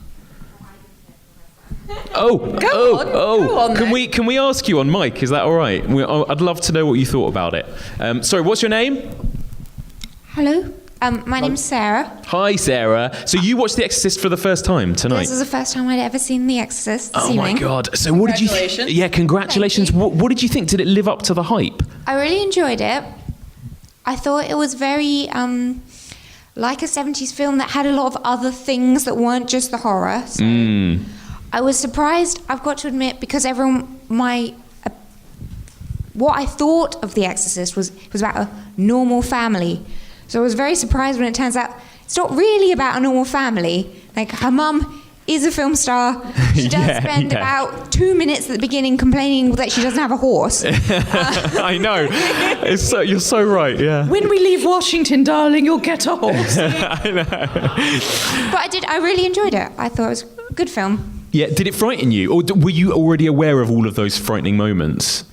Go on can we ask you on mic? Is that all right? I'd love to know what you thought about it. Sorry, what's your name? Hello. My name's Sarah. Hi, Sarah. So you watched The Exorcist for the first time tonight? This is the first time I'd ever seen The Exorcist this evening. Oh my God. So what did you think? Yeah, congratulations. What did you think? Did it live up to the hype? I really enjoyed it. I thought it was very like a 70s film that had a lot of other things that weren't just the horror. So I was surprised, I've got to admit, because what I thought of The Exorcist was about a normal family. So I was very surprised when it turns out it's not really about a normal family. Like, her mum is a film star. She does spend about 2 minutes at the beginning complaining that she doesn't have a horse. I know. You're so right, yeah. When we leave Washington, darling, you'll get a horse. I know. But I really enjoyed it. I thought it was a good film. Yeah, did it frighten you? Or were you already aware of all of those frightening moments?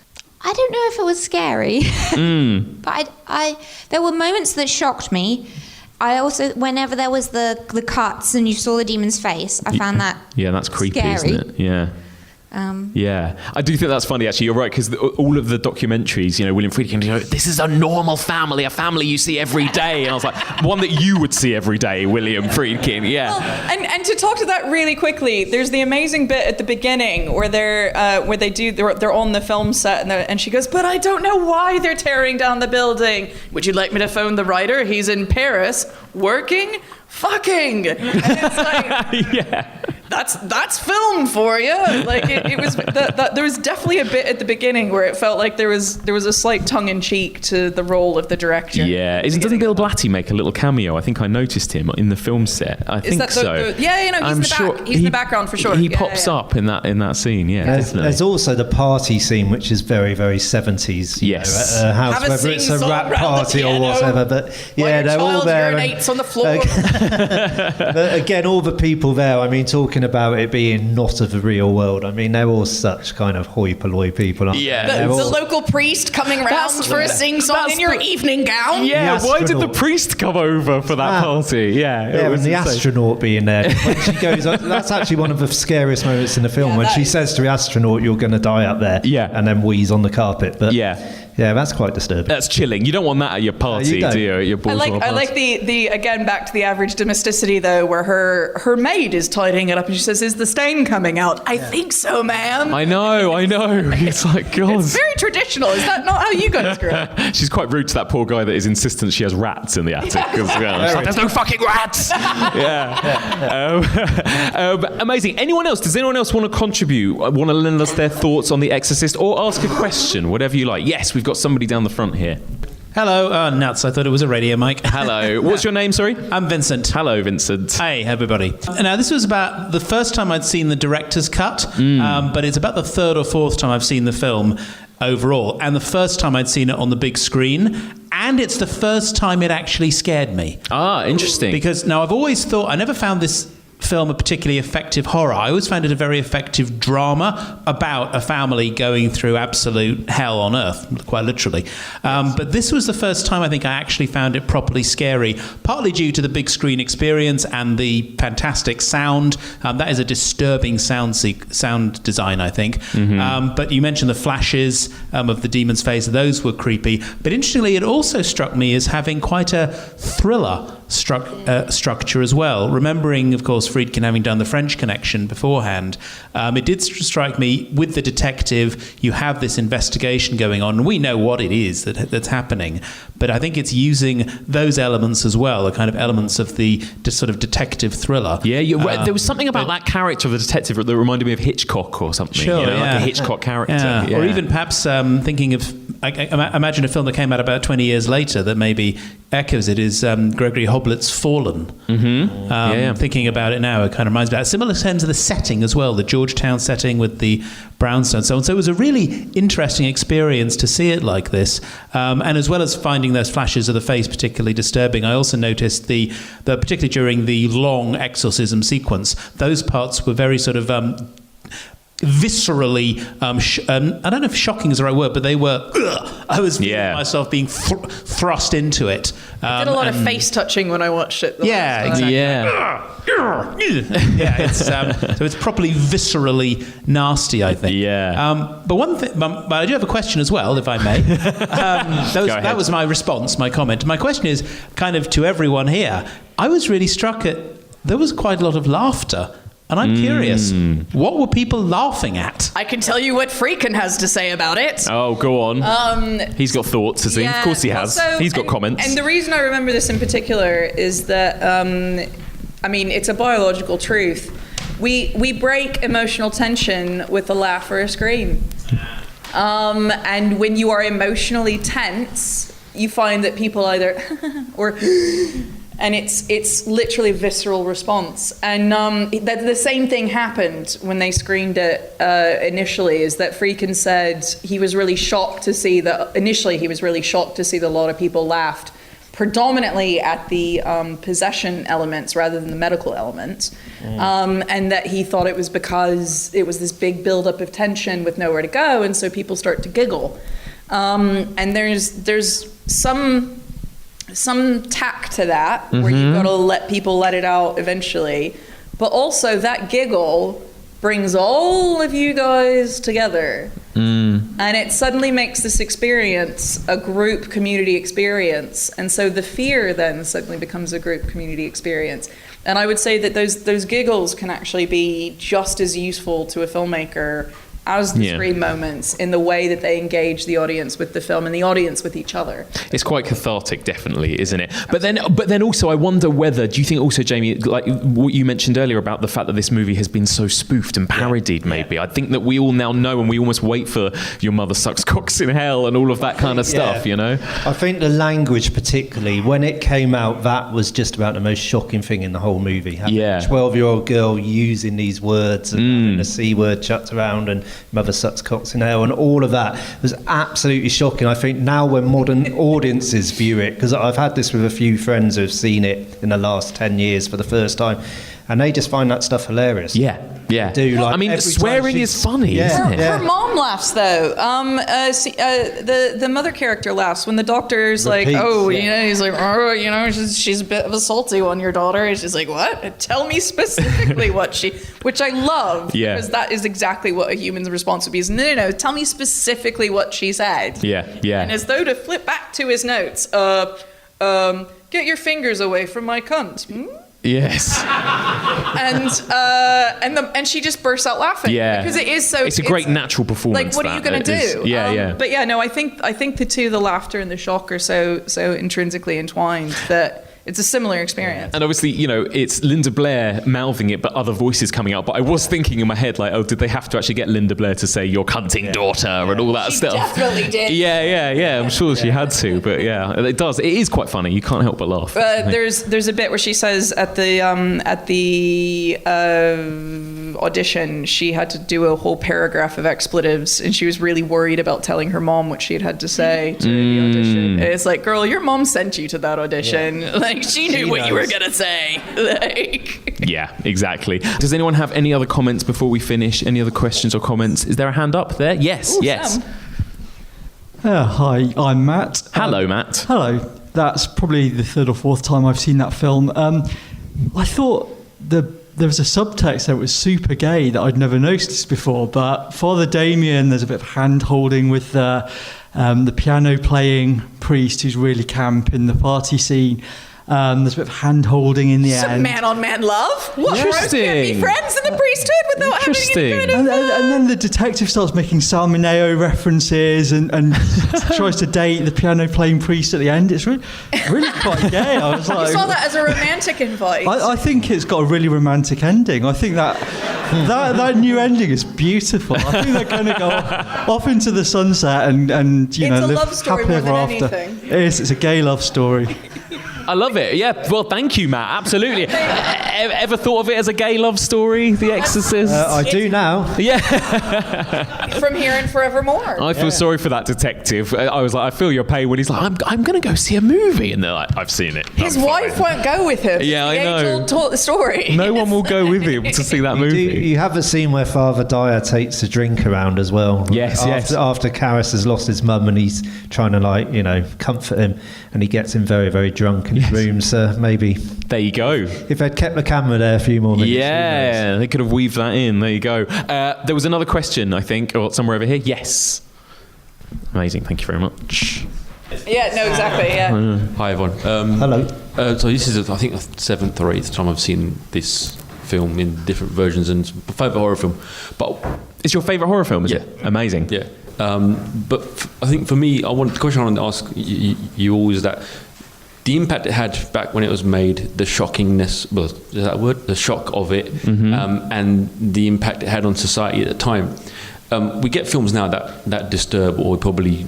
I don't know if it was scary, but there were moments that shocked me. I also, whenever there was the cuts and you saw the demon's face, I found that that's creepy, scary. Isn't it? Yeah. Yeah, I do think that's funny, actually. You're right, because all of the documentaries, William Friedkin, this is a normal family, a family you see every day. And I was like, one that you would see every day, William Friedkin, yeah. Well, and to talk to that really quickly, there's the amazing bit at the beginning where they're on the film set and she goes, but I don't know why they're tearing down the building. Would you like me to phone the writer? He's in Paris, working, fucking. And it's like, yeah. That's film for you. Like it was. There was definitely a bit at the beginning where it felt like there was a slight tongue in cheek to the role of the director. Yeah, doesn't Bill Blatty make a little cameo? I think I noticed him in the film set. I think so. He's in the background for sure. He pops up in that scene. Yeah, there's also the party scene, which is very, very 70es. Yes, at a house, whether it's a rap party or whatever. But yeah, they're all there. Urinates on the floor. But again, all the people there. I mean, talking about it being not of the real world. I mean, they're all such kind of hoi polloi people, aren't they? The local priest coming around for a sing-song in your evening gown. Yeah, why did the priest come over for that party? Yeah, and the astronaut being there. When she goes, that's actually one of the scariest moments in the film, when she says to the astronaut, "You're going to die up there," and then wheeze on the carpet. But yeah, that's quite disturbing. That's chilling. You don't want that at your party, do you? At your I like the again, back to the average domesticity though, where her maid is tidying it up and she says, "Is the stain coming out?" "I think so, ma'am." I know. It's like, God. It's very traditional. Is that not how you guys grew up? She's quite rude to that poor guy that is insistent she has rats in the attic. There's no fucking rats. Amazing. Anyone else? Does anyone else want to contribute? Want to lend us their thoughts on The Exorcist, or ask a question? Whatever you like. Yes, we've got somebody down the front here. Hello. Nuts. I thought it was a radio mic. Hello. What's your name, sorry? I'm Vincent. Hello, Vincent. Hey, everybody. Now, this was about the first time I'd seen the director's cut, but it's about the third or fourth time I've seen the film overall, and the first time I'd seen it on the big screen, and it's the first time it actually scared me. Interesting. Because now I've always thought, I never found this film a particularly effective horror. I always found it a very effective drama about a family going through absolute hell on earth, quite literally. But this was the first time I think I actually found it properly scary, partly due to the big screen experience and the fantastic sound. That is a disturbing sound design, I think. But you mentioned the flashes of the demon's face. Those were creepy. But interestingly, it also struck me as having quite a thriller structure as well. Remembering, of course, Friedkin having done the French Connection beforehand, it did strike me with the detective, you have this investigation going on, and we know what it is that's happening, but I think it's using those elements as well, the kind of elements of the sort of detective thriller. Yeah, there was something about that character of the detective that reminded me of Hitchcock or something. Sure, like a Hitchcock character. Or even perhaps thinking of, I imagine a film that came out about 20 years later that maybe echoes it is Gregory Hoblet's Fallen. Thinking about it now, it kind of reminds me of that. Similar in terms of the setting as well, the Georgetown setting with the brownstone and so on. So it was a really interesting experience to see it like this. And as well as finding those flashes of the face particularly disturbing, I also noticed the particularly during the long exorcism sequence, those parts were very sort of viscerally, I don't know if shocking is the right word, but they were, I was feeling myself being thrust into it. I did a lot of face touching when I watched it. Exactly. So it's properly viscerally nasty, I think. But one thing, but I do have a question as well, if I may. That was my response, my comment. My question is kind of to everyone here. I was really struck at, there was quite a lot of laughter. And I'm curious, what were people laughing at? I can tell you what Friedkin has to say about it. Oh, go on. He's got thoughts, has he? Of course he has. He's got comments. And the reason I remember this in particular is that, I mean, it's a biological truth. We break emotional tension with a laugh or a scream. And when you are emotionally tense, you find that people either or... And it's literally a visceral response. And the same thing happened when they screened it initially, is that Friedkin said he was really shocked to see that, initially he was really shocked to see that a lot of people laughed predominantly at the possession elements rather than the medical elements. And that he thought it was because it was this big buildup of tension with nowhere to go, and so people start to giggle. And there's some tact to that, where you've got to let people let it out eventually, but also that giggle brings all of you guys together, and it suddenly makes this experience a group community experience, and so the fear then suddenly becomes a group community experience. And I would say that those giggles can actually be just as useful to a filmmaker as the screen moments, in the way that they engage the audience with the film and the audience with each other. It's quite cathartic, definitely, isn't it? But then also, I wonder whether, do you think also, Jamie, like what you mentioned earlier about the fact that this movie has been so spoofed and parodied, maybe? I think that we all now know, and we almost wait for Your Mother Sucks Cocks in Hell and all of that kind of stuff, you know? I think the language, particularly, when it came out, that was just about the most shocking thing in the whole movie. Having a 12-year-old girl using these words and having the C word chucked around and Mother Sucks Cocks in Hell and all of that was absolutely shocking. I think now when modern audiences view it, because I've had this with a few friends who have seen it in the last 10 years for the first time, and they just find that stuff hilarious. Yeah. Do like I mean, every swearing time is funny, Yeah. isn't it? Her mom laughs though. The mother character laughs when the doctor's like, Repeats, "Oh, yeah. you know," he's like, "Oh, you know, she's a bit of a salty one, your daughter." And she's like, "What? Tell me specifically what she," which I love, because that is exactly what a human's response would be. Is no, tell me specifically what she said. Yeah. And as though to flip back to his notes, get your fingers away from my cunt. Yes. And she just bursts out laughing. Yeah. Because it is so. It's a great natural performance. Like, what are you going to do? But yeah, no, I think the laughter and the shock are so intrinsically entwined that it's a similar experience. And obviously, you know, it's Linda Blair mouthing it, but other voices coming out. But I was thinking in my head, like, oh, did they have to actually get Linda Blair to say your cunting daughter and all that stuff? Definitely did. Yeah. I'm sure she had to, but yeah, it does. It is quite funny. You can't help but laugh. There's a bit where she says at the audition she had to do a whole paragraph of expletives, and she was really worried about telling her mom what she had to say to the audition. And it's like, girl, your mom sent you to that audition. Like, she knew what you were gonna say. Like. Yeah, exactly. Does anyone have any other comments before we finish? Any other questions or comments? Is there a hand up there? Yes. Yes. Hi, I'm Matt. Hello, Matt. Hello. That's probably the third or fourth time I've seen that film. I thought there was a subtext that was super gay that I'd never noticed before, but Father Damien, there's a bit of hand-holding with the piano-playing priest who's really camp in the party scene. There's a bit of hand-holding in the end. Some man-on-man love? What? Interesting. Can't be friends in the priesthood without having any kind of... And then the detective starts making Salmoneo references and tries to date the piano-playing priest at the end. It's really quite gay. I was like, you saw that as a romantic invite. I think it's got a really romantic ending. I think that new ending is beautiful. I think they're going to go off into the sunset and you know, it's a live love story happily more ever than after. anything. It's a gay love story. I love it. Yeah. Well, thank you, Matt. Absolutely. Ever thought of it as a gay love story, The Exorcist? I do now. Yeah. From here and forevermore. I feel sorry for that detective. I was like, I feel your pain when he's like, I'm going to go see a movie. And they're like, I've seen it. His wife won't go with him. Yeah, I know. Age-old story. No one will go with him to see that movie. You have a scene where Father Dyer takes a drink around as well. Yes. After Karras has lost his mum and he's trying to comfort him, and he gets him very, very drunk in his room. So maybe there you go. If they'd kept the camera there a few more minutes. Yeah, they could have weaved that in. There you go. There was another question, I think, or somewhere over here. Yes. Amazing. Thank you very much. Yeah, no, exactly, yeah. Hi, everyone. Hello. So this is, I think, the 7th or 8th time I've seen this film in different versions, and favourite horror film. But it's your favourite horror film, is it? Amazing. Yeah. But I think for me, the question I want to ask you all is that the impact it had back when it was made, the shockingness, well, is that a word? The shock of it, and the impact it had on society at the time. We get films now that disturb or probably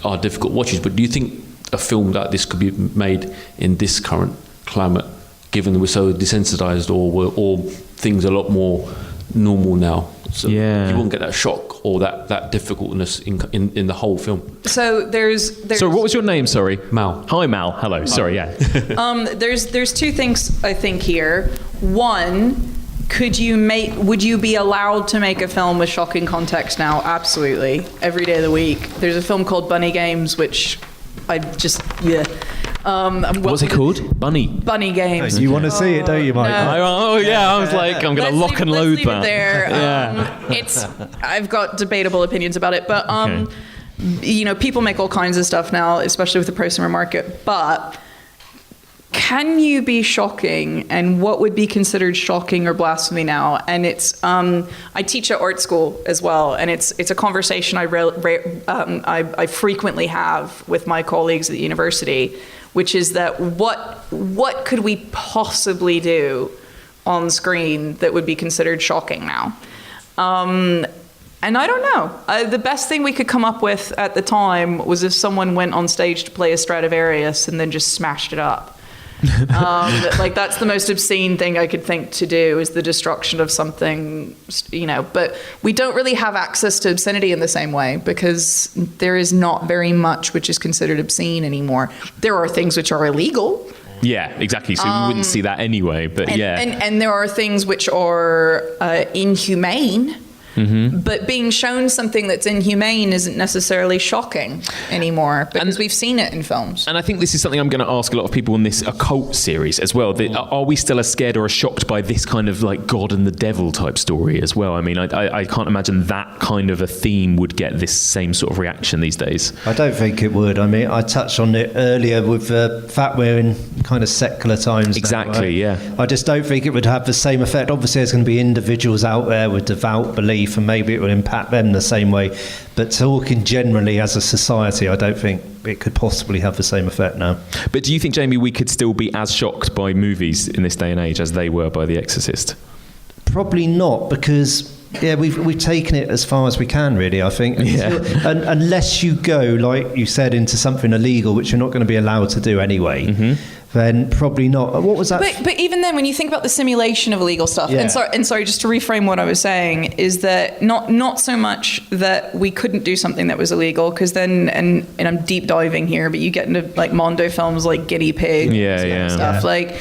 are difficult watches, but do you think a film like this could be made in this current climate, given we're so desensitized or things a lot more normal now? So you won't get that shock or that difficultness in the whole film. So there's. So what was your name? Sorry, Mal. Hi, Mal. Hello. Sorry. Yeah. There's two things I think here. One, would you be allowed to make a film with shocking context now? Absolutely. Every day of the week. There's a film called Bunny Games, which I just What's it called? Bunny Games. You want to see it, don't you, Mike? No. I was like, I'm going to lock and load that. There. I've got debatable opinions about it, but people make all kinds of stuff now, especially with the prosumer market. But can you be shocking, and what would be considered shocking or blasphemy now? And it's I teach at art school as well, and it's a conversation I frequently have with my colleagues at the university, which is that what could we possibly do on screen that would be considered shocking now? And I don't know. The best thing we could come up with at the time was if someone went on stage to play a Stradivarius and then just smashed it up. That's the most obscene thing I could think to do, is the destruction of something, but we don't really have access to obscenity in the same way, because there is not very much which is considered obscene anymore. There are things which are illegal, Yeah, exactly. So we wouldn't see that anyway. But and there are things which are inhumane. Mm-hmm. But being shown something that's inhumane isn't necessarily shocking anymore because we've seen it in films. And I think this is something I'm going to ask a lot of people in this occult series as well. Are we still as scared or as shocked by this kind of like God and the devil type story as well? I mean, I can't imagine that kind of a theme would get this same sort of reaction these days. I don't think it would. I mean, I touched on it earlier with the fact we're in kind of secular times. Exactly, now, right? yeah. I just don't think it would have the same effect. Obviously, there's going to be individuals out there with devout belief, and maybe it would impact them the same way. But talking generally as a society, I don't think it could possibly have the same effect now. But do you think, Jamie, we could still be as shocked by movies in this day and age as they were by The Exorcist? Probably not, because we've taken it as far as we can, really, I think. And unless you go, like you said, into something illegal, which you're not going to be allowed to do anyway, then probably not. What was that? But even then, when you think about the simulation of illegal stuff, and sorry, just to reframe what I was saying, is that not so much that we couldn't do something that was illegal, because then, and I'm deep diving here, but you get into like Mondo films like Guinea Pig, stuff like.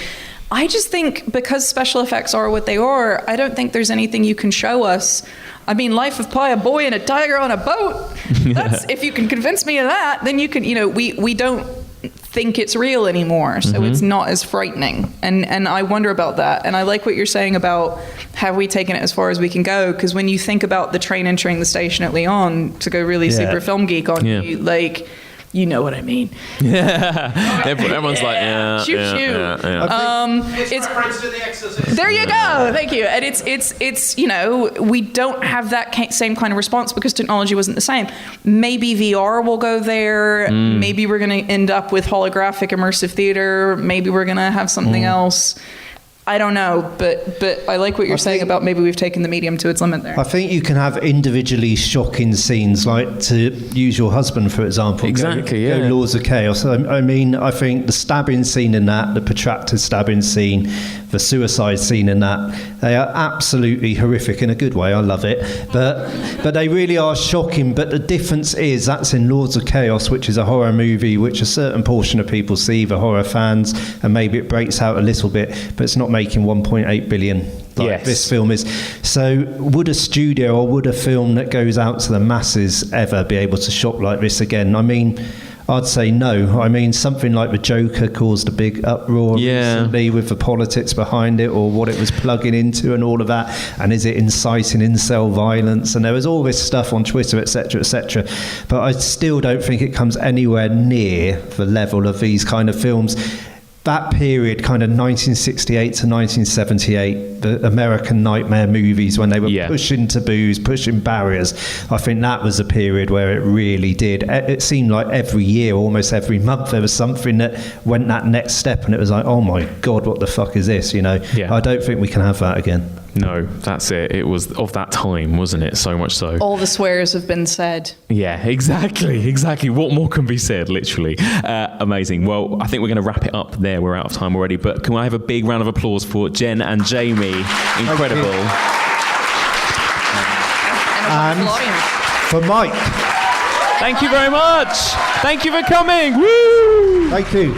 I just think because special effects are what they are, I don't think there's anything you can show us. I mean, Life of Pi, a boy and a tiger on a boat. That's if you can convince me of that, then you can. We don't think it's real anymore, so it's not as frightening. And I wonder about that. And I like what you're saying about have we taken it as far as we can go? Because when you think about the train entering the station at Lyon, to go really super film geek on you, like. You know what I mean? Yeah. Everyone's like, shoot. It's reference to The Exorcist. There you go. Thank you. And it's we don't have that same kind of response because technology wasn't the same. Maybe VR will go there. Maybe we're going to end up with holographic immersive theater. Maybe we're going to have something else. I don't know, but I like what you're saying about maybe we've taken the medium to its limit there. I think you can have individually shocking scenes, like to use your husband, for example. Exactly, go Laws of Chaos. I mean, I think the stabbing scene in that, the protracted stabbing scene, the suicide scene in that, they are absolutely horrific in a good way. I love it. But they really are shocking. But the difference is that's in Lords of Chaos, which is a horror movie, which a certain portion of people see, the horror fans, and maybe it breaks out a little bit, but it's not making 1.8 billion like this film is. So would a studio or would a film that goes out to the masses ever be able to shock like this again? I mean, I'd say no. I mean, something like The Joker caused a big uproar recently with the politics behind it, or what it was plugging into and all of that, and is it inciting incel violence, and there was all this stuff on Twitter, etc., etc. But I still don't think it comes anywhere near the level of these kind of films. That period, kind of 1968 to 1978, the American Nightmare movies, when they were pushing taboos, pushing barriers, I think that was a period where it really did. It seemed like every year, almost every month, there was something that went that next step, and it was like, oh my God, what the fuck is this? I don't think we can have that again. No, that's it. It was of that time, wasn't it? So much so. All the swears have been said. Yeah, exactly. What more can be said, literally? Amazing. Well, I think we're going to wrap it up there. We're out of time already, but can I have a big round of applause for Jen and Jamie? Incredible. And for Mike. Thank you very much. Thank you for coming. Woo! Thank you.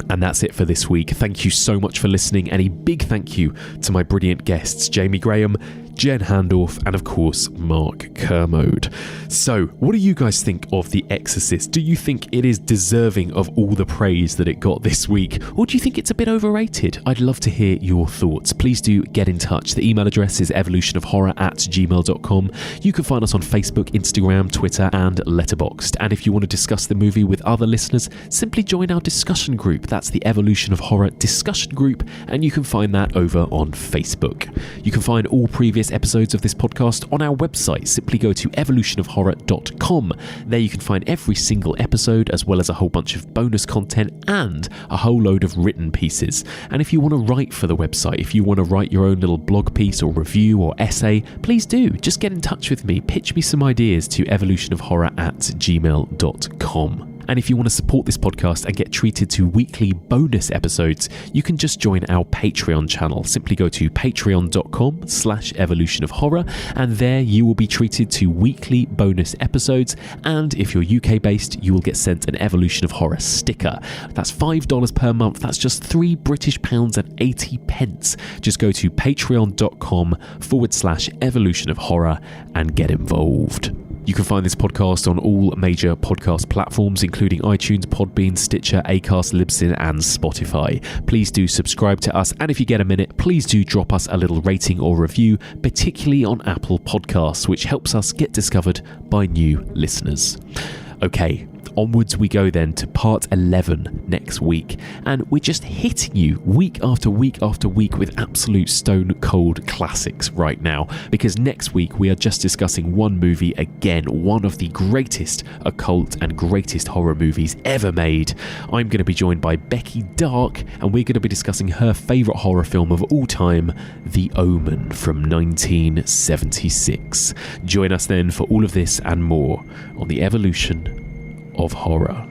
And that's it for this week. Thank you so much for listening, and a big thank you to my brilliant guests, Jamie Graham, Jen Handorf, and of course, Mark Kermode. So, what do you guys think of The Exorcist? Do you think it is deserving of all the praise that it got this week? Or do you think it's a bit overrated? I'd love to hear your thoughts. Please do get in touch. The email address is evolutionofhorror@gmail.com. You can find us on Facebook, Instagram, Twitter, and Letterboxd. And if you want to discuss the movie with other listeners, simply join our discussion group. That's the Evolution of Horror discussion group, and you can find that over on Facebook. You can find all previous episodes of this podcast on our website. Simply go to evolutionofhorror.com. There you can find every single episode, as well as a whole bunch of bonus content and a whole load of written pieces. And if you want to write for the website, if you want to write your own little blog piece or review or essay, please do. Just get in touch with me. Pitch me some ideas to evolutionofhorror@gmail.com. And if you want to support this podcast and get treated to weekly bonus episodes, you can just join our Patreon channel. Simply go to patreon.com/evolutionofhorror, and there you will be treated to weekly bonus episodes. And if you're UK based, you will get sent an Evolution of Horror sticker. That's $5 per month. That's just £3.80. Just go to patreon.com/evolutionofhorror and get involved. You can find this podcast on all major podcast platforms, including iTunes, Podbean, Stitcher, Acast, Libsyn, and Spotify. Please do subscribe to us, and if you get a minute, please do drop us a little rating or review, particularly on Apple Podcasts, which helps us get discovered by new listeners. Okay, onwards we go then to part 11 next week, and we're just hitting you week after week after week with absolute stone cold classics right now, because next week we are just discussing one movie again, one of the greatest occult and greatest horror movies ever made. I'm going to be joined by Becky Dark, and we're going to be discussing her favourite horror film of all time, The Omen from 1976. Join us then for all of this and more on the Evolution of Horror.